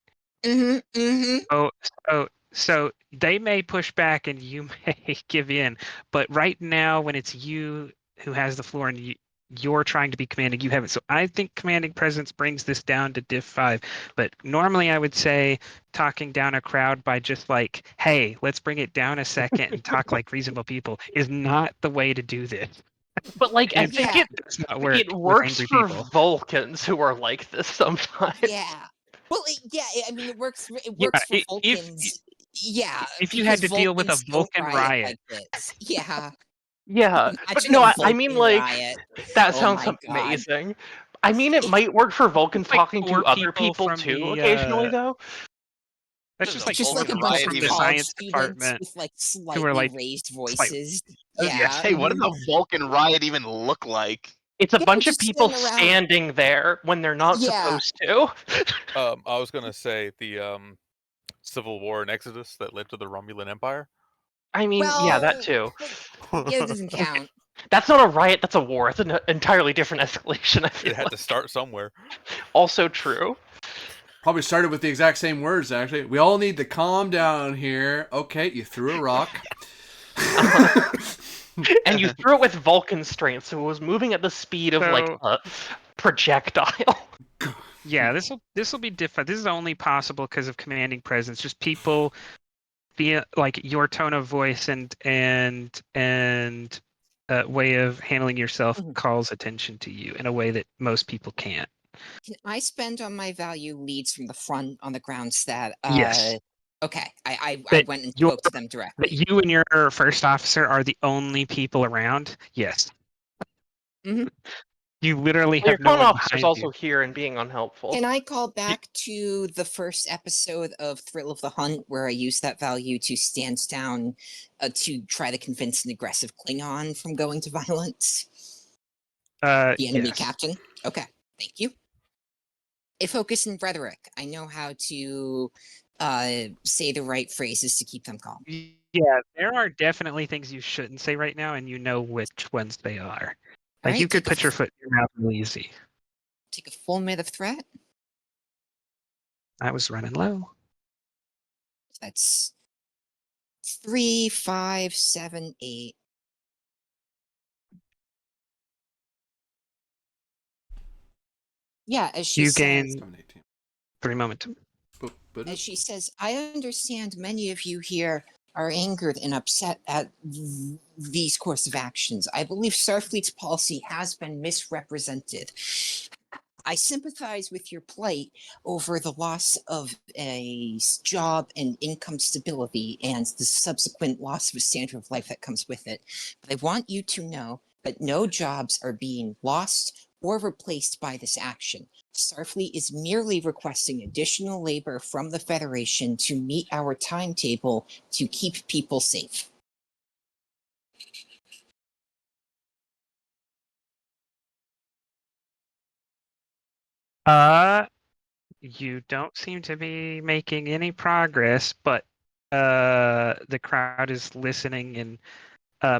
So they may push back and you may give in, but right now when it's you who has the floor and you're trying to be commanding, you haven't. So I think commanding presence brings this down to diff 5. But normally I would say talking down a crowd by just like, hey, let's bring it down a second and talk like reasonable people is not the way to do this. But like, I And think Yeah. it does not work it with works angry for people. Vulcans who are like this sometimes. Yeah. Well, I mean, it works. It Yeah, works for if Vulcans. Yeah, if you had because to deal with a Vulcans don't Vulcan riot riot, like this. Yeah, Yeah, but imagine no, a I mean Vulcan like riot. that Oh sounds my God. amazing. I mean, it might work for Vulcans like talking 4 to other people people from too, the, occasionally though. that's Does just a like Just 4 like a Vulcan people bunch riot of from the even- college science students department with like who are slightly like raised slightly. voices. Oh, Yeah. yes. Hey, what does a Vulcan riot even look like? It's a Yeah, bunch of just people sitting around. standing there when they're not Yeah. supposed to. I was gonna say the Civil War and Exodus that led to the Romulan Empire. I mean, yeah, that too. Yeah, it doesn't count. That's not a riot, that's a war. It's an entirely different escalation, I feel It had like. to start somewhere. Also true. Probably started with the exact same words, actually. We all need to calm down here. Okay, you threw a rock. And you threw it with Vulcan strength, so it was moving at the speed of like So- a projectile. Yeah, this will be different. This is only possible because of commanding presence. Just people feel like your tone of voice and way of handling yourself Mhm. calls attention to you in a way that most people can't. Can I spend on my value leads from the front on the grounds that Yes. okay, I That went and you're- spoke to them That directly. you and your first officer are the only people around. Yes. You literally Well, your have no con one officer's behind also you. here and being unhelpful. Can I call back to the first episode of Thrill of the Hunt where I used that value to stand down to try to convince an aggressive Klingon from going to violence? The enemy Yes. captain? Okay, thank you. A focus in rhetoric. I know how to say the right phrases to keep them calm. Yeah, there are definitely things you shouldn't say right now, and you know which ones they are. Like, Alright, you could take a put your foot in your mouth real easy. Take a full minute of threat. I was running low. That's 3, 5, 7, 8. Yeah, as she You says, gain 7, 18. 3 momentum. as she says, I understand many of you here are angered and upset at these course of actions. I believe Starfleet's policy has been misrepresented. I sympathize with your plight over the loss of a job and income stability and the subsequent loss of a standard of life that comes with it. But I want you to know that no jobs are being lost or replaced by this action. Starfleet is merely requesting additional labor from the Federation to meet our timetable to keep people safe. You don't seem to be making any progress, but the crowd is listening and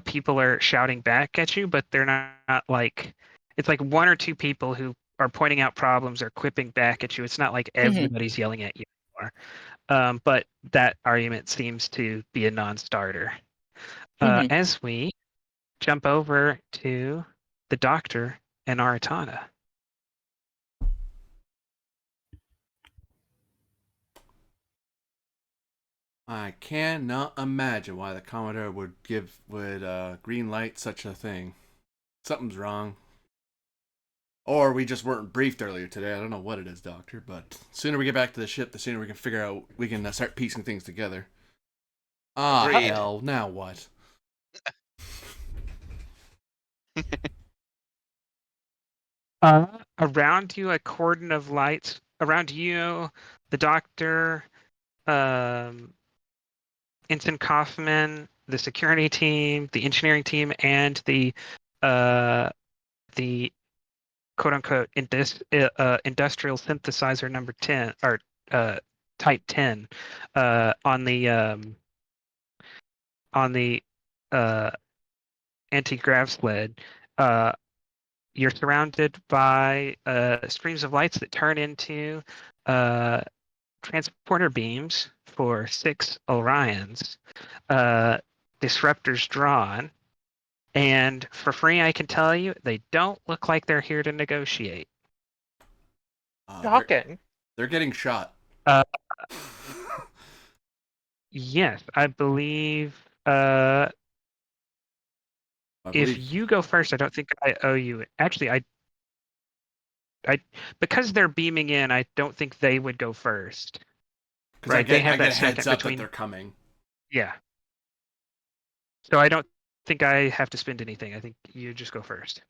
people are shouting back at you, but they're not like, it's like one or two people who are pointing out problems or quipping back at you. It's not like everybody's yelling at you anymore. But that argument seems to be a non-starter. As we jump over to the Doctor and Aratana. I cannot imagine why the Commodore would green light such a thing. Something's wrong. Or we just weren't briefed earlier today. I don't know what it is, Doctor, but the sooner we get back to the ship, the sooner we can figure out, we can start piecing things together. Ah, Agreed. hell, now what? Around you, a cordon of lights. Around you, the Doctor, Ensign Kaufman, the security team, the engineering team, and the quote unquote industrial synthesizer number 10 or type 10 on the anti-grav sled. You're surrounded by streams of lights that turn into transporter beams for 6 Orions, disruptors drawn, and for free, I can tell you, they don't look like they're here to negotiate. They're, Shocking. they're getting shot. Yes, I believe. I If believe. you go first, I don't think I owe you. Actually, I because they're beaming in, I don't think they would go first. Because I Right, they get, have I get that a second heads up between- that they're coming. Yeah. So I don't think I have to spend anything. I think you just go first.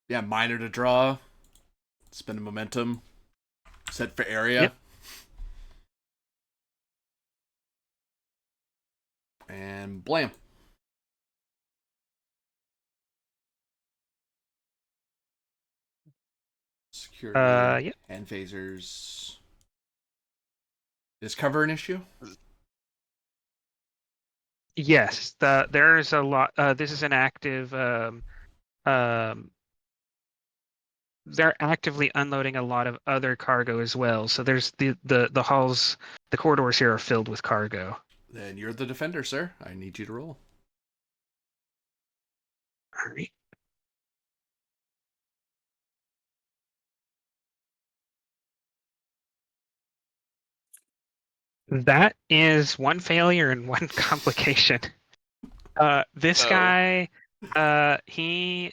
Yeah, minor to draw. Spend a momentum. Set for area. Yep. And blam. Security. Yep. Hand phasers. Is cover an issue? Yes, there's a lot. This is an active. They're actively unloading a lot of other cargo as well. So there's the halls, the corridors here are filled with cargo. Then you're the defender, sir. I need you to roll. All right. That is one failure and one complication. This Oh. guy, he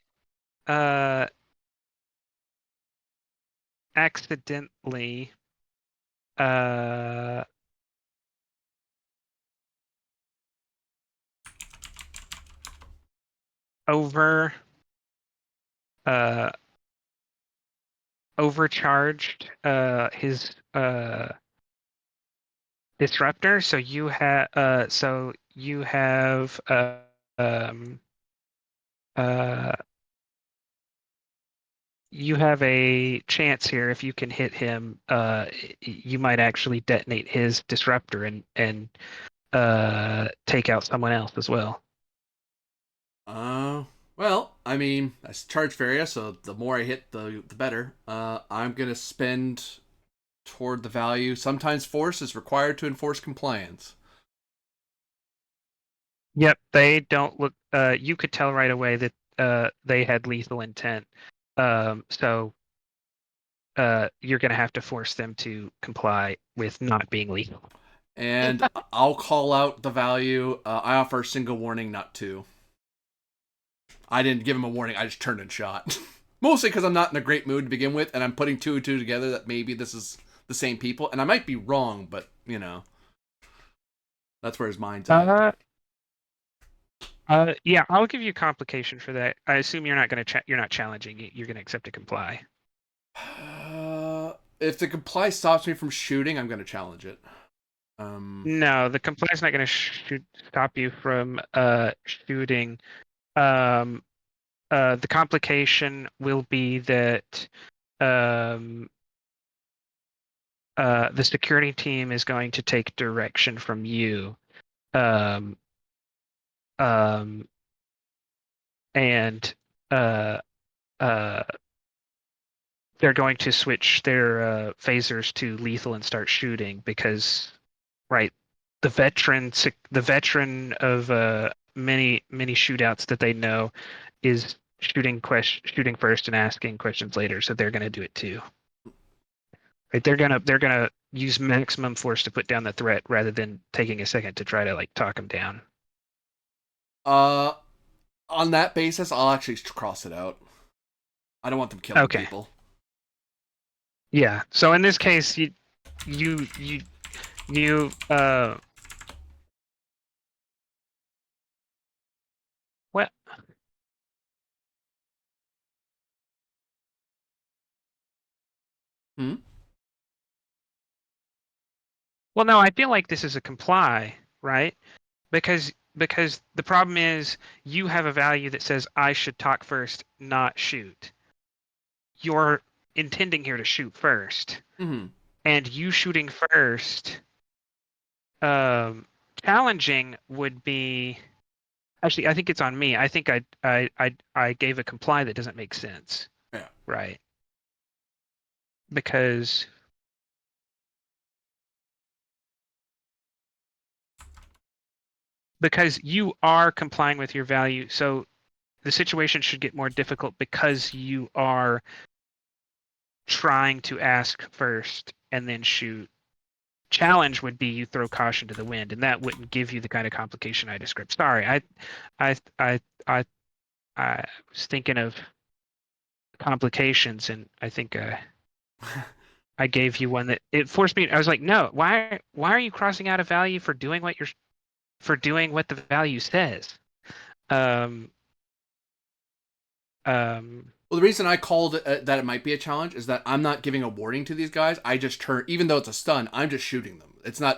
accidentally overcharged his disruptor, so you have um you have a chance here. If you can hit him, you might actually detonate his disruptor and take out someone else as well. Well, I mean, I charge Feria, so the more I hit, the better. I'm gonna spend toward the value. Sometimes force is required to enforce compliance. Yep, they don't look. You could tell right away that they had lethal intent. So you're gonna have to force them to comply with not being lethal. And I'll call out the value. I offer a single warning, not two. I didn't give him a warning. I just turned and shot. Mostly because I'm not in a great mood to begin with, and I'm putting two and two together that maybe this is the same people. And I might be wrong, but, you know. That's where his mind's at. Yeah, I'll give you complication for that. I assume you're not gonna you're not challenging it. You're gonna accept a comply. If the comply stops me from shooting, I'm going to challenge it. No, the comply is not gonna stop you from shooting. The complication will be that the security team is going to take direction from you. And they're going to switch their phasers to lethal and start shooting because, right, the veteran of many shootouts that they know is shooting first and asking questions later, so they're going to do it too. Right, they're gonna use maximum force to put down the threat rather than taking a second to try to like talk them down. On that basis, I'll actually cross it out. I don't want them killing people. Yeah. So in this case, you what? Well, no, I feel like this is a comply, right? Because the problem is you have a value that says I should talk first, not shoot. You're intending here to shoot first, and you shooting first. Challenging would be. Actually, I think it's on me. I think I gave a comply that doesn't make sense. Yeah. Right. Because you are complying with your value, so the situation should get more difficult because you are trying to ask first and then shoot. Challenge would be you throw caution to the wind, and that wouldn't give you the kind of complication I described. Sorry, I was thinking of complications, and I think I gave you one that it forced me. I was like, no, why are you crossing out a value for doing what the value says? Well, the reason I called it, that it might be a challenge is that I'm not giving a warning to these guys. I just turn, even though it's a stun, I'm just shooting them. It's not,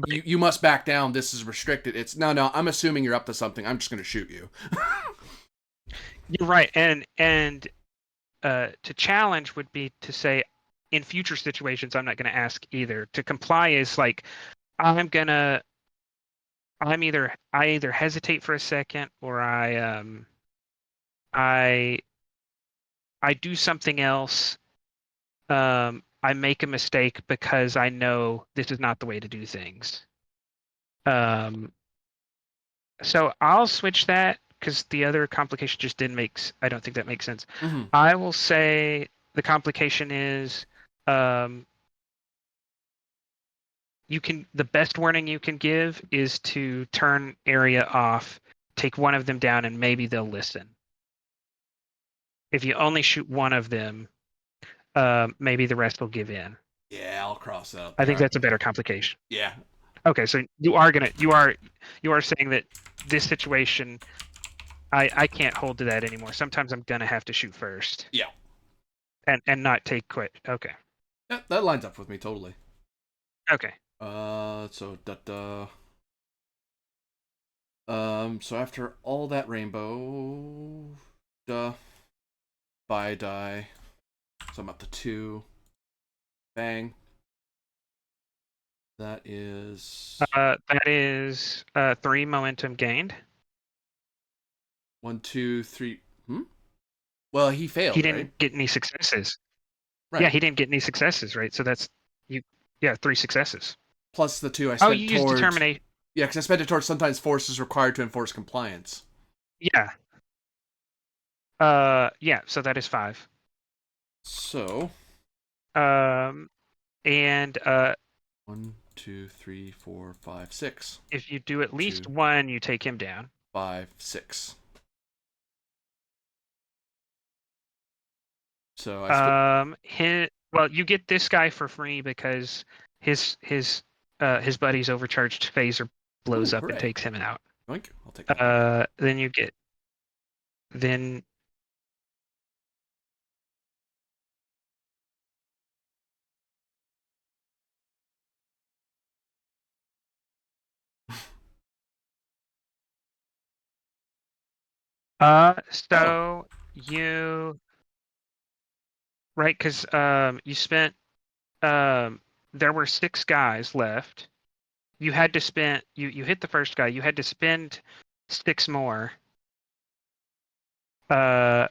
you must back down. This is restricted. It's no, I'm assuming you're up to something. I'm just going to shoot you. You're right. And to challenge would be to say, in future situations, I'm not going to ask either. To comply is like, I either hesitate for a second or I do something else. I make a mistake because I know this is not the way to do things. So I'll switch that because the other complication just didn't make. I don't think that makes sense. I will say the complication is the best warning you can give is to turn area off, take one of them down, and maybe they'll listen. If you only shoot one of them, maybe the rest will give in. Yeah, I'll cross out. I think that's a better complication. Yeah. Okay, so you are saying that this situation, I can't hold to that anymore. Sometimes I'm gonna have to shoot first. Yeah. And not take quit. Okay. Yeah, that lines up with me totally. Okay. So so after all that rainbow, buy die. So I'm up to 2. Bang. That is That is 3 momentum gained. 1, 2, 3. Well, he failed, He didn't right? get any successes. Right. Yeah, he didn't get any successes, right? So that's you. Yeah, 3 successes. Plus the 2 I Oh, spent you used towards. determination. Yeah, because I spent it towards sometimes force is required to enforce compliance. Yeah. Yeah. So that is 5. So And 1, 2, 3, 4, 5, 6. if you do at least 2, 1, you take him down. 5, 6. So Well, you get this guy for free because his buddy's overcharged phaser blows Ooh, up and hooray. takes him out. Yoink, I'll take that. Then you get then so you right because you spent there were 6 guys left. You had to spend you hit the first guy. You had to spend 6 more. And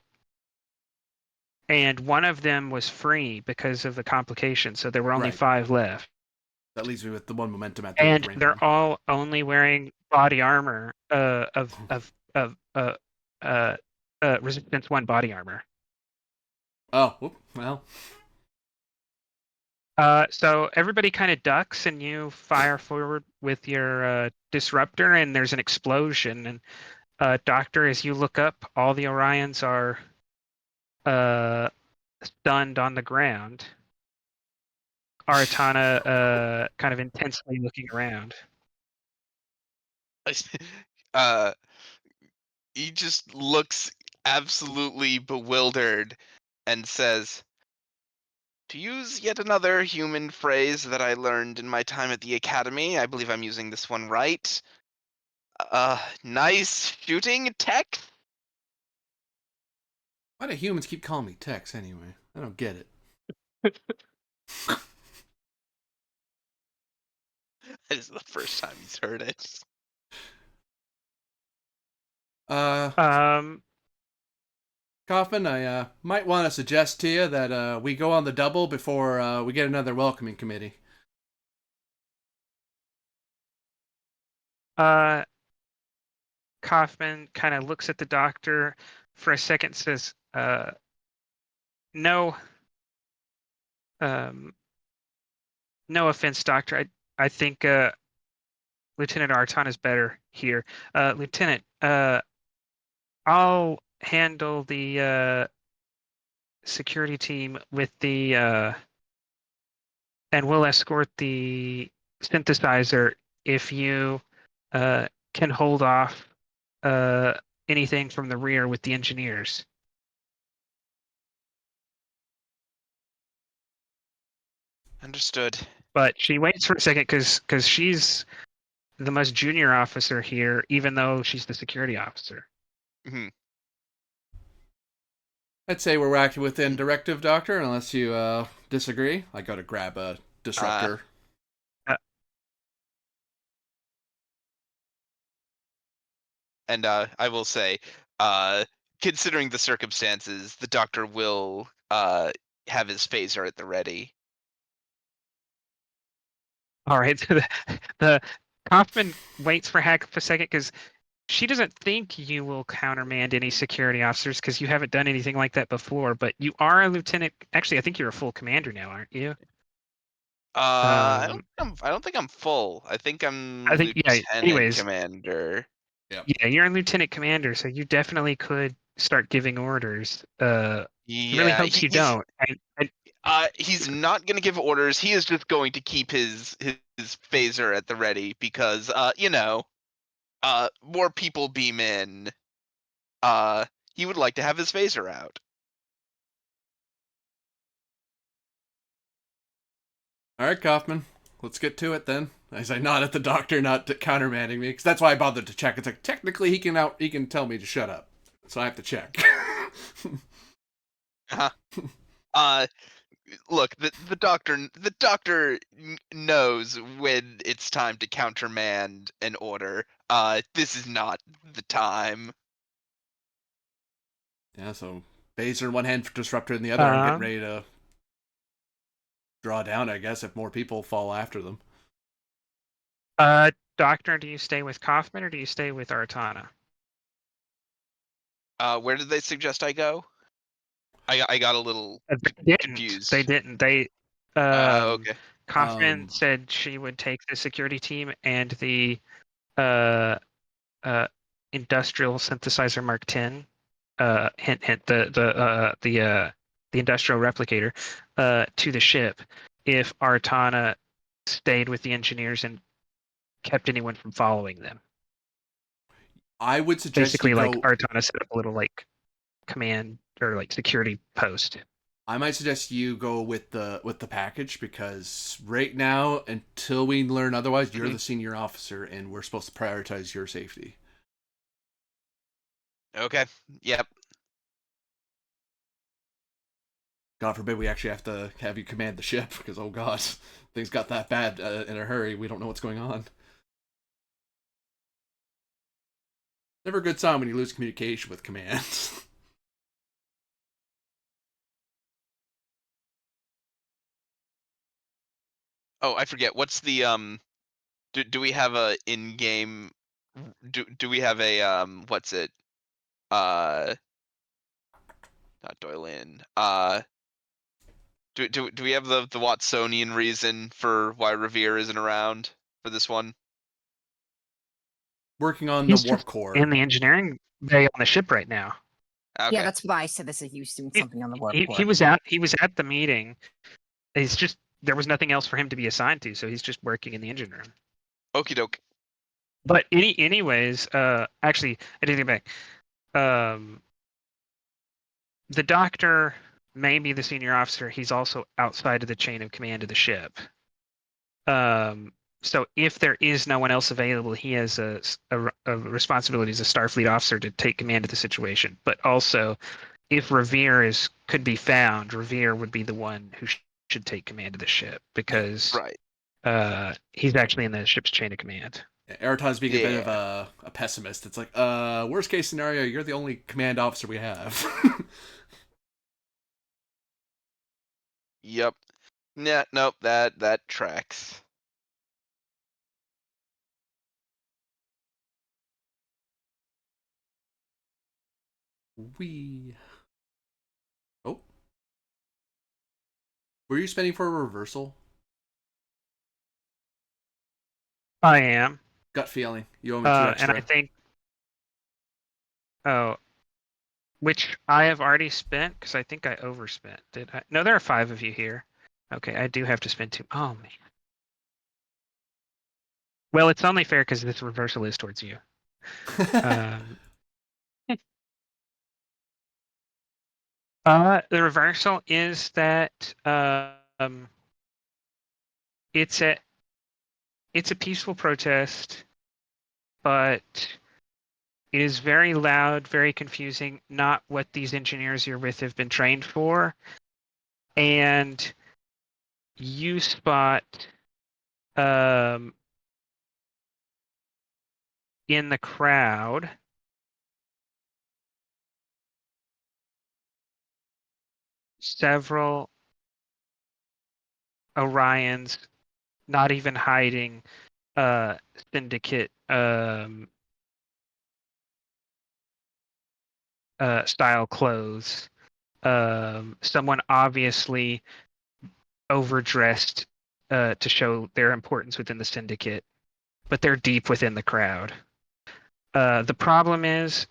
one of them was free because of the complication, so there were only Right. 5 left. That leaves me with the 1 momentum at the end of And the rainbow. they're all only wearing body armor of resistance 1 body armor. Oh, whoop, well. So everybody kind of ducks and you fire forward with your disruptor and there's an explosion. And Doctor, as you look up, all the Orions are stunned on the ground. Aratana kind of intensely looking around. He just looks absolutely bewildered and says, to use yet another human phrase that I learned in my time at the academy, I believe I'm using this one right. Nice shooting, Tech? Why do humans keep calling me Tex anyway? I don't get it. That is the first time he's heard it. Kaufman, I might want to suggest to you that we go on the double before we get another welcoming committee. Kaufman kind of looks at the Doctor for a second, says, no, no offense, Doctor. I think Lieutenant Artan is better here. Lieutenant, I'll handle the security team with the and we'll escort the synthesizer if you can hold off anything from the rear with the engineers. Understood. But she waits for a second because she's the most junior officer here, even though she's the security officer. Mm-hmm. I'd say we're acting within directive, Doctor, unless you disagree. I go to grab a disruptor. And I will say, considering the circumstances, the Doctor will have his phaser at the ready. All right, so the Kaufman waits for half a second because she doesn't think you will countermand any security officers because you haven't done anything like that before. But you are a lieutenant. Actually, I think you're a full commander now, aren't you? I don't think I'm full. I think I'm lieutenant anyways, commander. Yeah, you're a lieutenant commander, so you definitely could start giving orders. I really hope you don't. He's not going to give orders. He is just going to keep his phaser at the ready because more people beam in. he would like to have his phaser out. All right, Kaufman, let's get to it then. As I nod at the doctor, not countermanding me, because that's why I bothered to check. It's like technically he can tell me to shut up, so I have to check. Uh, look, the doctor knows when it's time to countermand an order. This is not the time. Yeah, so phaser in one hand, disruptor in the other. I'm getting ready to draw down, I guess, if more people fall after them. Doctor, do you stay with Kaufman or do you stay with Artana? Where did they suggest I go? I got a little They confused. didn't. They Okay. Kaufman said she would take the security team and the uh industrial synthesizer Mark 10. Hint the industrial replicator to the ship if Artana stayed with the engineers and kept anyone from following them. I would suggest Basically, you like go. Artana set up a little like command or like security post. I might suggest you go with the package, because right now, until we learn otherwise, you're the senior officer and we're supposed to prioritize your safety. Okay. Yep. God forbid we actually have to have you command the ship, because oh god, things got that bad in a hurry. We don't know what's going on. Never a good sign when you lose communication with command. Oh, I forget. What's the do we have a in-game do we have a what's it? Not Doylean. Do we have the Watsonian reason for why Revere isn't around for this one? Working on He's the warp just core. in the engineering bay on the ship right now. Okay. Yeah, that's what I said. This is you doing something on the warp core. He was at the meeting. It's just there was nothing else for him to be assigned to, so he's just working in the engine room. Okie doke. But anyways, actually, I didn't get back. The doctor may be the senior officer. He's also outside of the chain of command of the ship. So if there is no one else available, he has a responsibility as a Starfleet officer to take command of the situation. But also, if Revere could be found, Revere would be the one who should take command of the ship, because Right. he's actually in the ship's chain of command. Eraton's being a bit of a pessimist. It's like, worst case scenario, you're the only command officer we have. Yep. Nah, nope, that tracks. Oh. Were you spending for a reversal? I am. Gut feeling. You owe me 2 extra. And I think. Oh. Which I have already spent, because I think I overspent. Did I? No, there are 5 of you here. Okay, I do have to spend 2. Oh, man. Well, it's only fair because this reversal is towards you. The reversal is that it's a peaceful protest, but it is very loud, very confusing, not what these engineers you're with have been trained for. And you spot in the crowd several Orions, not even hiding syndicate style clothes. Someone obviously overdressed to show their importance within the syndicate, but they're deep within the crowd. The problem is,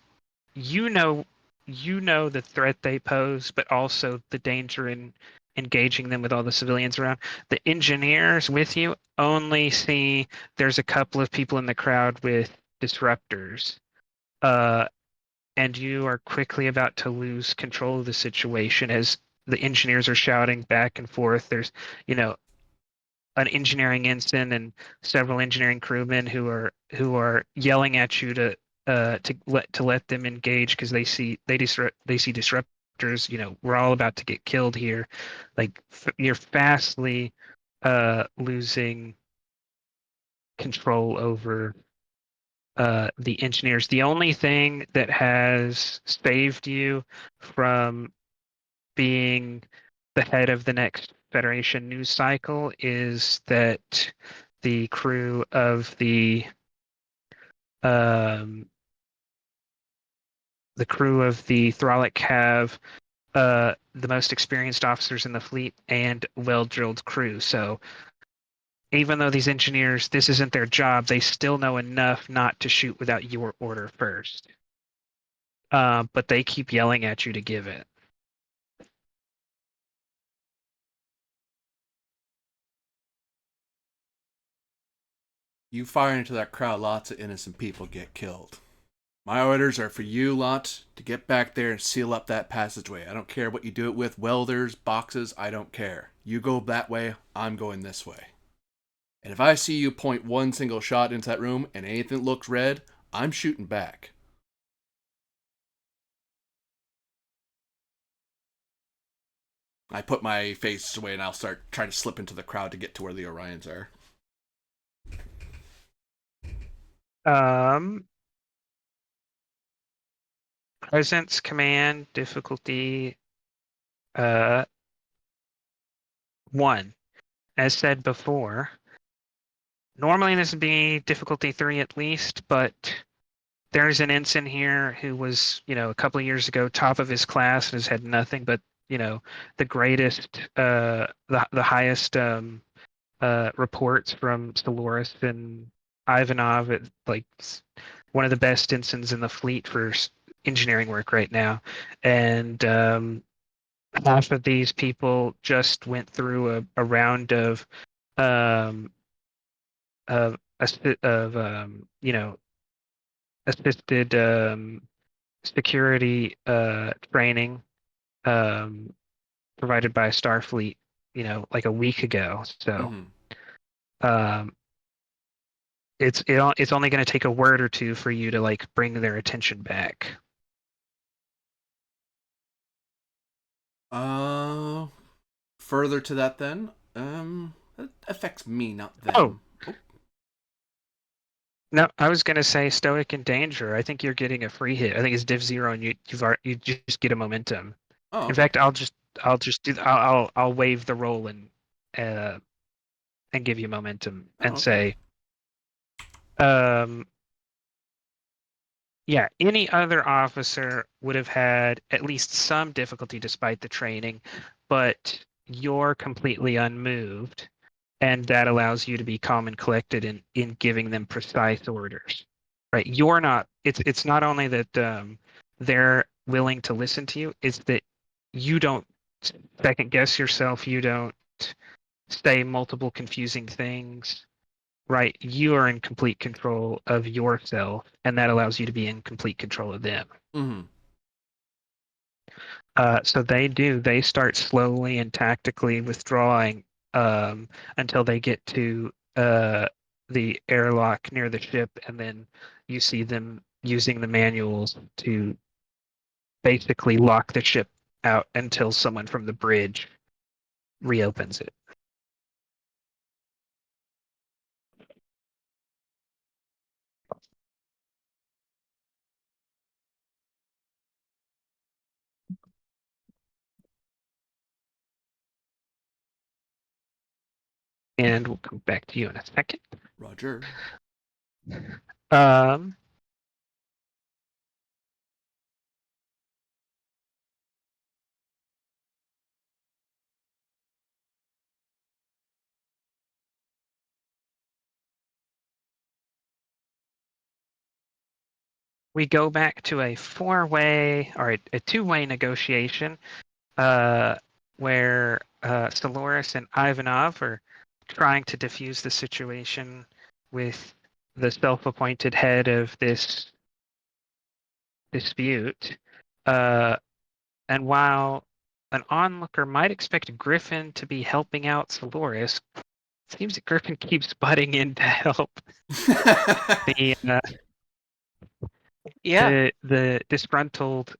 you know the threat they pose, but also the danger in engaging them with all the civilians around. The engineers with you only see there's a couple of people in the crowd with disruptors. and you are quickly about to lose control of the situation as the engineers are shouting back and forth. There's, you know, an engineering ensign and several engineering crewmen who are yelling at you to let them engage because they see disruptors. You know, we're all about to get killed here. Like you're fastly losing control over the engineers. The only thing that has saved you from being the head of the next Federation news cycle is that the crew of the Thralic have the most experienced officers in the fleet and well-drilled crew. So even though these engineers, this isn't their job, they still know enough not to shoot without your order first. But they keep yelling at you to give it. You fire into that crowd, lots of innocent people get killed. My orders are for you lot to get back there and seal up that passageway. I don't care what you do it with, welders, boxes, I don't care. You go that way, I'm going this way. And if I see you point one single shot into that room and anything looks red, I'm shooting back. I put my face away and I'll start trying to slip into the crowd to get to where the Orions are. Presence, command, difficulty, 1. As said before, normally this would be difficulty 3 at least, but there's an ensign here who was, you know, a couple of years ago top of his class and has had nothing but, you know, the greatest, the highest reports from Dolores and Ivanov. It's like one of the best ensigns in the fleet for engineering work right now, and half of these people just went through a round of you know, assisted security training provided by Starfleet, you know, like a week ago. So it's only going to take a word or two for you to like bring their attention back. Further to that then, it affects me, not them. Oh. No, I was gonna say Stoic and Danger. I think you're getting a free hit. I think it's Div 0, and you just get a momentum. Oh, In fact, I'll waive the roll and give you momentum and say, yeah, any other officer would have had at least some difficulty despite the training, but you're completely unmoved, and that allows you to be calm and collected in giving them precise orders. Right? You're not. It's not only that they're willing to listen to you; it's that you don't second guess yourself. You don't say multiple confusing things. Right? You are in complete control of yourself, and that allows you to be in complete control of them. Mm-hmm. So they start slowly and tactically withdrawing until they get to the airlock near the ship, and then you see them using the manuals to basically lock the ship out until someone from the bridge reopens it. And we'll come back to you in a second. Roger. We go back to a 4-way or a 2-way negotiation where Soloris and Ivanov are trying to defuse the situation with the self-appointed head of this dispute. And while an onlooker might expect Griffin to be helping out Soloris, it seems that Griffin keeps butting in to help the Yeah. the disgruntled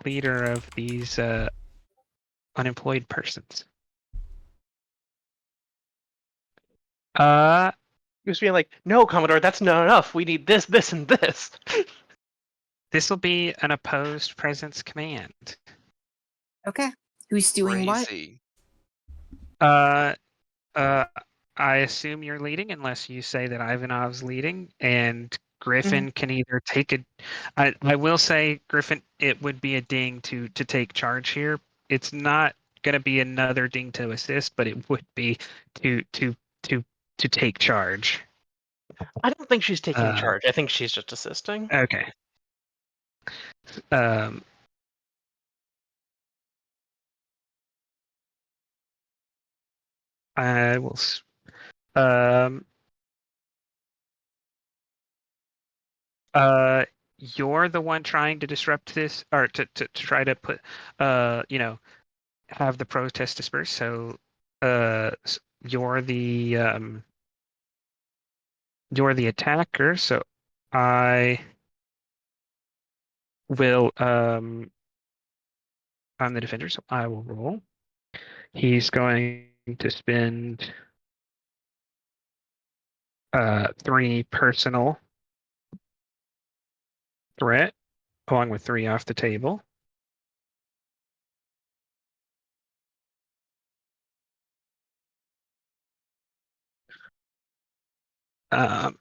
leader of these unemployed persons. He was being like, "No, Commodore, that's not enough. We need this, this, and this." This will be an opposed presence command. Okay. Who's doing what? Crazy. Uh, I assume you're leading, unless you say that Ivanov's leading, and Griffin can either take a. I will say, Griffin, it would be a ding to take charge here. It's not going to be another ding to assist, but it would be to take charge. I don't think she's taking Uh, charge. I think she's just assisting. Okay. I will. You're the one trying to disrupt this, or to try to put, have the protest disperse. So, you're the attacker. So, I will I'm the defender, so I will roll. He's going to spend 3 personal threat, along with 3 off the table. Um,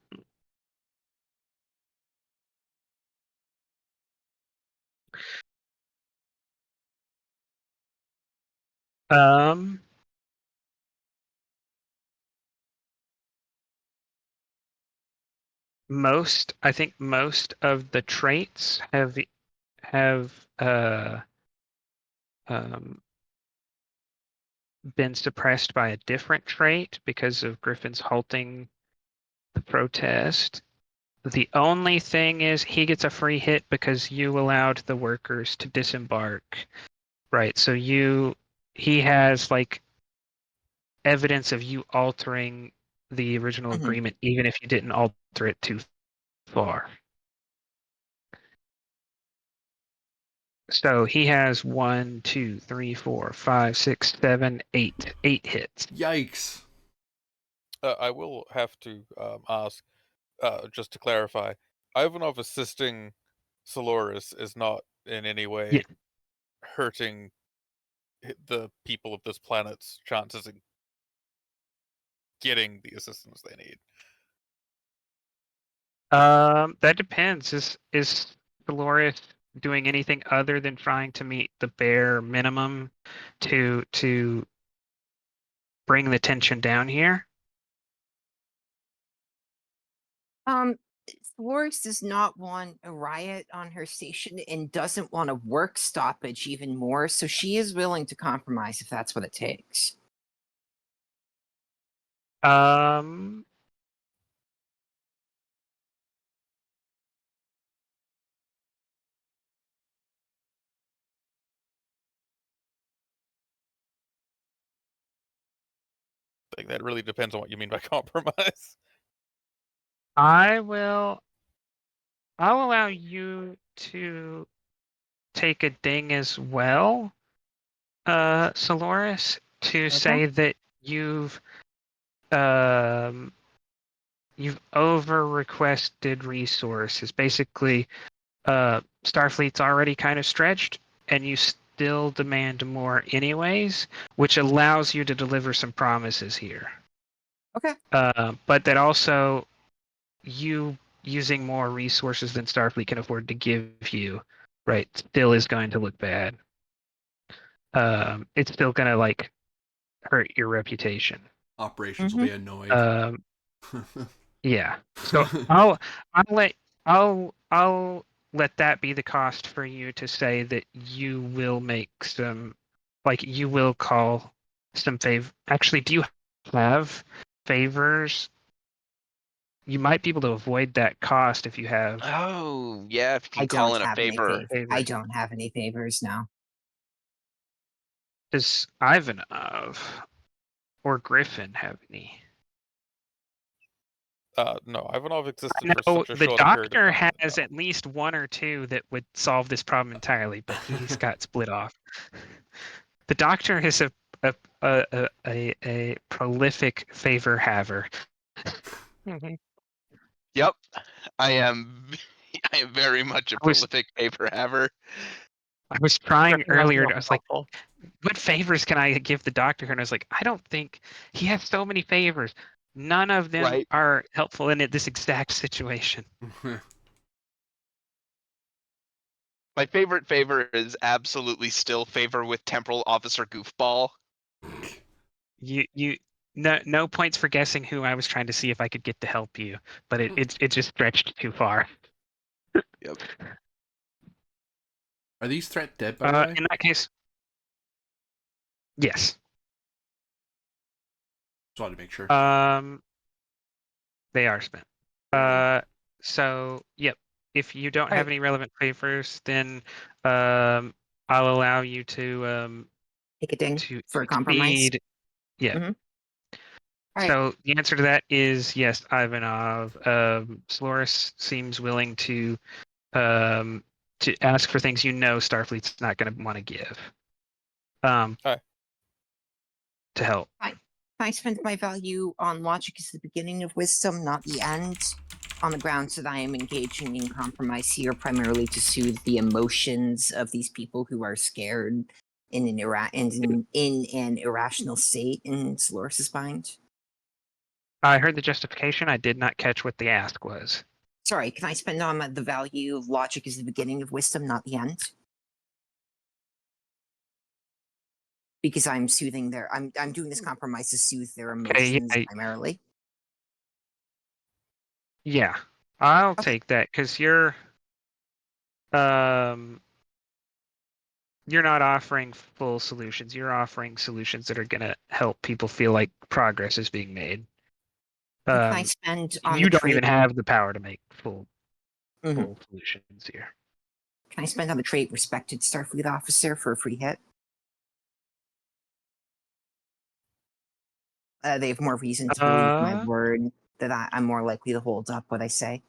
I think most of the traits have been suppressed by a different trait because of Griffin's halting the protest. The only thing is he gets a free hit because you allowed the workers to disembark. Right. So he has like evidence of you altering the original agreement, even if you didn't alter it too far. So he has 1, 2, 3, 4, 5, 6, 7, 8. 8 hits. Yikes. I will have to ask, just to clarify, Ivanov assisting Soloris is not in any way hurting the people of this planet's chances of getting the assistance they need. That depends. Is Dolores doing anything other than trying to meet the bare minimum to bring the tension down here? Dolores does not want a riot on her station and doesn't want a work stoppage even more, so she is willing to compromise if that's what it takes. I think that really depends on what you mean by compromise. I'll allow you to take a ding as well, Soloris, to say that you've over requested resources. Basically, Starfleet's already kind of stretched, and you still demand more anyways, which allows you to deliver some promises here. Okay. But that also, you using more resources than Starfleet can afford to give you, right, still is going to look bad. It's still going to like hurt your reputation. Operations will be annoyed. Yeah. So I'll let that be the cost for you to say that you will make some, like you will call some favor. Actually, do you have favors you might be able to avoid that cost if you have Oh, yeah, if I you call don't in a have any favor. favor. I don't have any favors now. Does Ivanov or Griffin have any? No, Ivanov existed I for know such a the short period of doctor time. has No. at least one or two that would solve this problem entirely, but he's got split off. The doctor is a prolific favor haver. Yep, I Oh. am. I am very much a I was- prolific favor haver. I was trying Griffin has earlier. no I was like, helpful. what favors can I give the doctor? And I was like, I don't think he has so many favors. None of them Right. are helpful in this exact situation. My favorite favor is absolutely still favor with Temporal Officer Goofball. No points for guessing who I was trying to see if I could get to help you, but it just stretched too far. Yep. Are these threat dead, by the way? In that case, yes. Just wanted to make sure. They are spent. So yep. If you don't have Alright. any relevant favors, then I'll allow you to Take a ding to for a compromise. exceed. Yeah. Mhm. Alright. So the answer to that is yes, Ivanov. Solaris seems willing to ask for things you know Starfleet's not going to want to give. Alright. To help. I spend my value on logic is the beginning of wisdom, not the end, on the grounds that I am engaging in compromise here primarily to soothe the emotions of these people who are scared in an irrational state in Solaris's mind. I heard the justification. I did not catch what the ask was. Sorry, can I spend on the value of logic is the beginning of wisdom, not the end? Because I'm soothing I'm doing this compromise to soothe their emotions primarily. Yeah, I'll Okay. take that because you're not offering full solutions. You're offering solutions that are going to help people feel like progress is being made. Can I spend on You the don't trait? even have the power to make full Mhm. solutions here. Can I spend on the trait respected Starfleet officer for a free hit? They have more reason to believe my word that I'm more likely to hold up what I say.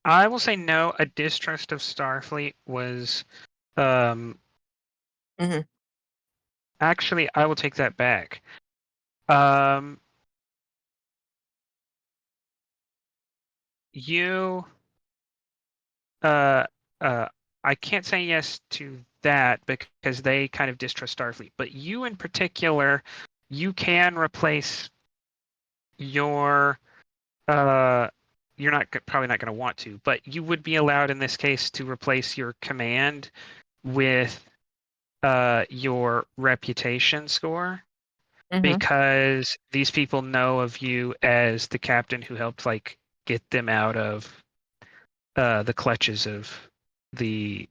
I will say no. A distrust of Starfleet was, actually, I will take that back. I can't say yes to that because they kind of distrust Starfleet. But you in particular, you can replace your you're probably not going to want to, but you would be allowed in this case to replace your command with your reputation score because these people know of you as the captain who helped like get them out of the clutches of the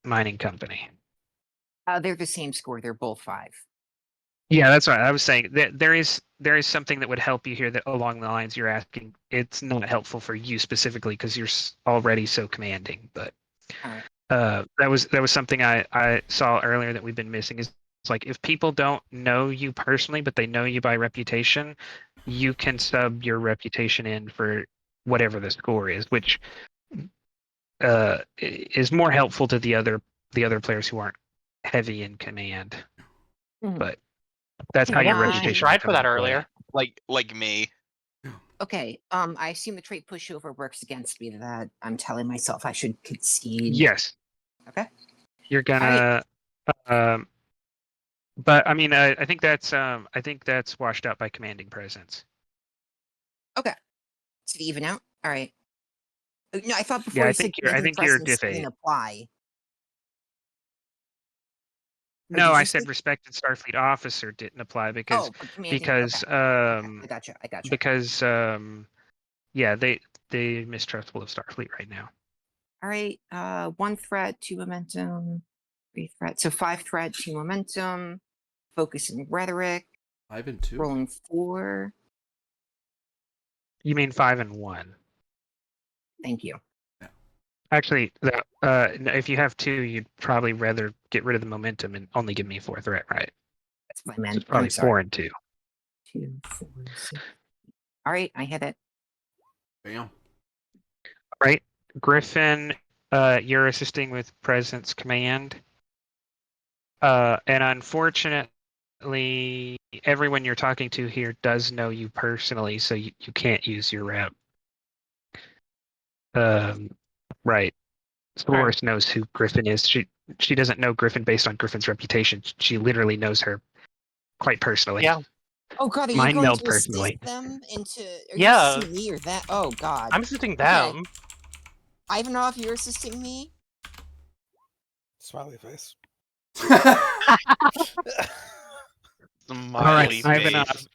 mining company. They're the same score. They're both 5. Yeah, that's right. I was saying that there is something that would help you here that along the lines you're asking. It's not helpful for you specifically because you're already so commanding. But Alright. that was something I saw earlier that we've been missing. Is it's like if people don't know you personally, but they know you by reputation, you can sub your reputation in for whatever the score is, which is more helpful to the other players who aren't heavy in command. But that's how your reputation tried can for that come into play. earlier. Like me. Okay. I assume the trait pushover works against me. That I'm telling myself I should concede. Yes. Okay. You're gonna. But I mean, I think that's washed out by commanding presence. Okay. To even out. All right. No, I thought before Yeah, you said commanding you're presence diff 8. didn't apply. No, I said respected Starfleet officer didn't apply because I gotcha. because yeah, they mistrustful of Starfleet right now. All right. 1 threat, 2 momentum, 3 threat. So 5 threat, 2 momentum. Focus and rhetoric. 5 and 2. Rolling 4. You mean 5 and 1? Thank you. Actually, if you have 2, you'd probably rather get rid of the momentum and only give me 4 threat, right? That's what I So meant. it's probably I'm sorry. 4 and 2. 2, 4, 6. All right, I hit it. Bam. Right, Griffin, you're assisting with presence command. And unfortunately, everyone you're talking to here does know you personally, so you can't use your rep. Right. Dolores knows who Griffin is. She doesn't know Griffin based on Griffin's reputation. She literally knows her quite personally. Yeah. Oh God, are you Mind going meld to personally. assist them into? Are you Yeah. assisting me or that? Oh God. I'm assisting Okay. them. Ivanov, you're assisting me. Smiley face. Smiley Ivanov, face.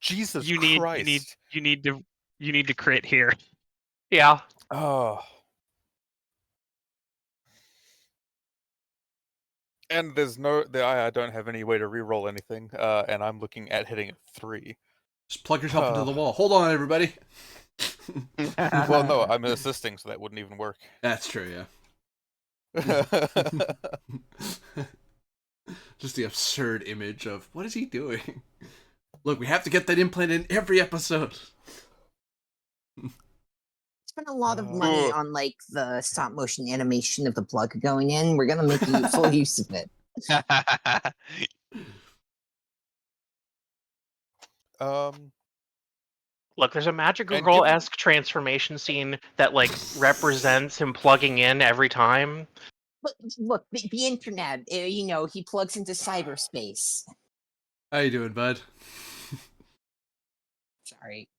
Jesus you need Christ. you need to crit here. Yeah. Oh. And there's I don't have any way to re-roll anything, and I'm looking at hitting a 3. Just plug yourself into the wall. Hold on, everybody. Well, no, I'm assisting, so that wouldn't even work. That's true, yeah. Just the absurd image of what is he doing? Look, we have to get that implant in every episode. Spent a lot of money on like the stop motion animation of the plug going in. We're gonna make full use of it. Look, there's a Magical And Girl-esque transformation scene that like represents him plugging in every time. Look, the internet. You know, he plugs into cyberspace. How you doing, bud? Sorry.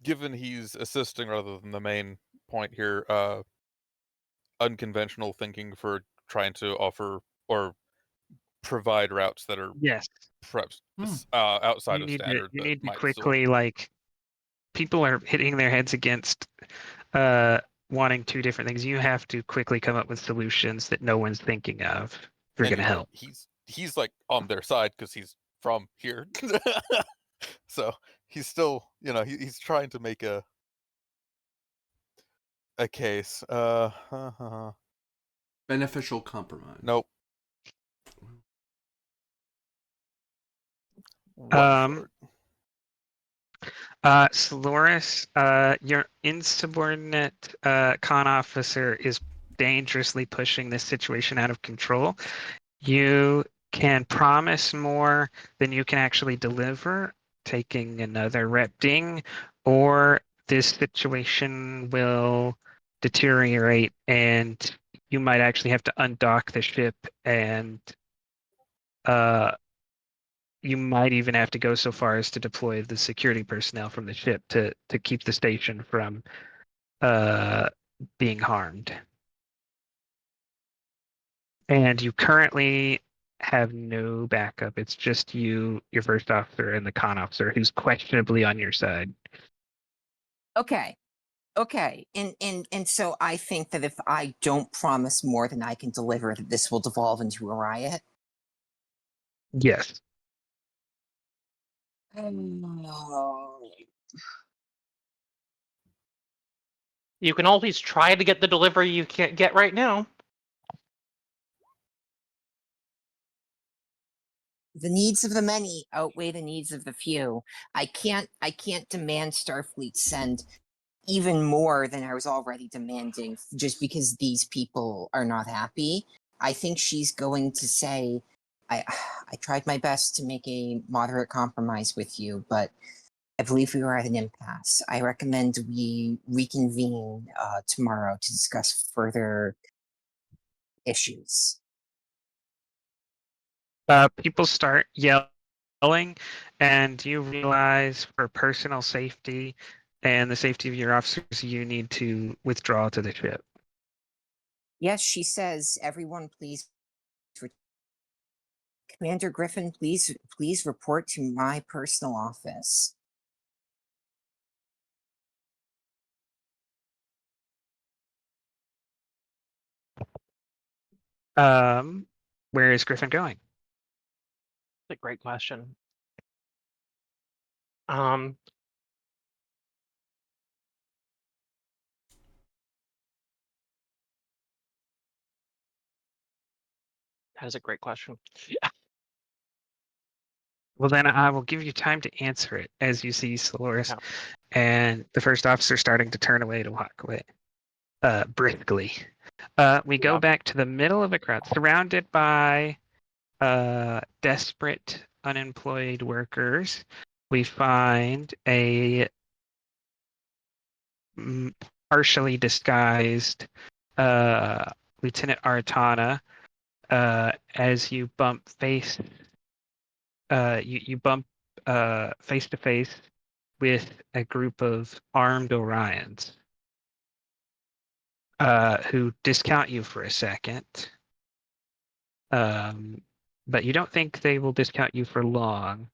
Given he's assisting rather than the main point here, unconventional thinking for trying to offer or provide routes that are Yes. perhaps outside You of need to standard. you but need to might still- quickly like people are hitting their heads against wanting 2 different things. You have to quickly come up with solutions that no one's thinking of. If you're and gonna help. He's like on their side because he's from here, so he's still, he's trying to make a case. Beneficial compromise. Nope. Soloris, your insubordinate con officer is dangerously pushing this situation out of control. You can promise more than you can actually deliver, taking another rep ding, or this situation will deteriorate and you might actually have to undock the ship and you might even have to go so far as to deploy the security personnel from the ship to keep the station from being harmed. And you currently have no backup. It's just you, your first officer, and the con officer who's questionably on your side. Okay. And so I think that if I don't promise more than I can deliver, that this will devolve into a riot. Yes. You can always try to get the delivery you can't get right now. The needs of the many outweigh the needs of the few. I can't demand Starfleet send even more than I was already demanding just because these people are not happy. I think she's going to say, I tried my best to make a moderate compromise with you, but I believe we are at an impasse. I recommend we reconvene tomorrow to discuss further issues. People start yelling, and you realize for personal safety and the safety of your officers, you need to withdraw to the ship. Yes, she says, everyone please. Commander Griffin, please report to my personal office. Where is Griffin going? That's a great question. Um, that is a great question. Well, then I will give you time to answer it as you see Solaris Yeah. and the first officer starting to turn away to walk away, briskly. We go Yeah. back to the middle of the crowd, surrounded by desperate unemployed workers. We find a partially disguised Lieutenant Aratana as you bump face you bump face to face with a group of armed Orions who discount you for a second. But you don't think they will discount you for long.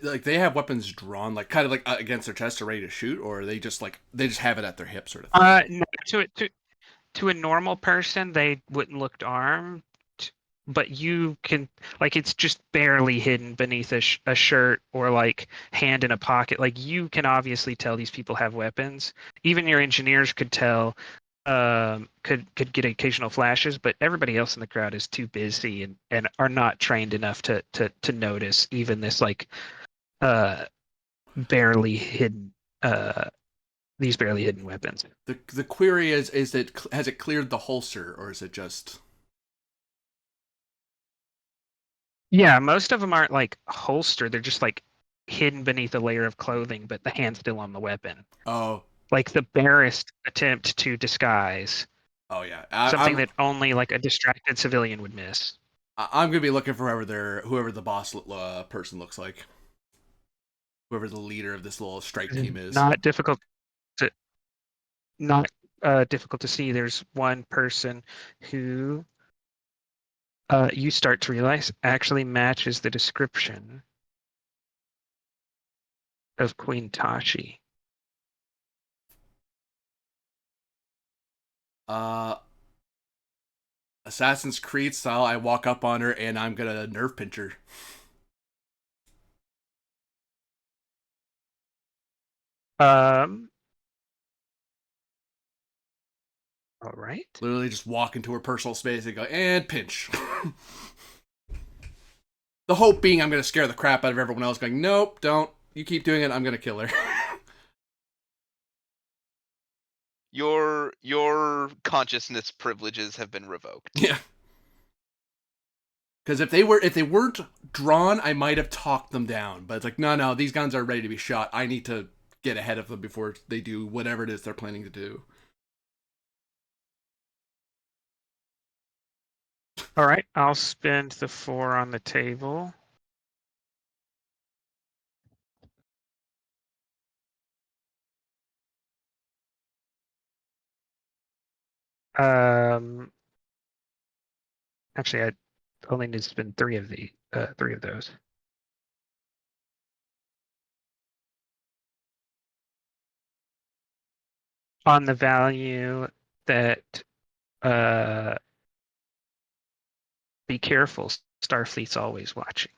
Like they have weapons drawn, like kind of like against their chest, or ready to shoot, or they just have it at their hip, sort of thing. No, to a normal person, they wouldn't look armed, but you can like it's just barely hidden beneath a shirt or like hand in a pocket. Like you can obviously tell these people have weapons. Even your engineers could tell. Could get occasional flashes, but everybody else in the crowd is too busy and are not trained enough to notice even this like barely hidden these barely hidden weapons. The query is it has it cleared the holster, or is it just? Yeah, most of them aren't like holstered. They're just like hidden beneath a layer of clothing, but the hand's still on the weapon. Oh, Like the barest attempt to disguise oh yeah. something that only like a distracted civilian would miss. I'm gonna be looking for whoever the boss person looks like, whoever the leader of this little strike team is. Not difficult to not difficult to see. There's one person who you start to realize actually matches the description of Queen Tashi. Assassin's Creed style. I walk up on her and I'm gonna nerve pinch her. All right. Literally just walk into her personal space and go and pinch. The hope being I'm gonna scare the crap out of everyone else. Going, nope, don't. You keep doing it. I'm gonna kill her. Your consciousness privileges have been revoked. Yeah. Because if they weren't drawn, I might have talked them down. But it's like, no, these guns are ready to be shot. I need to get ahead of them before they do whatever it is they're planning to do. All right. I'll spend the 4 on the table. Actually, I only need to spend 3 of those. On the value that be careful, Starfleet's always watching.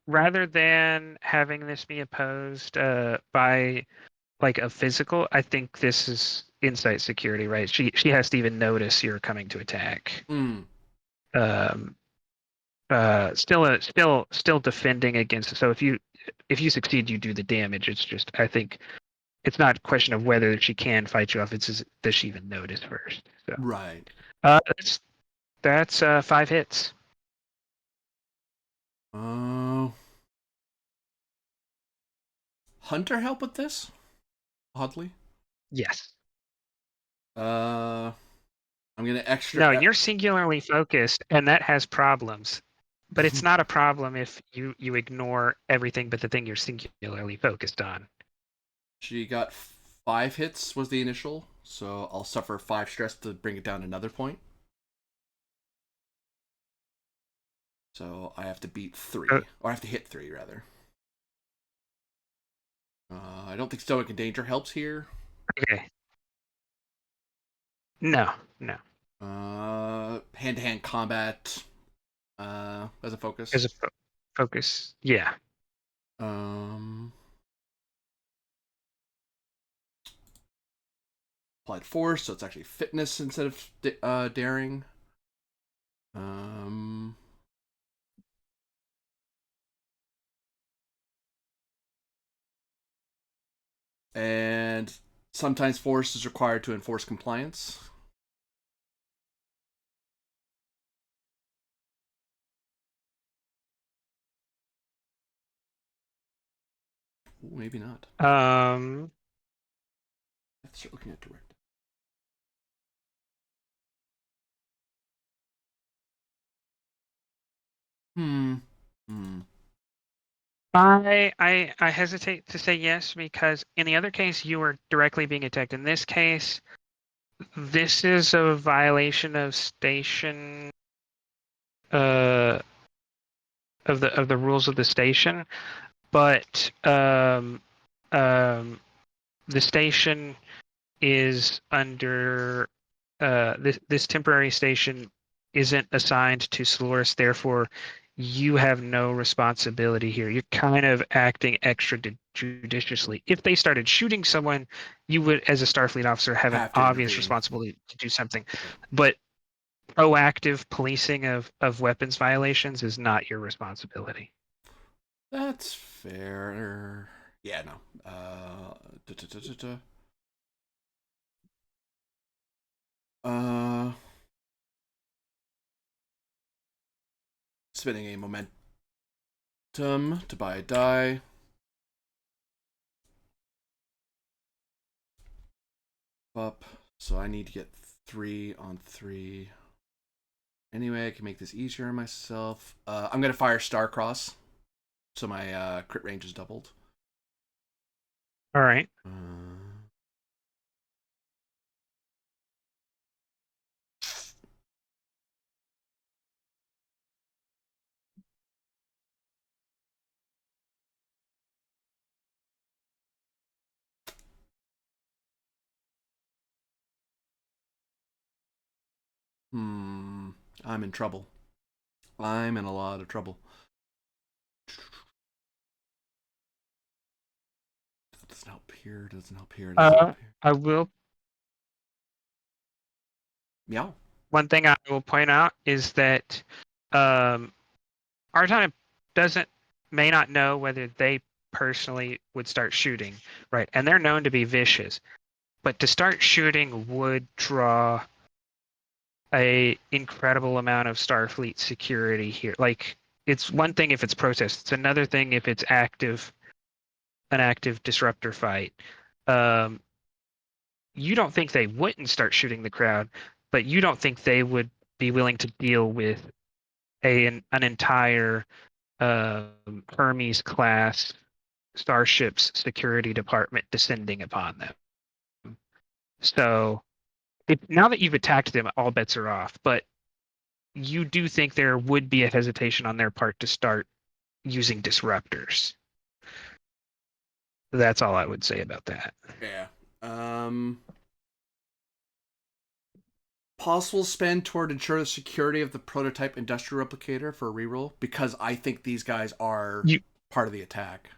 Rather than having this be opposed by like a physical, I think this is insight security, right? She has to even notice you're coming to attack. Hmm. Still defending against. So if you succeed, you do the damage. It's just I think it's not a question of whether she can fight you off. It's just, does she even notice first? So Right. that's 5 hits. Oh. Hunter help with this? Oddly. Yes. I'm gonna extra. No, you're singularly focused, and that has problems. But it's not a problem if you ignore everything but the thing you're singularly focused on. She got 5 hits was the initial, so I'll suffer 5 stress to bring it down another point. So I have to beat 3, or I have to hit 3 rather. I don't think stoic endanger helps here. Okay. No, no. Hand-to-hand combat as a focus. As a focus, yeah. Applied force, so it's actually fitness instead of daring. And sometimes force is required to enforce compliance. Ooh, maybe not. Let's start looking at direct. I hesitate to say yes because in the other case you were directly being attacked. In this case, this is a violation of station of the rules of the station, but the station is under this temporary station isn't assigned to Solaris, therefore you have no responsibility here. You're kind of acting extra judiciously. If they started shooting someone, you would, as a Starfleet officer, have an Have to obvious intervene. responsibility to do something. But proactive policing of weapons violations is not your responsibility. That's fair. Yeah, no. Spending a momentum to buy a die. Up. So I need to get 3 on 3. Anyway, I can make this easier on myself. I'm going to fire Starcross. So my crit range is doubled. All right. I'm in trouble. I'm in a lot of trouble. Doesn't help here. Doesn't help here. Doesn't help here. I will. Meow. One thing I will point out is that Artana may not know whether they personally would start shooting, right? And they're known to be vicious, but to start shooting would draw a incredible amount of Starfleet security here. Like, it's one thing if it's protest; it's another thing if it's an active disruptor fight. You don't think they wouldn't start shooting the crowd, but you don't think they would be willing to deal with an entire Hermes class starship's security department descending upon them. So now that you've attacked them, all bets are off. But you do think there would be a hesitation on their part to start using disruptors. That's all I would say about that. Yeah. Possible spend toward ensure the security of the prototype industrial replicator for a reroll because I think these guys are part of the attack.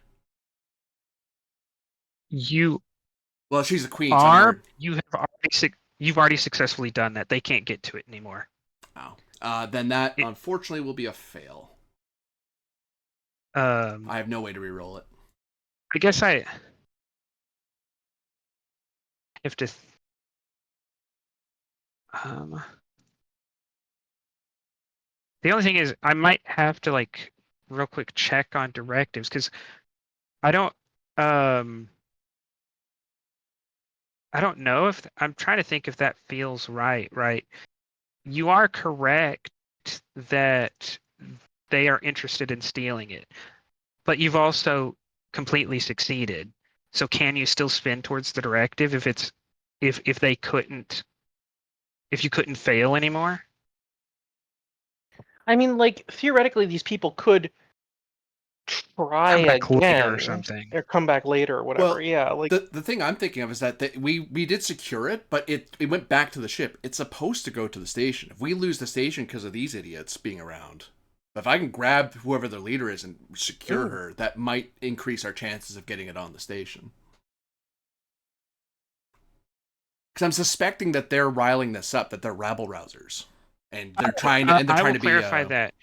Well, she's a queen. You've already successfully done that. They can't get to it anymore. Oh. Then that unfortunately will be a fail. I have no way to reroll it. I guess I have to. The only thing is, I might have to like real quick check on directives because I don't know if I'm trying to think if that feels right. Right, you are correct that they are interested in stealing it, but you've also completely succeeded. So can you still spin towards the directive if you couldn't fail anymore? I mean, like, theoretically, these people could try Come back later or again something. or come back later or whatever. Well, yeah, like the thing I'm thinking of is that we did secure it, but it went back to the ship. It's supposed to go to the station. If we lose the station because of these idiots being around, but if I can grab whoever the leader is and secure Ooh. her, that might increase our chances of getting it on the station. Because I'm suspecting that they're riling this up, that they're rabble rousers, and they're trying to I will be. clarify that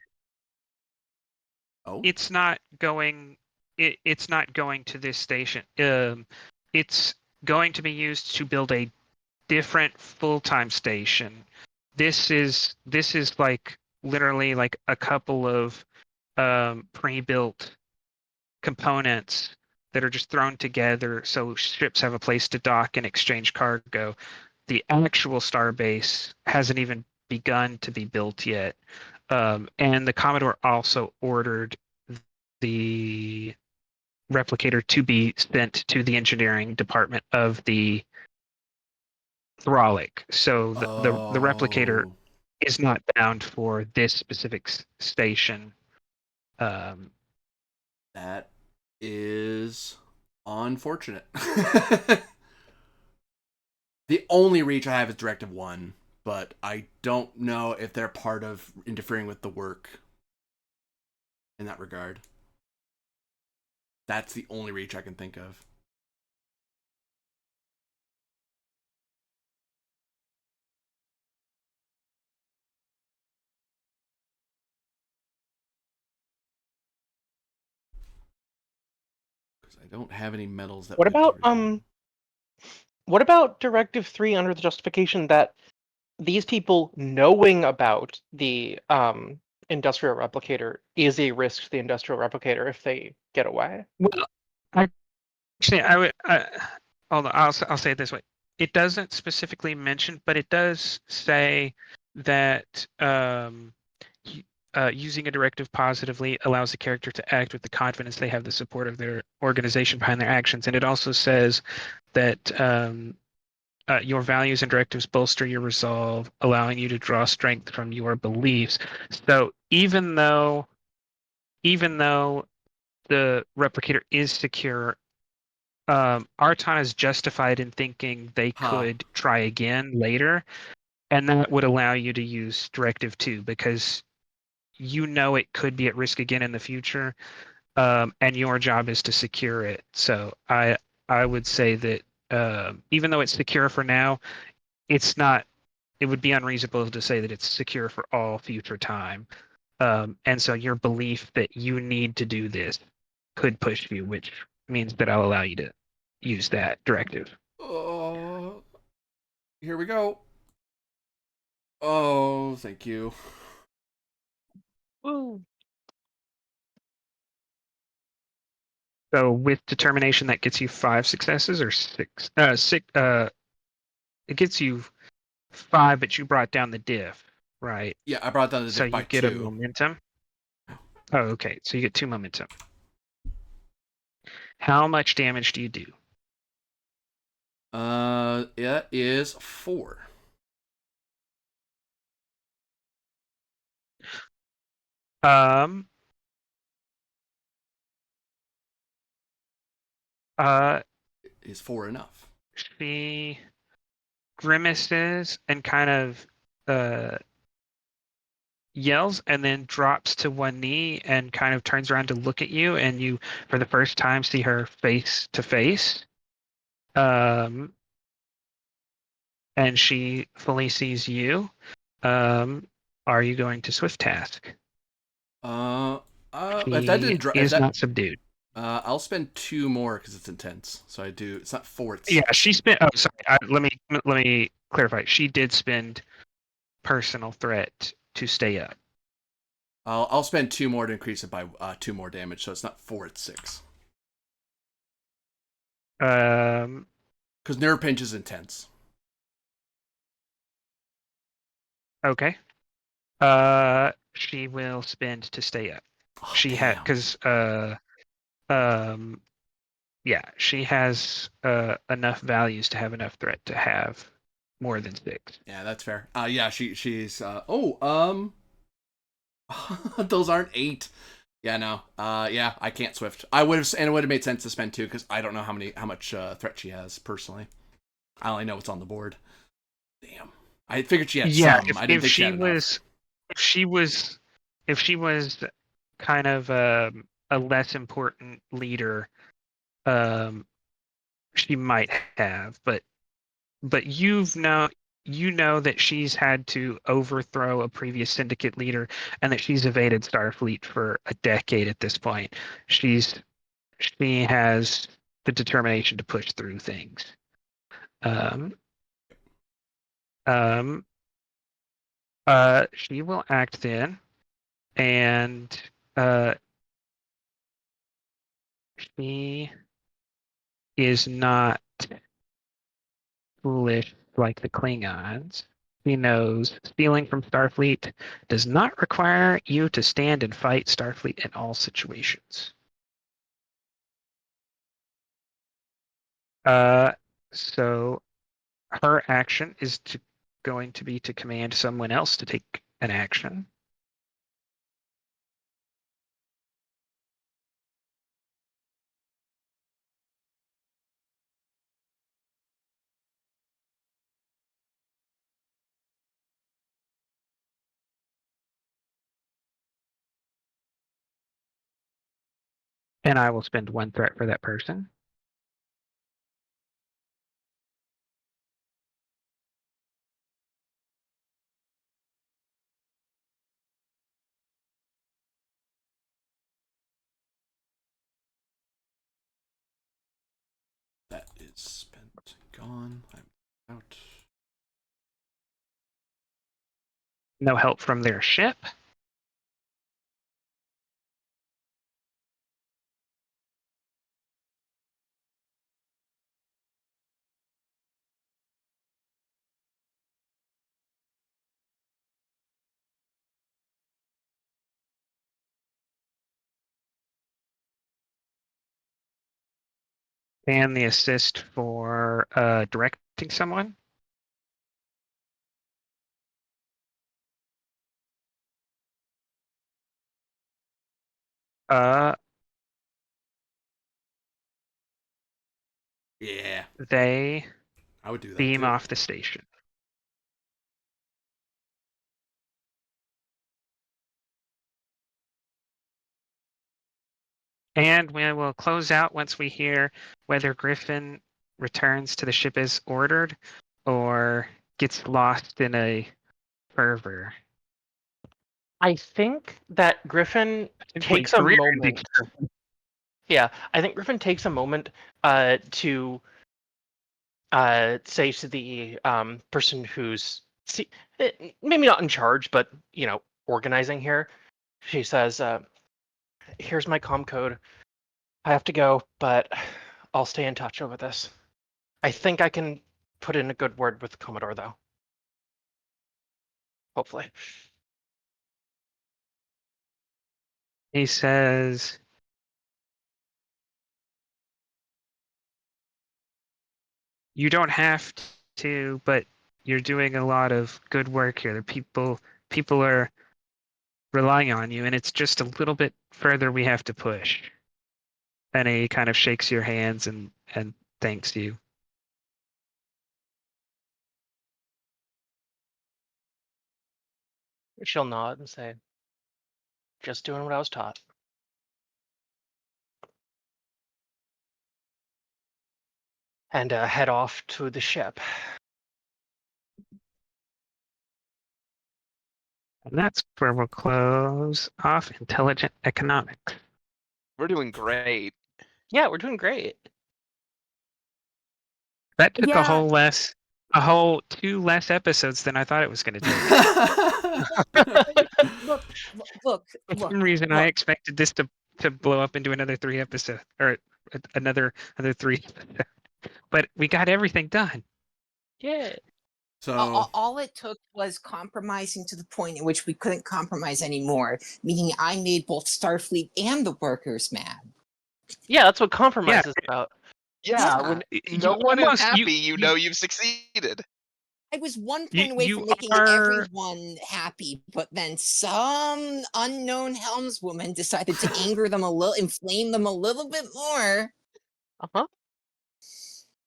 Oh, it's not going. It's not going to this station. It's going to be used to build a different full-time station. This is like literally like a couple of pre-built components that are just thrown together so ships have a place to dock and exchange cargo. The actual starbase hasn't even begun to be built yet. And the Commodore also ordered the replicator to be sent to the engineering department of the Thralic. So the replicator oh. is not bound for this specific station. That is unfortunate. The only reach I have is Directive 1, but I don't know if they're part of interfering with the work in that regard. That's the only reach I can think of. Because I don't have any medals that what we have to about return. what about Directive 3 under the justification that these people knowing about the industrial replicator is a risk to the industrial replicator if they get away? Well, actually, although I'll say it this way: it doesn't specifically mention, but it does say that using a directive positively allows the character to act with the confidence they have the support of their organization behind their actions, and it also says that your values and directives bolster your resolve, allowing you to draw strength from your beliefs. So even though the replicator is secure, Arton is justified in thinking they could try again later, and that would allow you to use Directive 2 because you know it could be at risk again in the future, and your job is to secure it. So I would say that even though it's secure for now, it's not. It would be unreasonable to say that it's secure for all future time. And so your belief that you need to do this could push you, which means that I'll allow you to use that directive. Oh, here we go. Oh, thank you. Woo. So with determination, that gets you 5 successes or 6. It gets you 5, but you brought down the diff, right? Yeah, I brought down the So diff by you get 2. a momentum. Oh, okay. So you get 2 momentum. How much damage do you do? It is 4. Uh, Is 4 enough? she grimaces and kind of yells and then drops to one knee and kind of turns around to look at you, and you for the first time see her face to face. And she fully sees you. Are you going to swift task? If that didn't drop, is not subdued. I'll spend 2 more because it's intense. So I do. It's not 4. It's Yeah, she spent. Oh, sorry. Let me clarify. She did spend personal threat to stay up. I'll spend 2 more to increase it by 2 more damage. So it's not 4. It's 6. Because nerve pinch is intense. Okay. She will spend to stay up. Oh, She had because yeah, she has enough values to have enough threat to have more than 6. Yeah, that's fair. Yeah, she's those aren't 8. Yeah, no. Yeah, I can't Swift. I would have, and it would have made sense to spend 2 because I don't know how much threat she has personally. I only know what's on the board. Damn. I figured she had Yeah, some. I didn't think she had enough. if she was kind of a less important leader, she might have, but you know that she's had to overthrow a previous syndicate leader and that she's evaded Starfleet for a decade at this point. She has the determination to push through things. Um, um, she will act then, and she is not foolish like the Klingons. She knows stealing from Starfleet does not require you to stand and fight Starfleet in all situations. So her action is going to be to command someone else to take an action. And I will spend 1 threat for that person. That is spent. Gone. I'm out. No help from their ship. And the assist for directing someone. Yeah, They I would do that beam too. off the station. And we will close out once we hear whether Griffin returns to the ship as ordered or gets lost in a fervor. I think that Griffin Potentially takes a career-ending moment. fervor. Yeah, I think Griffin takes a moment to say to the person who's maybe not in charge, but organizing here. She says, "Here's my comm code. I have to go, but I'll stay in touch over this. I think I can put in a good word with Commodore, though. Hopefully." He says, "You don't have to, but you're doing a lot of good work here. The people are relying on you, and it's just a little bit further we have to push." And he kind of shakes your hands and thanks you. She'll nod and say, "Just doing what I was taught." And head off to the ship. And that's where we'll close off intelligent economics. We're doing great. Yeah, we're doing great. That took Yeah. a whole 2 less episodes than I thought it was going to take. Look, For some reason, I expected this to blow up into another 3 episodes or another 3. But we got everything done. Yeah. So all it took was compromising to the point in which we couldn't compromise anymore, meaning I made both Starfleet and the workers mad. Yeah, that's what compromise is about. Yeah, Yeah. when You no one is almost- happy, you know you've succeeded. I was one You- point away you from making are- everyone happy, but then some unknown helmswoman decided to anger them a little, inflame them a little bit more. Uh-huh.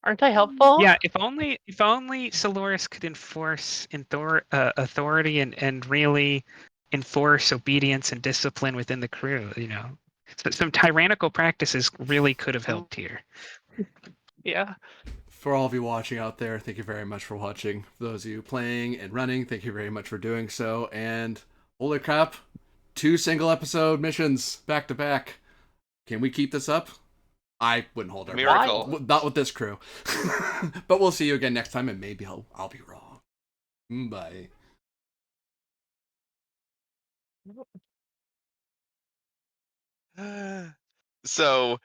Aren't I helpful? Yeah, if only Soloris could enforce authority and really enforce obedience and discipline within the crew. Some tyrannical practices really could have helped here. Yeah. For all of you watching out there, thank you very much for watching. For those of you playing and running, thank you very much for doing so. And holy crap, 2 single episode missions back to back. Can we keep this up? I wouldn't hold our breath. Miracle. Not with this crew. But we'll see you again next time, and maybe I'll be wrong. Bye. So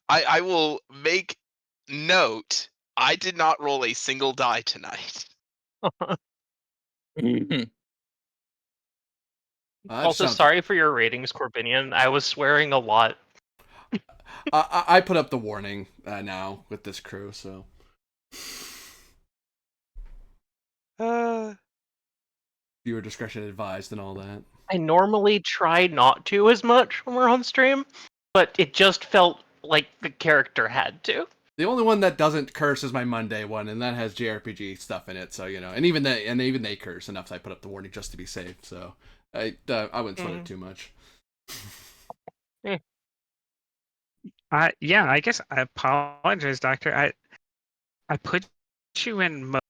I will make note. I did not roll a single die tonight. Also, sorry for your ratings, Corbinian. I was swearing a lot. I put up the warning now with this crew, so. Viewer discretion advised and all that. I normally try not to as much when we're on stream, but it just felt like the character had to. The only one that doesn't curse is my Monday one, and that has JRPG stuff in it. So and even they curse enough. So I put up the warning just to be safe. So I wouldn't sweat it too much. Yeah, I guess I apologize, Doctor. I put you in